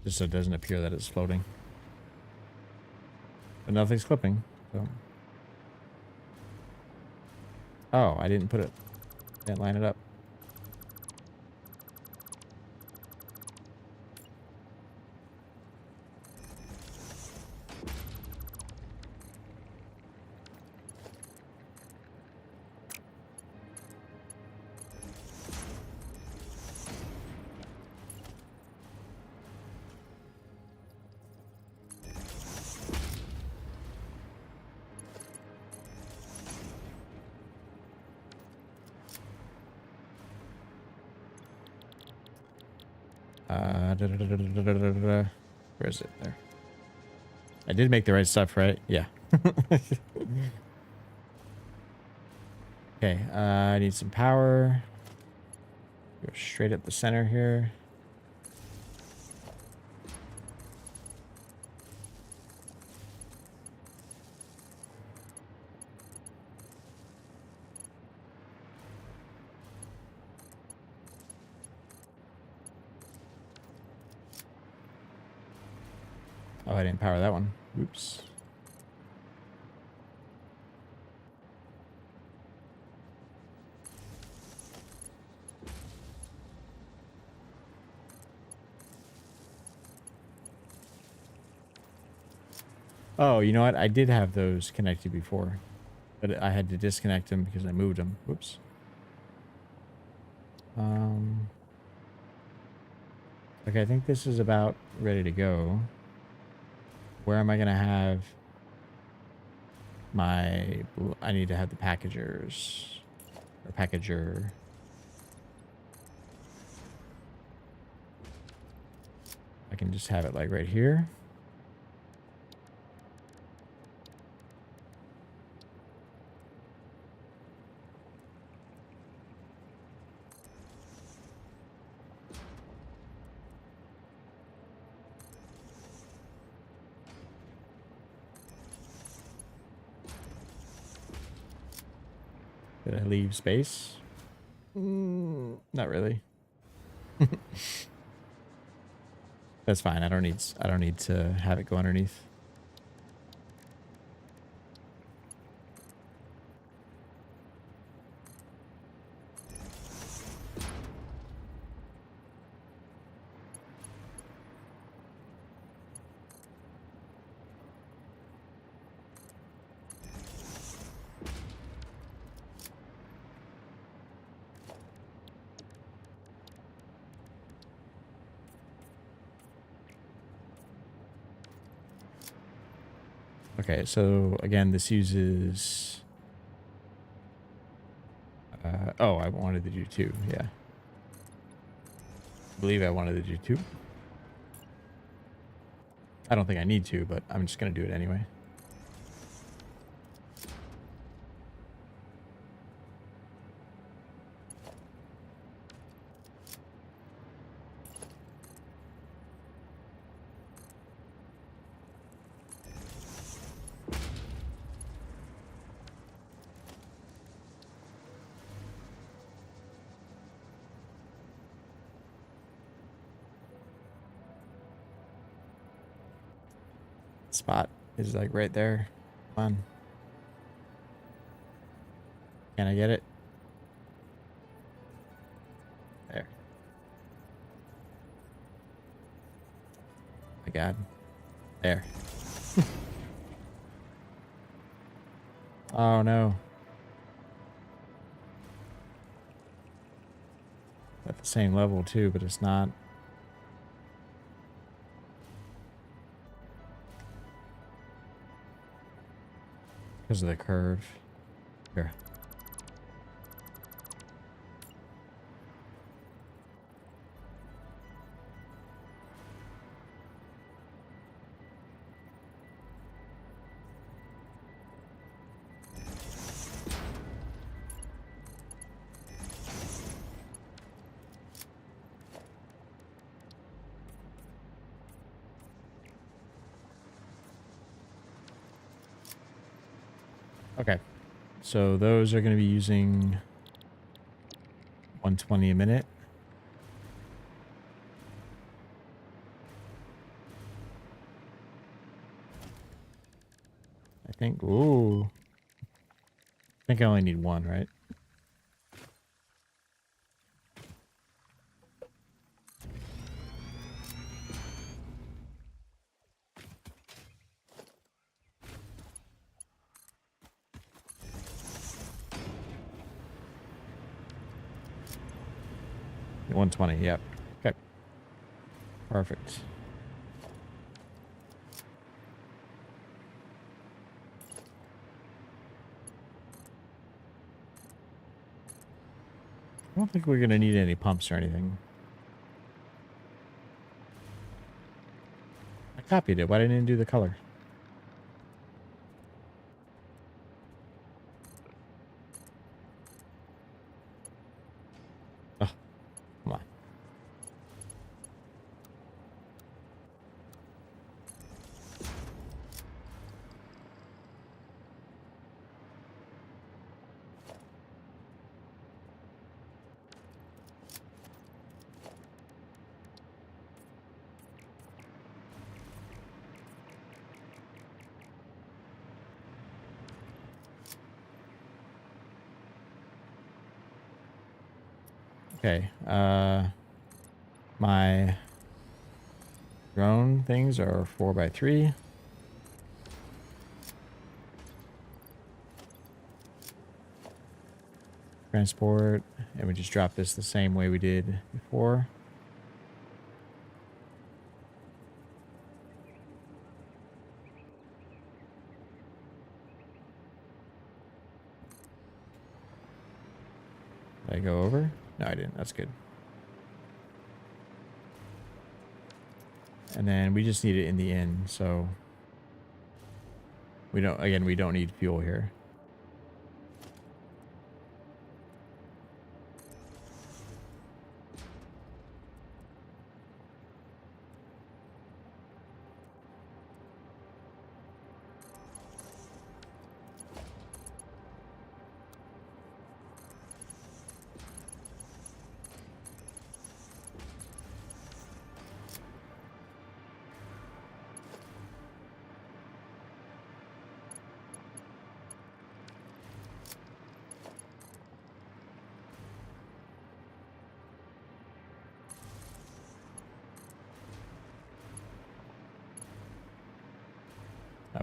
A: Just so it doesn't appear that it's floating. But nothing's clipping, so. Oh, I didn't put it. Can't line it up. Where is it? There. I did make the right stuff, right? Yeah. Okay, I need some power. Go straight up the center here. Oh, I didn't power that one. Oops. Oh, you know what? I did have those connected before, but I had to disconnect them because I moved them. Whoops. Okay, I think this is about ready to go. Where am I going to have my... I need to have the packagers. Or packager. I can just have it like right here. Did I leave space? Not really. That's fine. I don't need to have it go underneath. Okay, so again, this uses... oh, I wanted to do 2, yeah. I believe I wanted to do 2. I don't think I need to, but I'm just going to do it anyway. Spot is like right there. Come on. Can I get it? There. My God. There. Oh no. At the same level too, but it's not. Because of the curve. Here. Okay. So those are going to be using 120 a minute. I think, ooh. I think I only need 1, right? $120, yep. Okay. Perfect. I don't think we're going to need any pumps or anything. I copied it. Why didn't it do the color? Oh, come on. Okay. My drone things are 4x3. Transport, and we just drop this the same way we did before. Did I go over? No, I didn't. That's good. And then we just need it in the end, so we don't, again, we don't need fuel here.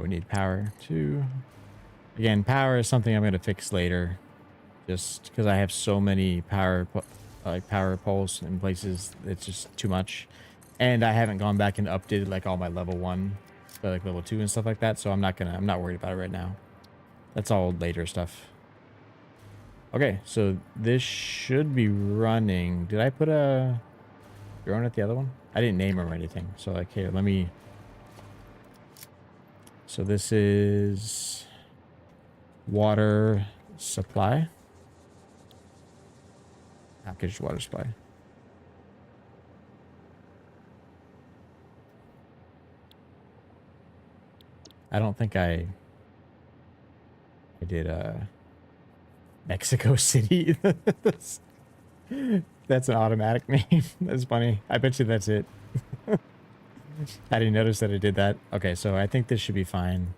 A: we need power too. Again, power is something I'm going to fix later. Just because I have so many power poles in places, it's just too much. And I haven't gone back and updated like all my level 1, but like level 2 and stuff like that. So I'm not worried about it right now. That's all later stuff. Okay, so this should be running. Did I put a drone at the other one? I didn't name them or anything. So like here, let me. So this is water supply. Packaged water supply. I don't think I did Mexico City. That's an automatic name. That's funny. I bet you that's it. I didn't notice that I did that. Okay, so I think this should be fine.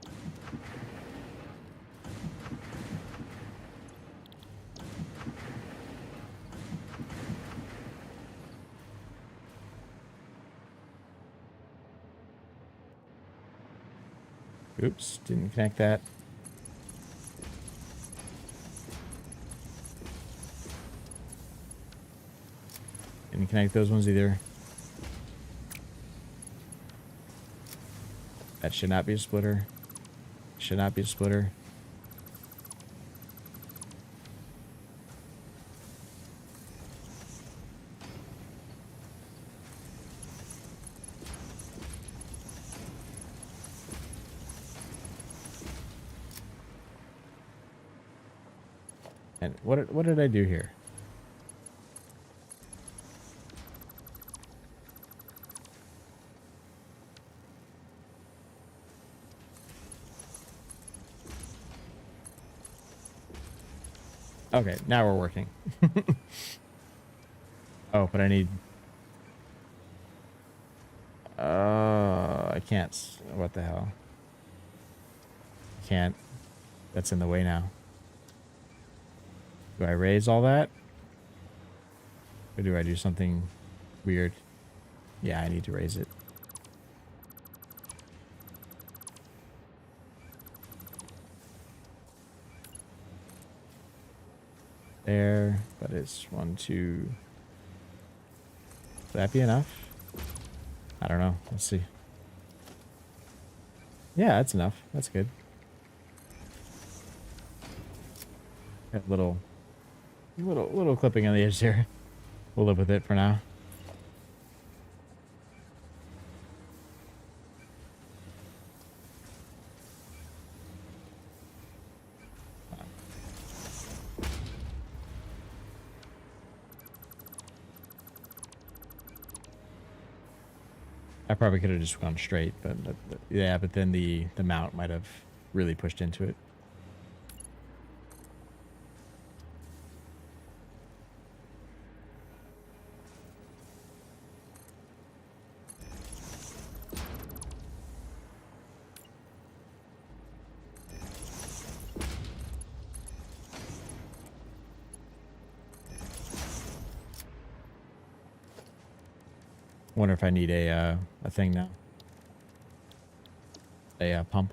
A: Oops, didn't connect that. Didn't connect those ones either. That should not be a splitter. Should not be a splitter. And what did I do here? Okay, now we're working. Oh, but I need... I can't... What the hell? Can't. That's in the way now. Do I raise all that? Or do I do something weird? Yeah, I need to raise it. There, but it's 1, 2. Would that be enough? I don't know. Let's see. Yeah, that's enough. That's good. Got a little clipping on the edge there. We'll live with it for now. I probably could have just gone straight, but yeah, but then the mount might have really pushed into it. Wonder if I need a thing now. A pump.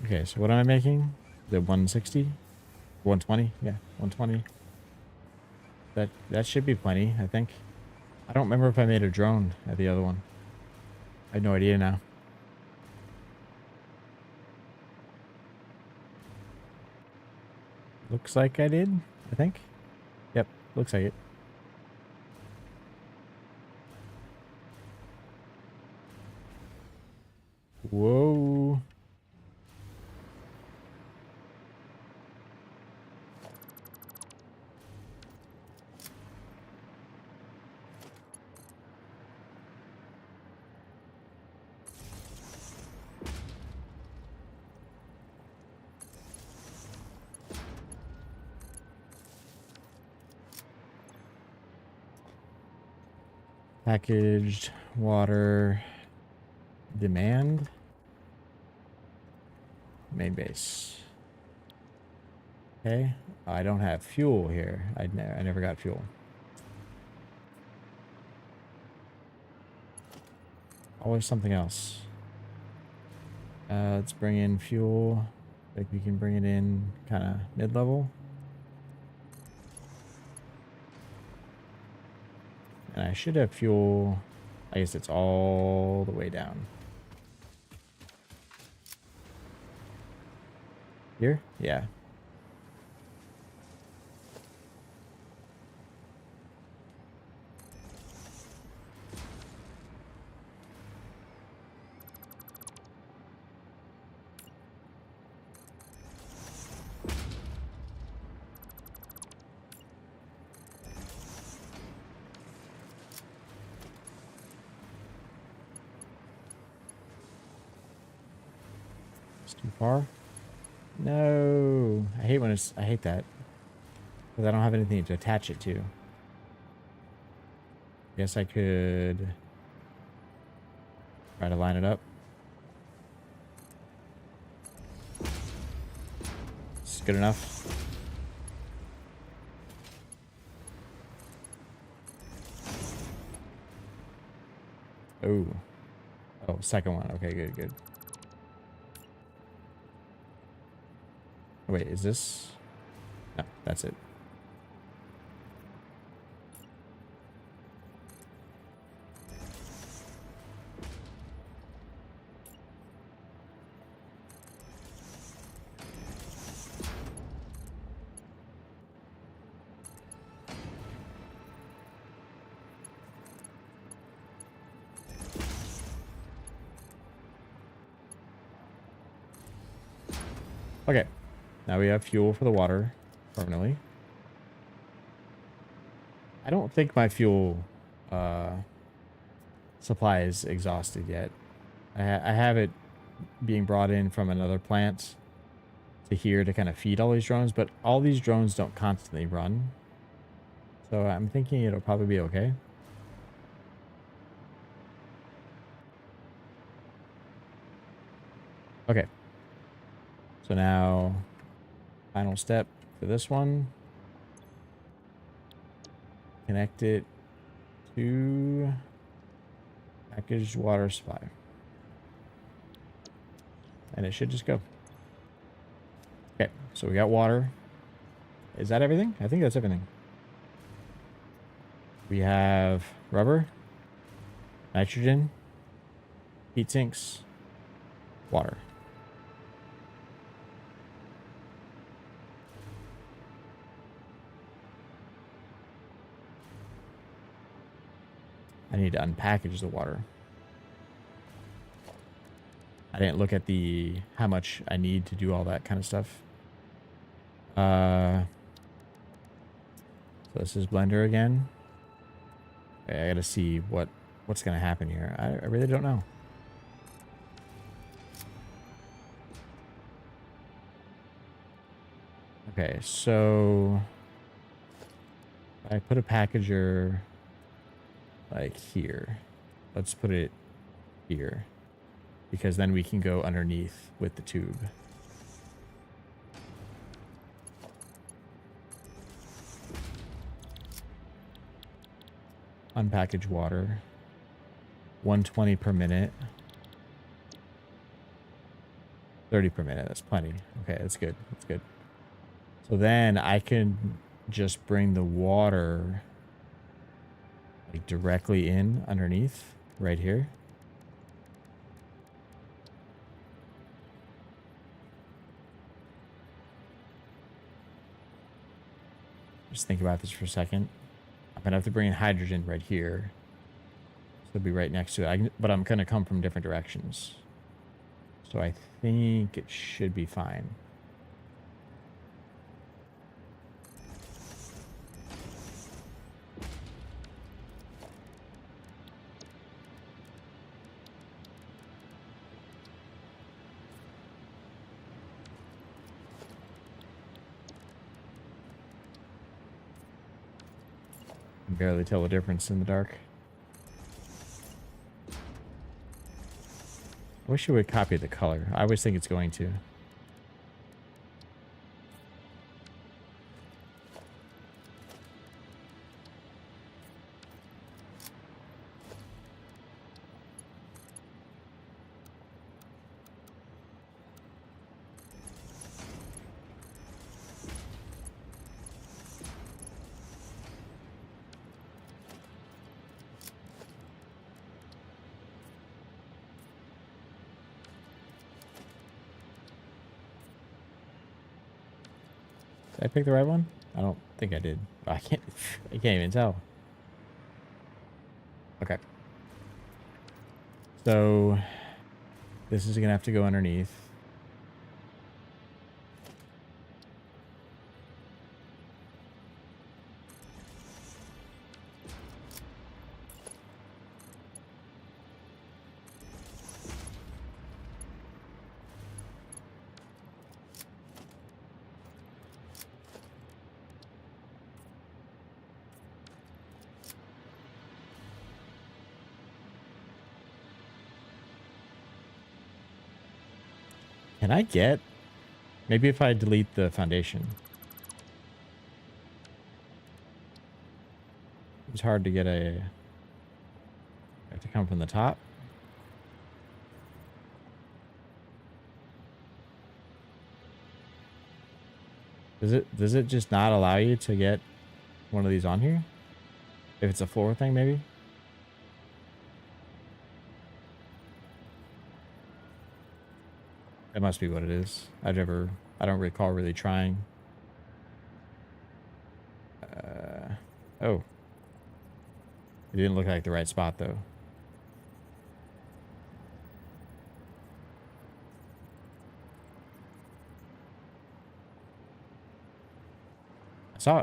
A: Okay, so what am I making? The 160? 120? Yeah, 120. That should be plenty, I think. I don't remember if I made a drone at the other one. I have no idea now. Looks like I did, I think. Yep, looks like it. Whoa. Packaged water demand. Main base. Okay. I don't have fuel here. I never got fuel. Always something else. Let's bring in fuel. I think we can bring it in kind of mid-level. And I should have fuel. I guess it's all the way down. Here? Yeah. It's too far. No. I hate when it's... I hate that. Because I don't have anything to attach it to. Guess I could try to line it up. It's good enough. Oh. Oh, second one. Okay, good, good. Oh, wait, is this? No, that's it. Okay, now we have fuel for the water permanently. I don't think my fuel supply is exhausted yet. I have it being brought in from another plant to here to kind of feed all these drones, but all these drones don't constantly run. So I'm thinking it'll probably be okay. Okay. So now, final step for this one. Connect it to packaged water supply. And it should just go. Okay, so we got water. Is that everything? I think that's everything. We have rubber, nitrogen, heat sinks, water. I need to unpackage the water. I didn't look at how much I need to do all that kind of stuff. So this is blender again. Okay, I gotta see what's gonna happen here. I really don't know. Okay, so I put a packager like here. Let's put it here, because then we can go underneath with the tube. Unpackage water. 120 per minute. 30 per minute. That's plenty. Okay, that's good. That's good. So then I can just bring the water like directly in underneath right here. Just think about this for a second. I'm gonna have to bring in hydrogen right here. So it'll be right next to it. But I'm gonna come from different directions. So I think it should be fine. Barely tell the difference in the dark. wish it would copy the color. I always think it's going to. Did I pick the right one? I don't think I did. I can't even tell. Okay. So this is gonna have to go underneath. Can I get... Maybe if I delete the foundation. It's hard to get a... I have to come from the top. Does it just not allow you to get one of these on here? If it's a floor thing, maybe? That must be what it is. I don't recall really trying. Oh. It didn't look like the right spot, though.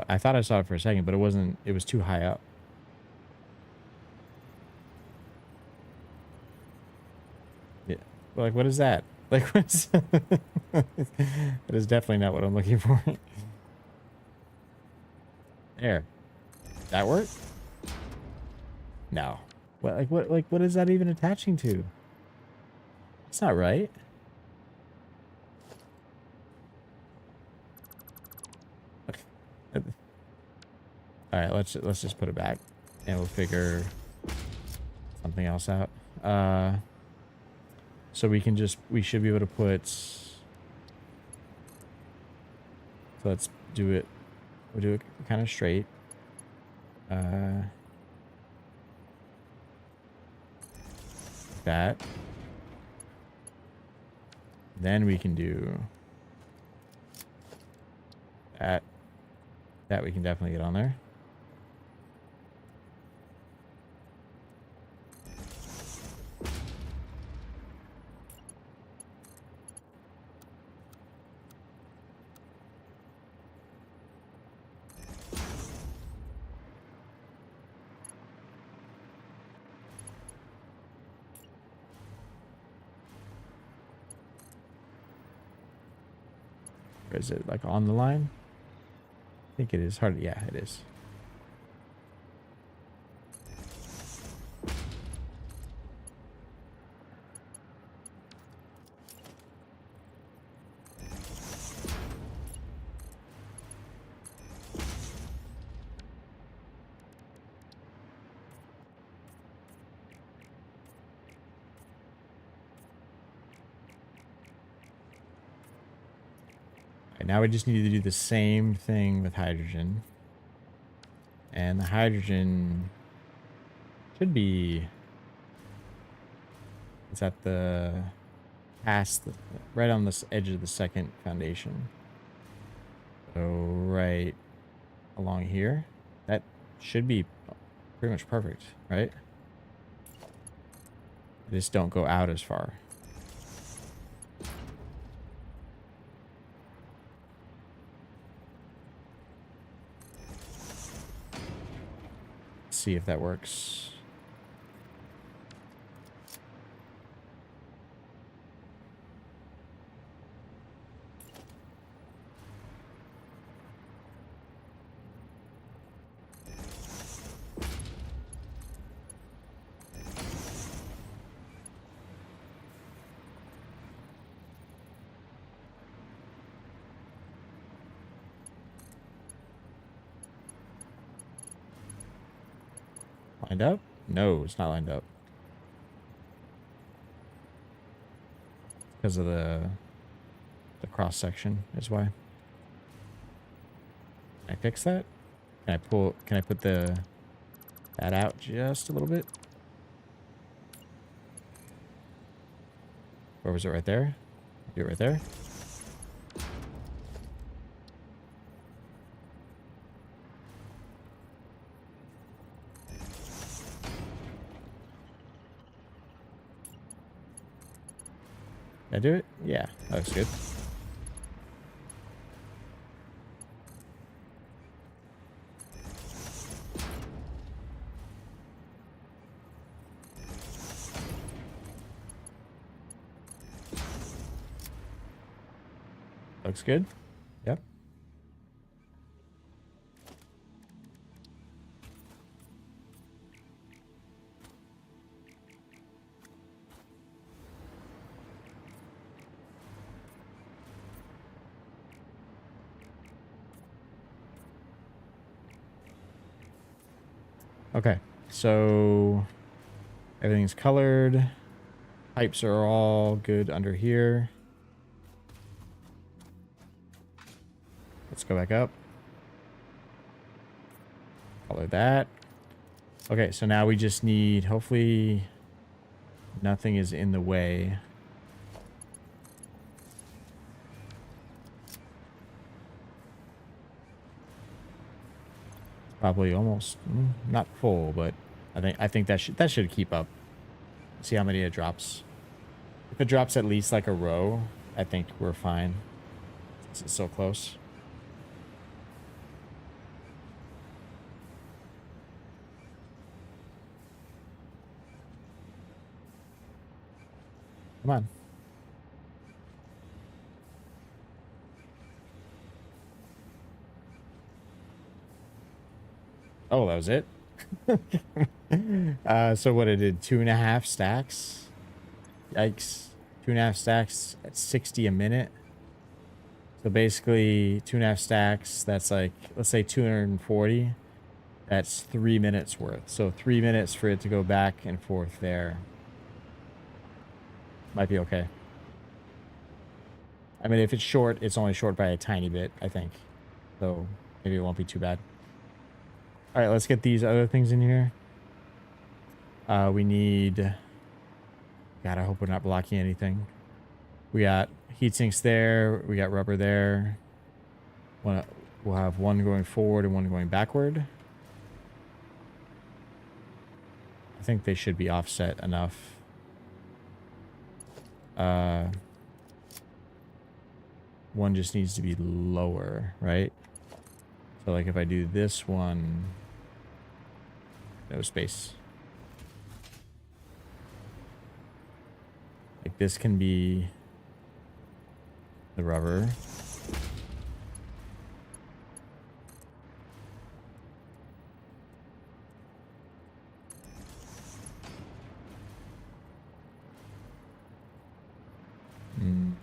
A: I thought I saw it for a second, but it wasn't, it was too high up. Yeah. Like, what is that? Like, what's... That is definitely not what I'm looking for. There. That work? No. What is that even attaching to? It's not right. All right, let's just put it back, and we'll figure something else out. So we should be able to put. So let's do it. We'll do it kind of straight. That. Then we can do that. That we can definitely get on there. Or is it like on the line? I think it is hard. Yeah, it is. Now we just need to do the same thing with hydrogen. And the hydrogen should be... It's at the... right on this edge of the second foundation. So right along here. That should be pretty much perfect, right? Just don't go out as far. See if that works. Lined up? No, it's not lined up. Because of the cross section is why. Can I fix that? Can I put that out just a little bit? Or was it right there? Do it right there. Did I do it? Yeah, that looks good. Looks good. Yep. Okay, so everything's colored. Pipes are all good under here. Let's go back up. Color that. Okay, so now we just need, hopefully nothing is in the way. Probably almost not full, but I think that should keep up. See how many it drops. If it drops at least like a row, I think we're fine. It's so close. Come on. Oh, that was it? So what, I did 2.5 stacks? Yikes. 2.5 stacks at 60 a minute. So basically 2.5 stacks, that's like, let's say 240. That's 3 minutes worth. So 3 minutes for it to go back and forth there. Might be okay. I mean, if it's short, it's only short by a tiny bit, I think. So maybe it won't be too bad. All right, let's get these other things in here. We need... God, I hope we're not blocking anything. We got heat sinks there. We got rubber there. We'll have one going forward and one going backward. I think they should be offset enough. One just needs to be lower, right? So like if I do this one, no space. Like this can be the rubber.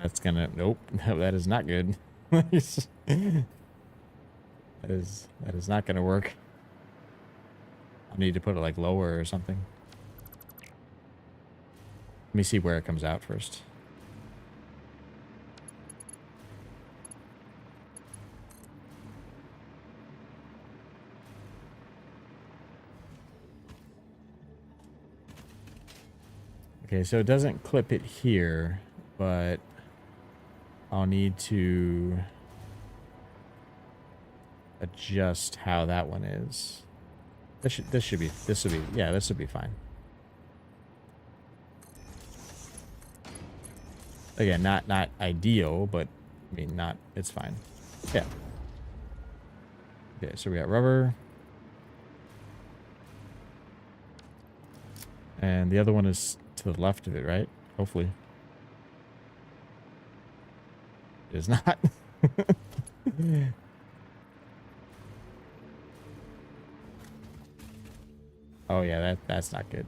A: That's gonna, nope, no, that is not good. that is not gonna work. I need to put it like lower or something. Let me see where it comes out first. Okay, so it doesn't clip it here, but I'll need to adjust how that one is. This will be fine. Again, not ideal, but I mean, it's fine. Yeah. Okay, so we got rubber. And the other one is to the left of it, right? Hopefully. It is not. Oh yeah, that's not good.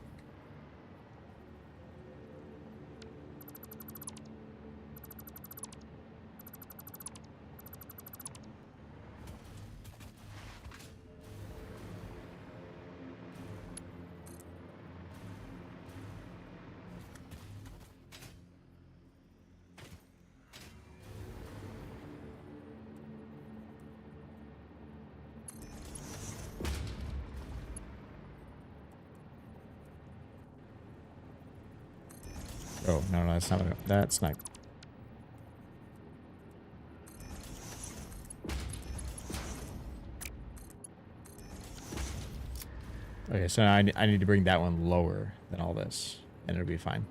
A: Oh, no, no, that's not what that's not. Okay, so I need to bring that one lower than all this, and it'll be fine.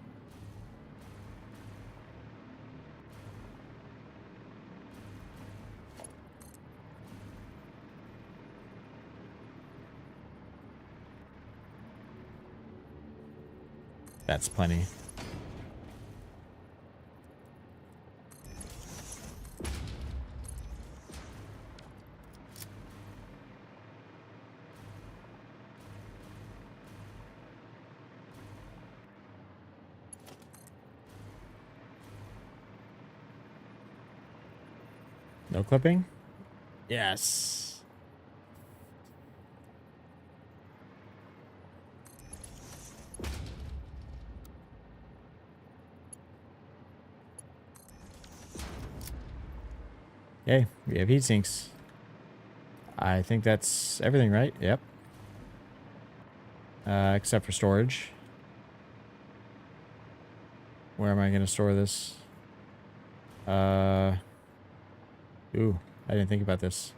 A: That's plenty. No clipping? Yes. Okay, we have heat sinks. I think that's everything, right? Yep. Except for storage. Where am I going to store this? Ooh, I didn't think about this.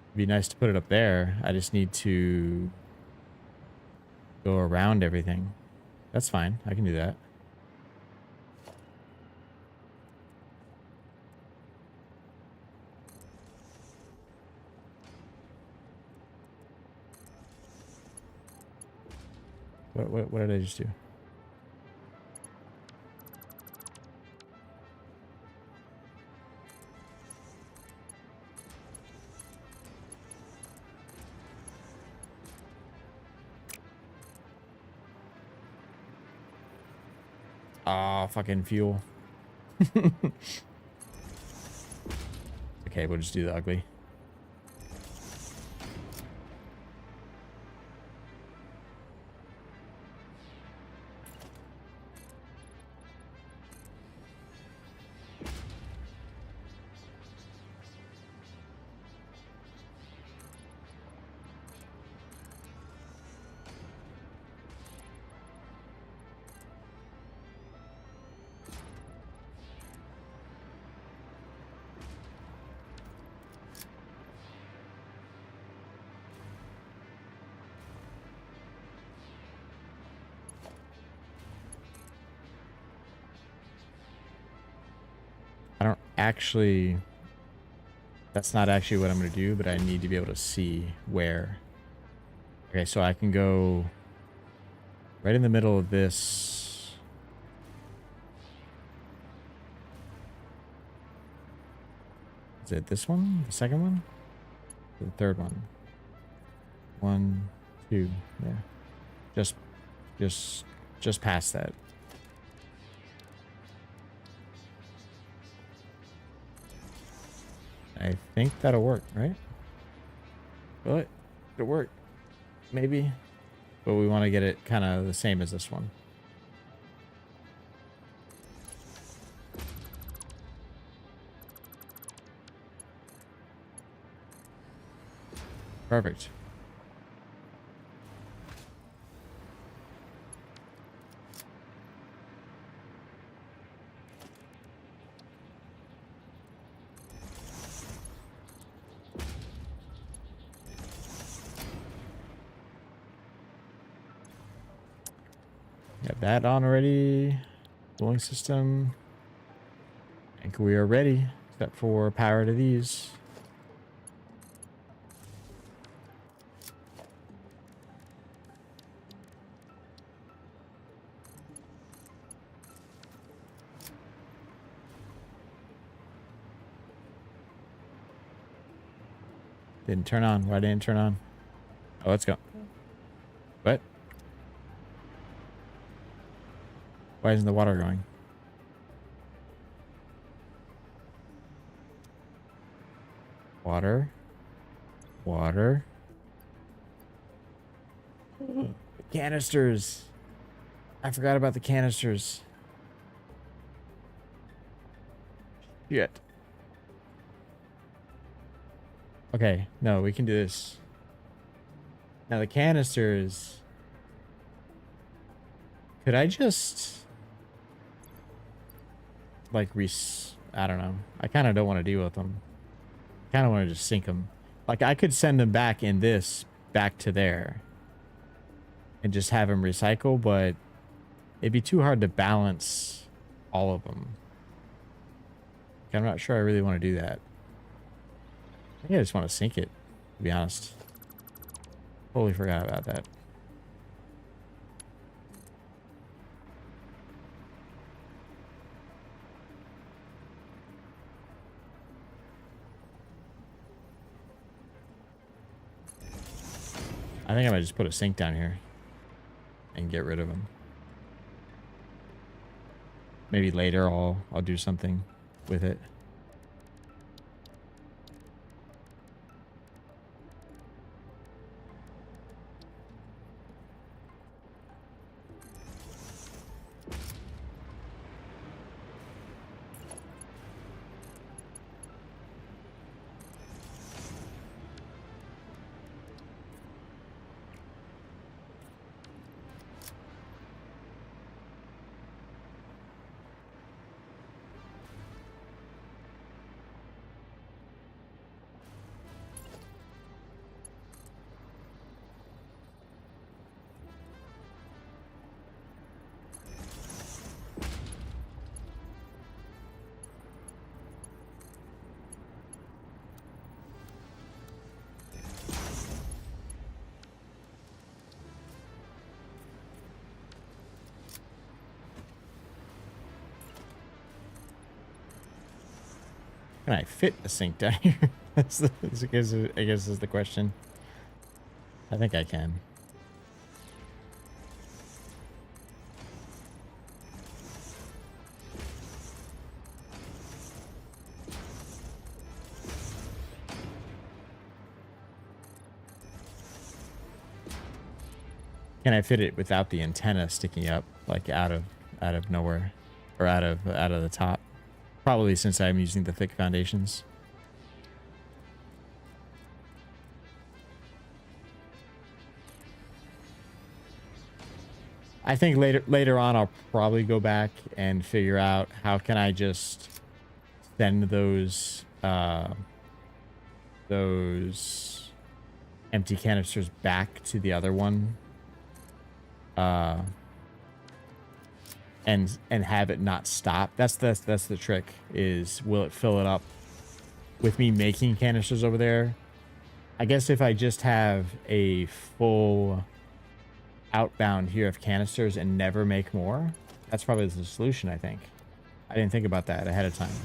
A: It'd be nice to put it up there. I just need to go around everything. That's fine. I can do that. What did I just do? Oh, fucking fuel. Okay, we'll just do the ugly. I don't actually... That's not actually what I'm going to do, but I need to be able to see where. Okay, so I can go right in the middle of this. Is it this one? The second one? Or the third one? 1, 2, yeah. Just past that. I think that'll work, right? Will it? It'll work. Maybe. But we want to get it kind of the same as this one. Perfect. Got that on already. Cooling system. I think we are ready, except for power to these. Didn't turn on. Why didn't it turn on? Oh, let's go. What? Why isn't the water going? Water. Water. The canisters. I forgot about the canisters. Shit. Okay, no, we can do this. Now the canisters Could I just like I don't know. I kind of don't want to deal with them. I kind of want to just sink them. Like I could send them back in this back to there and just have them recycle, but it'd be too hard to balance all of them. I'm not sure I really want to do that. I think I just want to sink it, to be honest. Totally forgot about that. I think I might just put a sink down here and get rid of them. Maybe later I'll do something with it. Can I fit a sink down here? I guess is the question. I think I can. Can I fit it without the antenna sticking up, like out of nowhere, or out of the top? Probably, since I'm using the thick foundations. I think later on I'll probably go back and figure out how can I just send those empty canisters back to the other one. And have it not stop. That's the trick, is will it fill it up with me making canisters over there? I guess if I just have a full outbound here of canisters and never make more, that's probably the solution, I think. I didn't think about that ahead of time.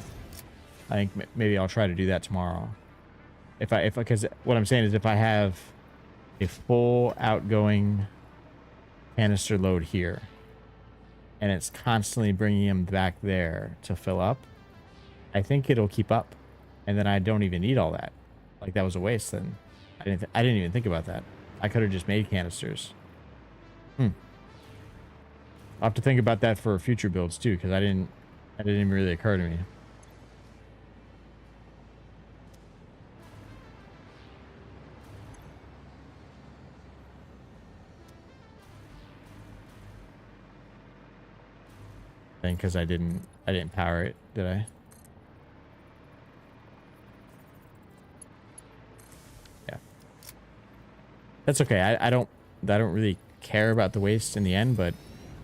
A: I think maybe I'll try to do that tomorrow. Because what I'm saying is, if I have a full outgoing canister load here, and it's constantly bringing them back there to fill up, I think it'll keep up, and then I don't even need all that. Like, that was a waste then. I didn't even think about that. I could have just made canisters. I'll have to think about that for future builds too, because that didn't even really occur to me. I think because I didn't power it, did I? Yeah. That's okay. I don't really care about the waste in the end, but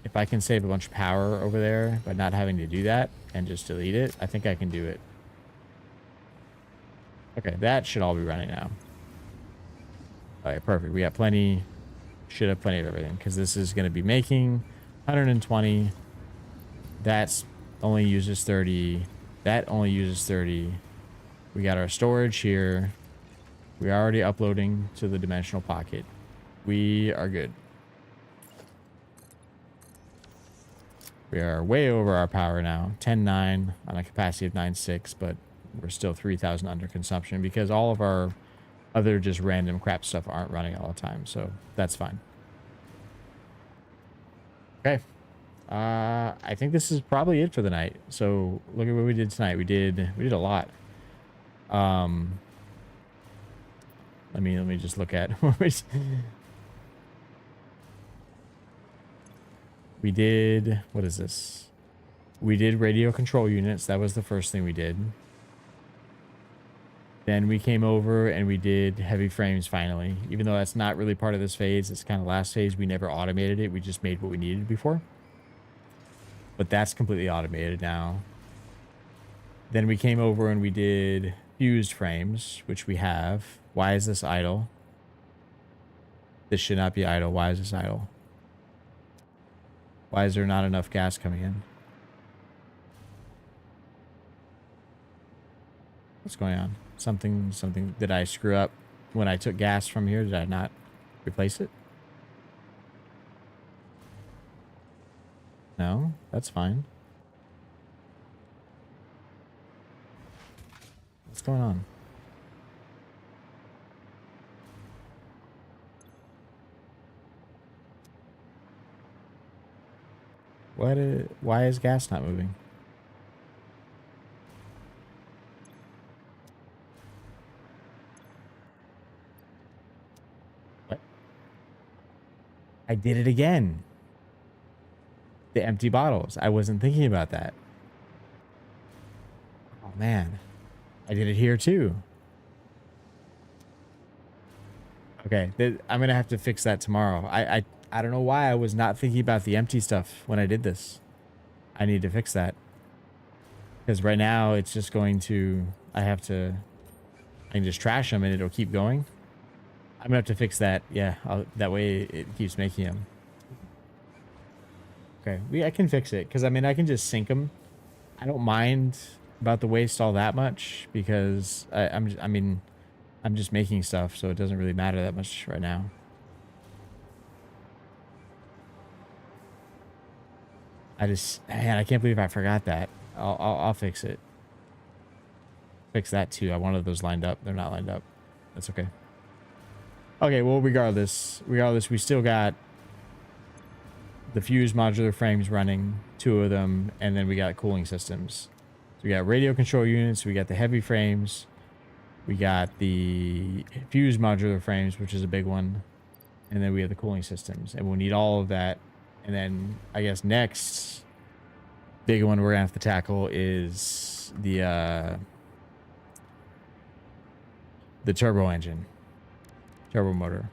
A: if I can save a bunch of power over there by not having to do that and just delete it, I think I can do it. Okay, that should all be running now. All right, perfect. We got plenty. Should have plenty of everything, because this is going to be making 120. That's only uses 30. That only uses 30. We got our storage here. We're already uploading to the dimensional pocket. We are good. We are way over our power now. 10.9 on a capacity of 9.6, but we're still 3,000 under consumption because all of our other just random crap stuff aren't running all the time. So that's fine. Okay. I think this is probably it for the night. So look at what we did tonight. We did a lot. Let me just look at We did, what is this? We did radio control units. That was the first thing we did. Then we came over and we did heavy frames finally. Even though that's not really part of this phase, it's kind of last phase. We never automated it. We just made what we needed before. But that's completely automated now. Then we came over and we did fused frames, which we have. Why is this idle? This should not be idle. Why is this idle? Why is there not enough gas coming in? What's going on? Something. Did I screw up when I took gas from here? Did I not replace it? No, that's fine. What's going on? Why is gas not moving? What? I did it again. The empty bottles. I wasn't thinking about that. Oh man. I did it here too. Okay, I'm gonna have to fix that tomorrow. I don't know why I was not thinking about the empty stuff when I did this. I need to fix that. Because right now it's just going to, I can just trash them and it'll keep going. I'm gonna have to fix that. Yeah, that way it keeps making them. Okay, I can fix it because I mean I can just sink them. I don't mind about the waste all that much because I'm just making stuff, so it doesn't really matter that much right now. Man, I can't believe I forgot that. I'll fix it. Fix that too. I wanted those lined up. They're not lined up. That's okay. Okay, well, regardless, we still got the fused modular frames running, 2 of them, and then we got cooling systems. So we got radio control units, we got the heavy frames, we got the fused modular frames, which is a big one, and then we have the cooling systems, and we'll need all of that. And then I guess next big one we're gonna have to tackle is the turbo engine, turbo motor,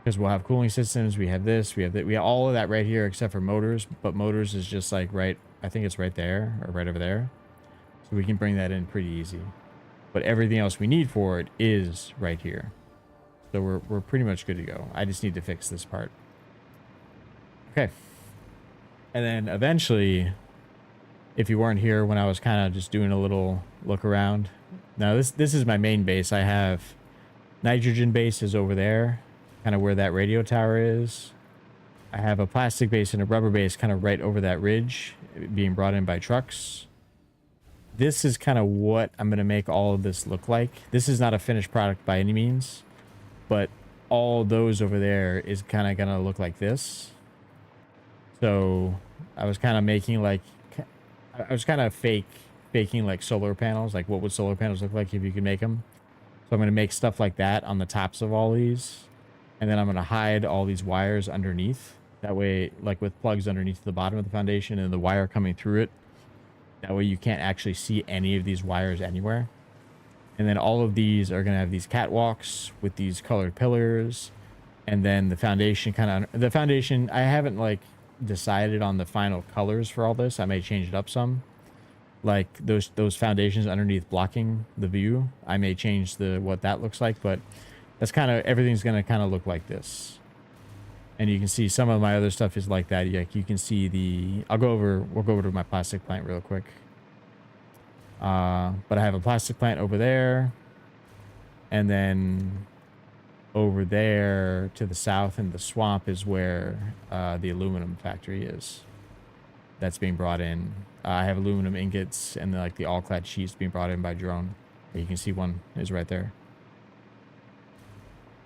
A: because we'll have cooling systems. We have this, we have that, we have all of that right here except for motors. But motors is just like right, I think it's right there or right over there, so we can bring that in pretty easy. But everything else we need for it is right here, so we're pretty much good to go. I just need to fix this part. Okay. And then eventually, if you weren't here when I was kind of just doing a little look around. Now this is my main base. I have nitrogen base is over there, kind of where that radio tower is. I have a plastic base and a rubber base kind of right over that ridge being brought in by trucks. This is kind of what I'm going to make all of this look like. This is not a finished product by any means, but all those over there is kind of going to look like this. So I was kind of making like, I was kind of faking like solar panels. Like what would solar panels look like if you could make them? So I'm going to make stuff like that on the tops of all these. And then I'm going to hide all these wires underneath. That way, like with plugs underneath the bottom of the foundation and the wire coming through it. That way you can't actually see any of these wires anywhere. And then all of these are going to have these catwalks with these colored pillars. And then the foundation I haven't like decided on the final colors for all this. I may change it up some, like those foundations underneath blocking the view. I may change what that looks like, but that's kind of, everything's going to kind of look like this. And you can see some of my other stuff is like that. Like you can see we'll go over to my plastic plant real quick. But I have a plastic plant over there, and then over there to the south in the swamp is where the aluminum factory is. That's being brought in. I have aluminum ingots and like the all-clad sheets being brought in by drone. You can see one is right there.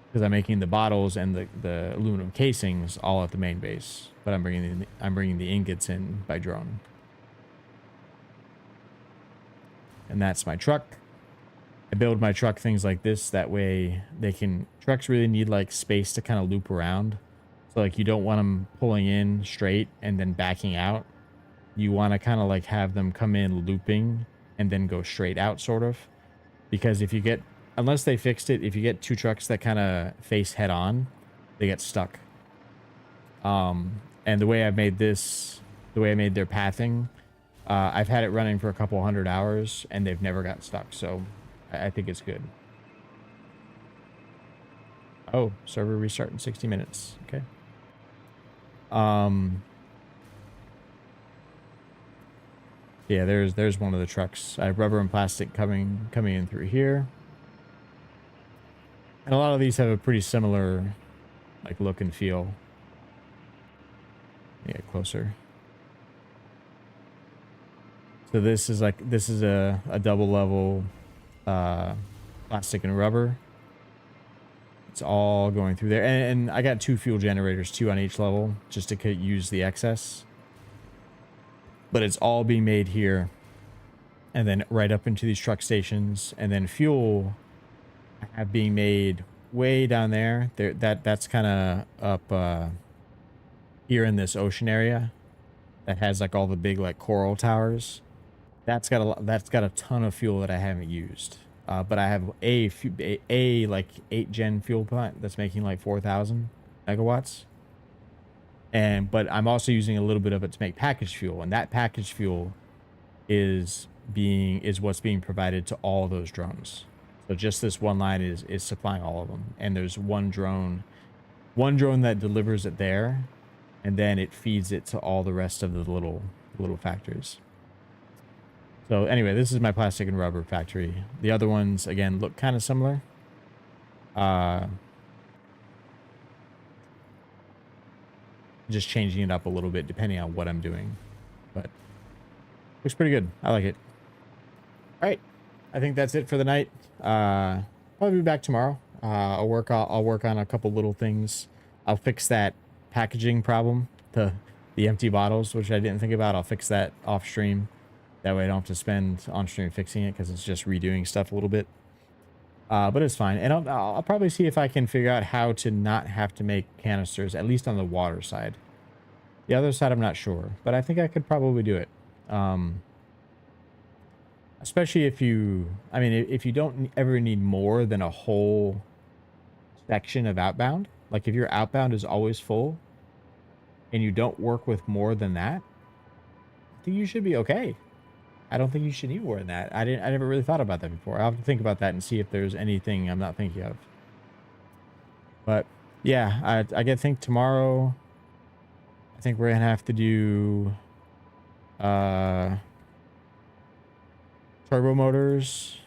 A: Because I'm making the bottles and the aluminum casings all at the main base, but I'm bringing the ingots in by drone. And that's my truck. I build my truck things like this. That way trucks really need like space to kind of loop around. So like you don't want them pulling in straight and then backing out. You want to kind of like have them come in looping and then go straight out, sort of. Because if you get, unless they fixed it, if you get two trucks that kind of face head on, they get stuck. And the way I've made this, the way I made their pathing, I've had it running for a couple 100 hours and they've never got stuck. So I think it's good. Oh, server restart in 60 minutes. Okay. Yeah, there's one of the trucks. I have rubber and plastic coming in through here. And a lot of these have a pretty similar like look and feel. Get closer. So this is a double level plastic and rubber. It's all going through there. And I got two fuel generators, two on each level, just to use the excess. But it's all being made here. And then right up into these truck stations. And then fuel I have being made way down there. That's kind of up here in this ocean area. That has like all the big like coral towers. That's got a ton of fuel that I haven't used. But I have a like 8-gen fuel plant that's making like 4,000 megawatts. But I'm also using a little bit of it to make packaged fuel, and that packaged fuel is what's being provided to all those drones. So just this one line is supplying all of them. And there's one drone that delivers it there, and then it feeds it to all the rest of the little factories. So anyway, this is my plastic and rubber factory. The other ones, again, look kind of similar. Just changing it up a little bit depending on what I'm doing. But looks pretty good. I like it. All right. I think that's it for the night. I'll be back tomorrow. I'll work on a couple little things. I'll fix that packaging problem, the empty bottles, which I didn't think about. I'll fix that off stream. That way I don't have to spend on stream fixing it, because it's just redoing stuff a little bit. But it's fine. And I'll probably see if I can figure out how to not have to make canisters, at least on the water side. The other side, I'm not sure, but I think I could probably do it. Especially if you don't ever need more than a whole section of outbound. Like if your outbound is always full and you don't work with more than that, I think you should be okay. I don't think you should need more than that. I never really thought about that before. I'll have to think about that and see if there's anything I'm not thinking of. But yeah, I think tomorrow, I think we're gonna have to do turbo motors.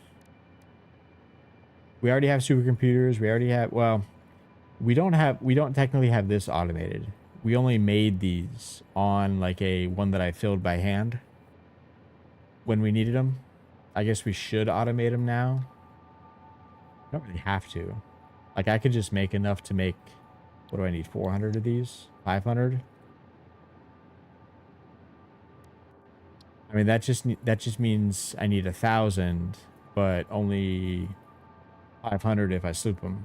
A: We already have supercomputers. We already have, well, we don't technically have this automated. We only made these on like one that I filled by hand when we needed them. I guess we should automate them now. I don't really have to. Like I could just make enough to make, what do I need? 400 of these? 500? I mean, that just means I need 1,000, but only 500 if I sloop them.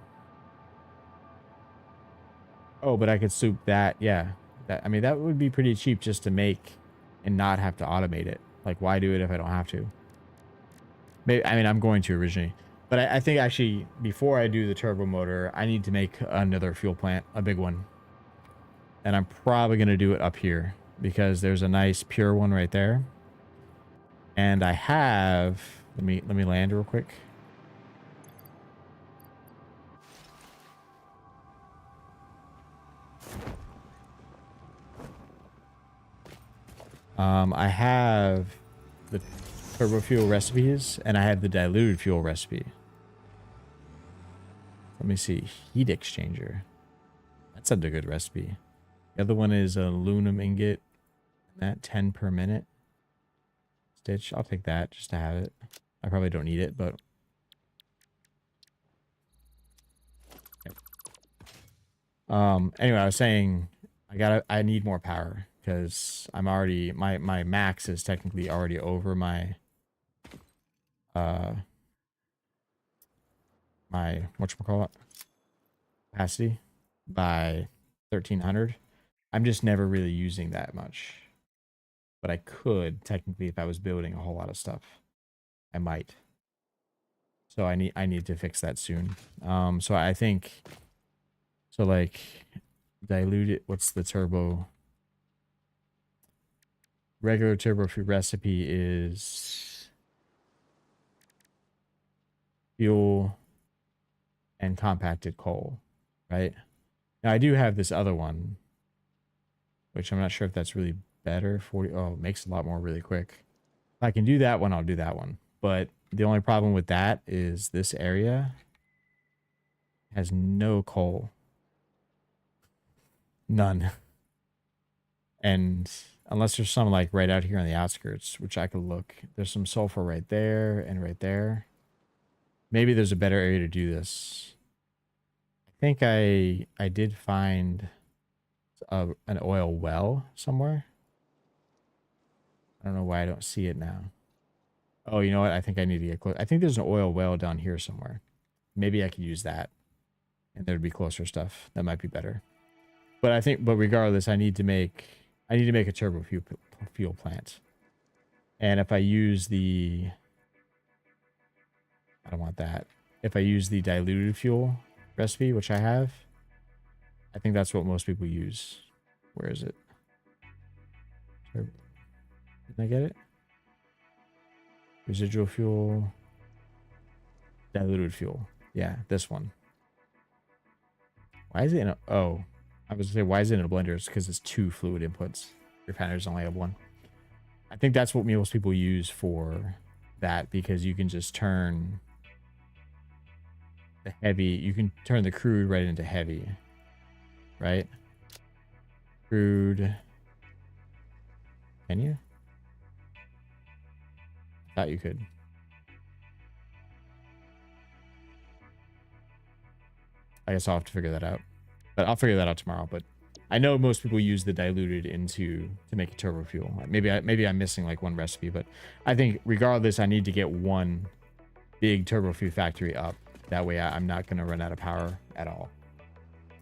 A: Oh, but I could sloop that. Yeah. I mean, that would be pretty cheap just to make and not have to automate it. Like, why do it if I don't have to? Maybe, I mean, I'm going to originally. But I think actually, before I do the turbo motor, I need to make another fuel plant, a big one. And I'm probably going to do it up here, because there's a nice pure one right there. And I have... Let me land real quick. I have the turbo fuel recipes, and I have the diluted fuel recipe. Let me see. Heat exchanger. That's a good recipe. The other one is aluminum ingot. That 10 per minute. Stitch. I'll take that just to have it. I probably don't need it, but... Yep. Anyway, I was saying I need more power, because I'm already, my max is technically already over my my whatchamacallit, capacity by 1300. I'm just never really using that much. But I could technically, if I was building a whole lot of stuff, I might. So I need to fix that soon. So I think, so like dilute it. What's the turbo? Regular turbo fuel recipe is fuel and compacted coal, right? Now I do have this other one, which I'm not sure if that's really better. 40. Oh, it makes a lot more really quick. If I can do that one, I'll do that one. But the only problem with that is this area has no coal. None. And unless there's some like right out here on the outskirts, which I could look. There's some sulfur right there and right there. Maybe there's a better area to do this. I think I did find an oil well somewhere. I don't know why I don't see it now. Oh, you know what? I think I need to get close. I think there's an oil well down here somewhere. Maybe I could use that. And there'd be closer stuff. That might be better. But regardless, I need to make a turbo fuel plant. And if I use I don't want that. If I use the diluted fuel recipe, which I have, I think that's what most people use. Where is it? Did I get it? Residual fuel. Diluted fuel. Yeah, this one. Why is it in a... Oh, I was going to say, why is it in a blender? It's because it's 2 fluid inputs. Refiners only have 1. I think that's what most people use for that, because you can just turn the heavy... You can turn the crude right into heavy. Right? Crude... Can you? Thought you could. I guess I'll have to figure that out. But I'll figure that out tomorrow. But I know most people use the diluted to make a turbo fuel. Maybe I'm missing like one recipe, but I think regardless, I need to get one big turbo fuel factory up. That way I'm not going to run out of power at all.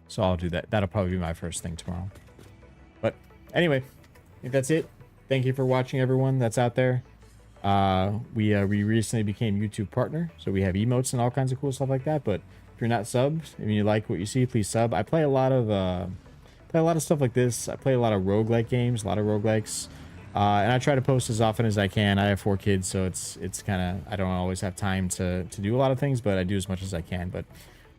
A: So I'll do that. That'll probably be my first thing tomorrow. But anyway, I think that's it. Thank you for watching, everyone that's out there. We recently became YouTube partner, so we have emotes and all kinds of cool stuff like that. But if you're not subbed and you like what you see, please sub. I play a lot of stuff like this. I play a lot of roguelike games, a lot of roguelikes, and I try to post as often as I can. I have 4 kids, so it's kind of, I don't always have time to do a lot of things, but I do as much as I can. But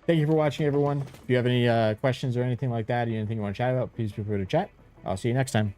A: thank you for watching, everyone. If you have any questions or anything like that, or anything you want to chat about, please feel free to chat. I'll see you next time.